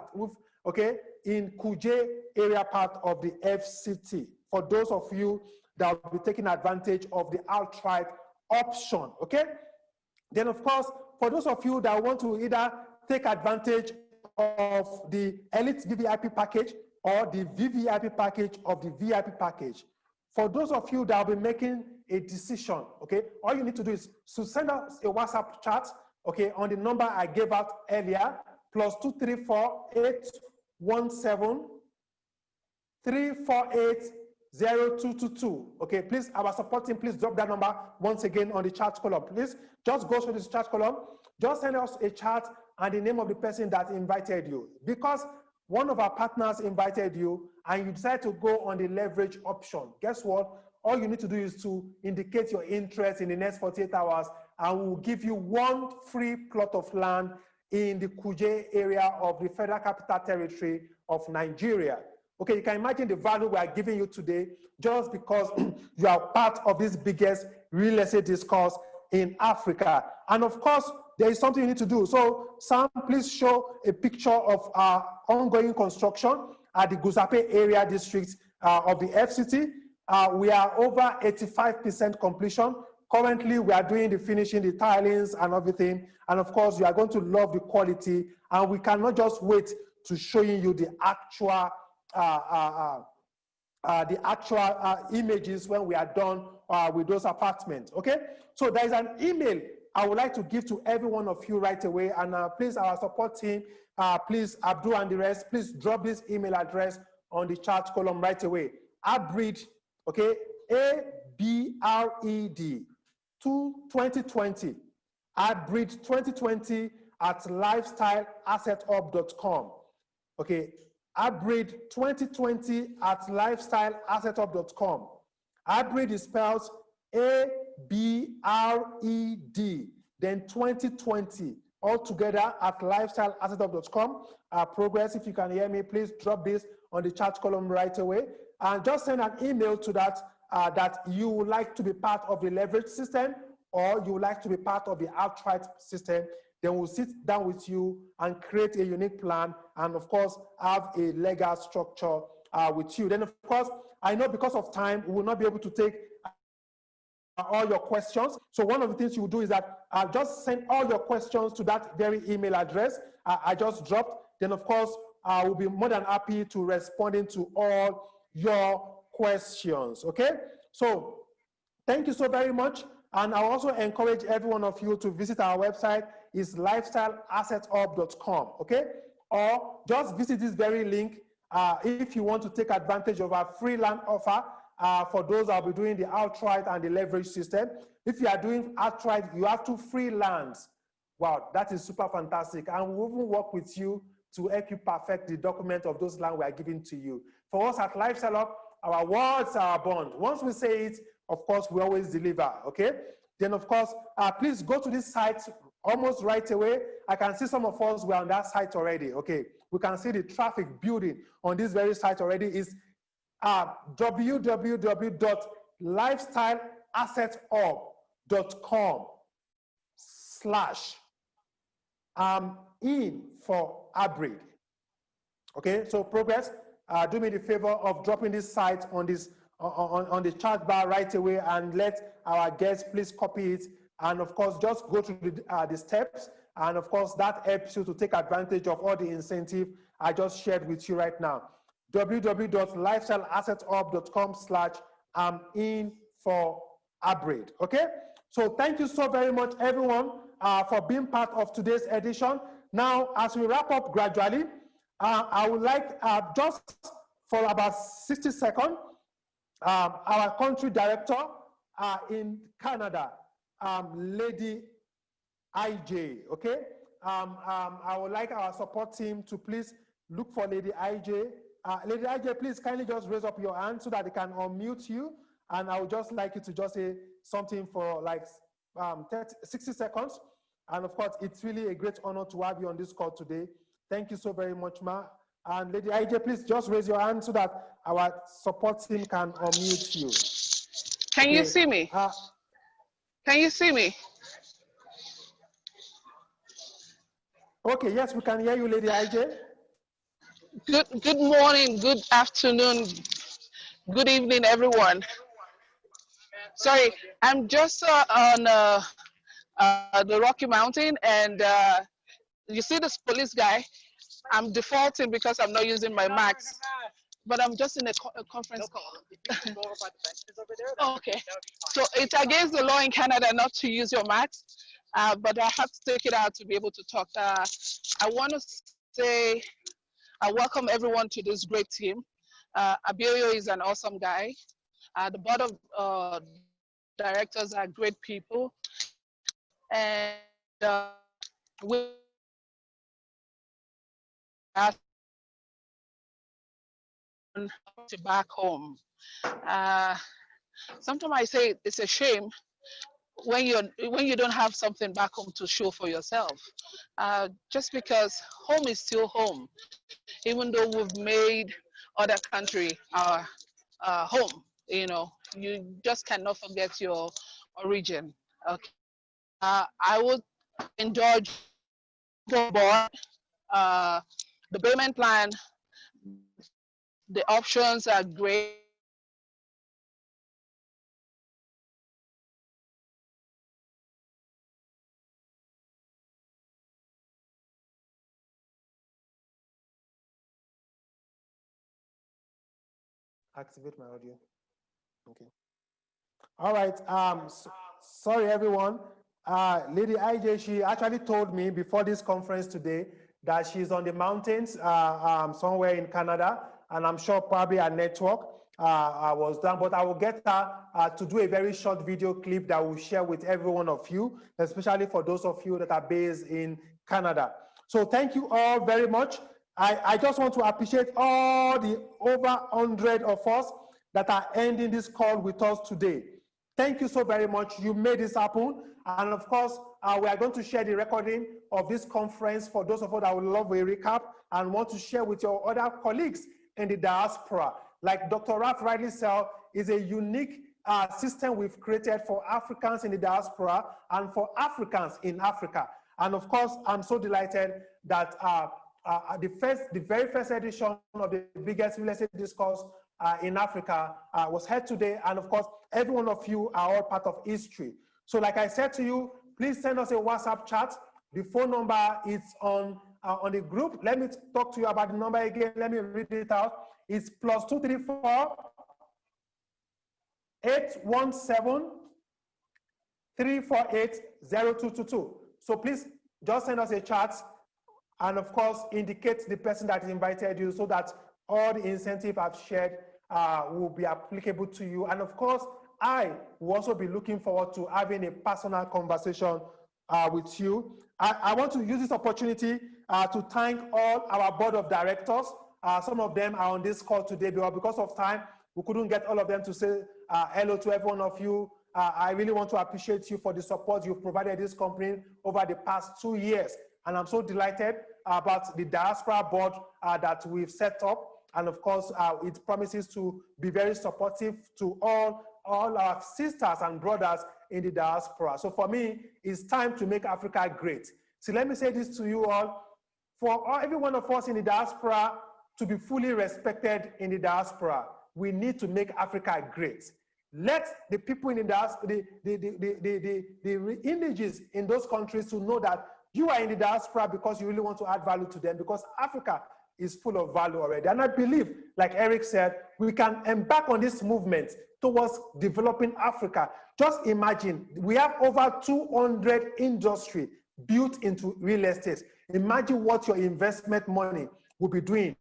okay, in Kuje area part of the FCT. For those of you that will be taking advantage of the outright option, okay? Then of course, for those of you that want to either take advantage of the Elite VVIP package or the VVIP package of the VIP package. For those of you that will be making a decision, okay, all you need to do is to send us a WhatsApp chat, okay, on the number I gave out earlier, +234 817 348 0222. Okay, please, our support team, please drop that number once again on the chat column. Please just go to this chat column, just send us a chat and the name of the person that invited you. Because one of our partners invited you and you decide to go on the leverage option, guess what? All you need to do is to indicate your interest in the next 48 hours and we'll give you one free plot of land in the Kuje area of the Federal Capital Territory of Nigeria. Okay, you can imagine the value we are giving you today just because you are part of this biggest real estate discourse in Africa. And of course, there is something you need to do. So Sam, please show a picture of our ongoing construction at the Gusape area district of the FCT. We are over 85% completion. Currently, we are doing the finishing, the tilings and everything. And of course, you are going to love the quality. And we cannot just wait to showing you the actual images when we are done with those apartments, okay? So there is an email I would like to give to every one of you right away, and please, our support team, please, Abdul and the rest, please drop this email address on the chat column right away. ABRED, okay, ABRED 2020, ABRED 2020 at lifestyleassetup.com, okay? ABRED 2020 at lifestyleassetup.com. ABRED is spelled ABRED, then 2020, all together at lifestyleassetup.com. Progress, if you can hear me, please drop this on the chat column right away. And just send an email to that, that you would like to be part of the leverage system or you would like to be part of the outright system. Then we'll sit down with you and create a unique plan and of course have a legal structure with you. Then of course, I know because of time, we will not be able to take all your questions. So one of the things you will do is that just send all your questions to that very email address I just dropped. Then of course, I will be more than happy to responding to all your questions, okay? So thank you so very much. And I also encourage every one of you to visit our website, is lifestyleassetup.com, okay? Or just visit this very link if you want to take advantage of our free land offer for those that will be doing the outright and the leverage system. If you are doing outright, you have 2 free lands. Wow, that is super fantastic. And we'll even work with you to help you perfect the document of those land we are giving to you. For us at Lifestyle Up, our words are our bond. Once we say it, of course, we always deliver, okay? Then of course, please go to this site almost right away. I can see some of us were on that site already, okay? We can see the traffic building on this very site already is www.lifestyleassetup.com/in for ABRED. Okay, so Progress, do me the favor of dropping this site on this on the chat bar right away and let our guests please copy it. And of course, just go through the steps. And of course, that helps you to take advantage of all the incentive I just shared with you right now. www.lifestyleassetup.com/in for ABRED. Okay, so thank you so very much, everyone, for being part of today's edition. Now, as we wrap up gradually, I would like just for about 60 seconds, our country director in Canada, Lady IJ, okay? I would like our support team to please look for Lady IJ. Lady IJ, please kindly just raise up your hand so that they can unmute you. And I would just like you to just say something for like 60 seconds. And of course, it's really a great honor to have you on this call today. Thank you so very much, Ma. And Lady IJ, please just raise your hand so that our support team can unmute you. Can you see me? Can you see me? Okay, yes, we can hear you, Lady IJ. Good morning, good afternoon, good evening, everyone. Sorry, I'm just on the Rocky Mountain, and you see this police guy. I'm defaulting because I'm not using my mask. but I'm just in a conference call. Okay. So it's against the law in Canada not to use your mask, but I have to take it out to be able to talk. I want to say I welcome everyone to this great team. Abilio is an awesome guy. The board of directors are great people. And we are back home. Sometimes I say it's a shame when you don't have something back home to show for yourself. Just because home is still home, even though we've made other country our home. You know, you just cannot forget your origin. Okay, I would indulge the board, the payment plan. The options are great. Activate my audio. Okay. All right. Sorry, everyone. Lady IJ, she actually told me before this conference today that she's on the mountains somewhere in Canada, and I'm sure probably her network was down, but I will get her to do a very short video clip that we'll share with every one of you, especially for those of you that are based in Canada. So thank you all very much. I just want to appreciate all the over 100 of us that are ending this call with us today. Thank you so very much. You made this happen. And of course, we are going to share the recording of this conference for those of us that would love a recap and want to share with your other colleagues in the diaspora. Like Dr. Raf rightly said, is a unique system we've created for Africans in the diaspora and for Africans in Africa. And of course, I'm so delighted that the very first edition of the biggest real estate discourse in Africa was held today. And of course, every one of you are all part of history. So like I said to you, please send us a WhatsApp chat. The phone number is on the group. Let me talk to you about the number again. Let me read it out. It's +234 817 348 0222. So please just send us a chat and of course indicate the person that invited you so that all the incentive I've shared will be applicable to you. And of course, I will also be looking forward to having a personal conversation with you. I want to use this opportunity to thank all our board of directors. Some of them are on this call today, but because of time, we couldn't get all of them to say hello to every one of you. I really want to appreciate you for the support you've provided this company over the past 2 years. And I'm so delighted about the diaspora board that we've set up. And of course, it promises to be very supportive to all our sisters and brothers in the diaspora. So for me, it's time to make Africa great. So let me say this to you all. For every one of us in the diaspora to be fully respected in the diaspora, we need to make Africa great. Let the people in the diaspora, the indigenous in those countries to know that you are in the diaspora because you really want to add value to them, because Africa is full of value already. And I believe, like Eric said, we can embark on this movement towards developing Africa. Just imagine, we have over 200 industry built into real estate. Imagine what your investment money will be doing.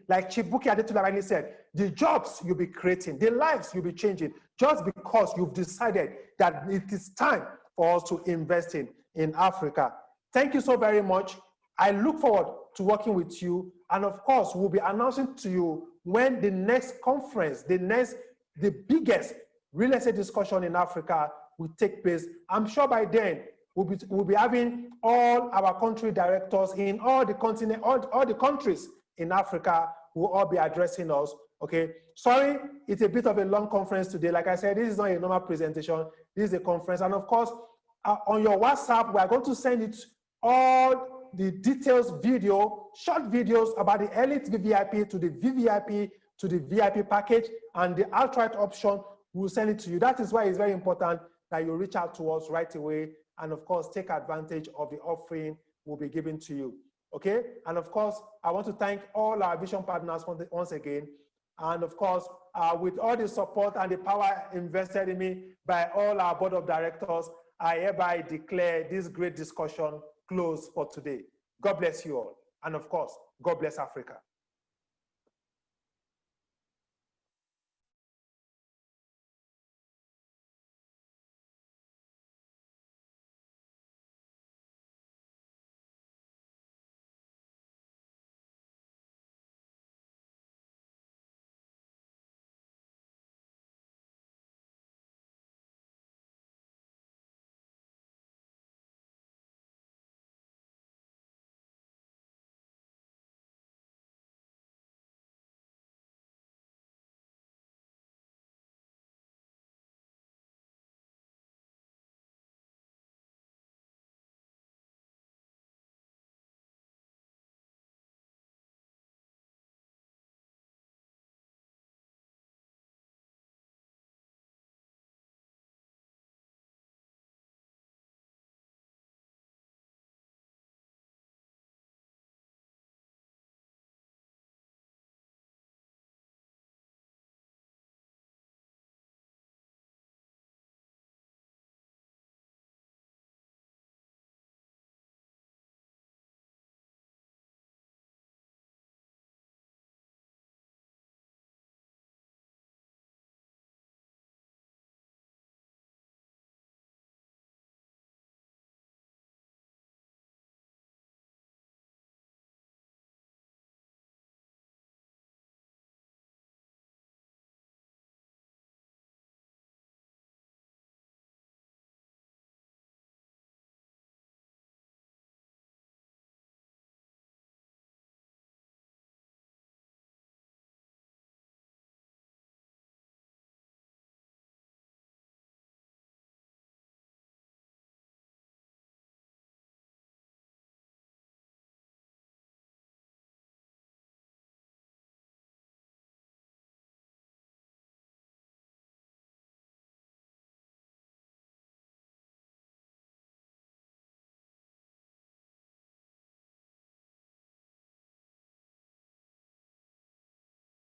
Like Chief Buki Adetula said, the jobs you'll be creating, the lives you'll be changing, just because you've decided that it is time for us to invest in Africa. Thank you so very much. I look forward to working with you. And of course, we'll be announcing to you when the next conference, the biggest real estate discussion in Africa will take place. I'm sure by then, we'll be having all our country directors in all the continent, all the countries in Africa will all be addressing us, okay? Sorry, it's a bit of a long conference today. Like I said, this is not a normal presentation. This is a conference. And of course, on your WhatsApp, we are going to send it all the details video, short videos about the elite VVIP to the VVIP to the VIP package and the outright option. We'll send it to you. That is why it's very important that you reach out to us right away and of course take advantage of the offering we'll be giving to you. Okay? And of course, I want to thank all our vision partners once again. And of course, with all the support and the power invested in me by all our board of directors, I hereby declare this great discussion closed for today. God bless you all. And of course, God bless Africa.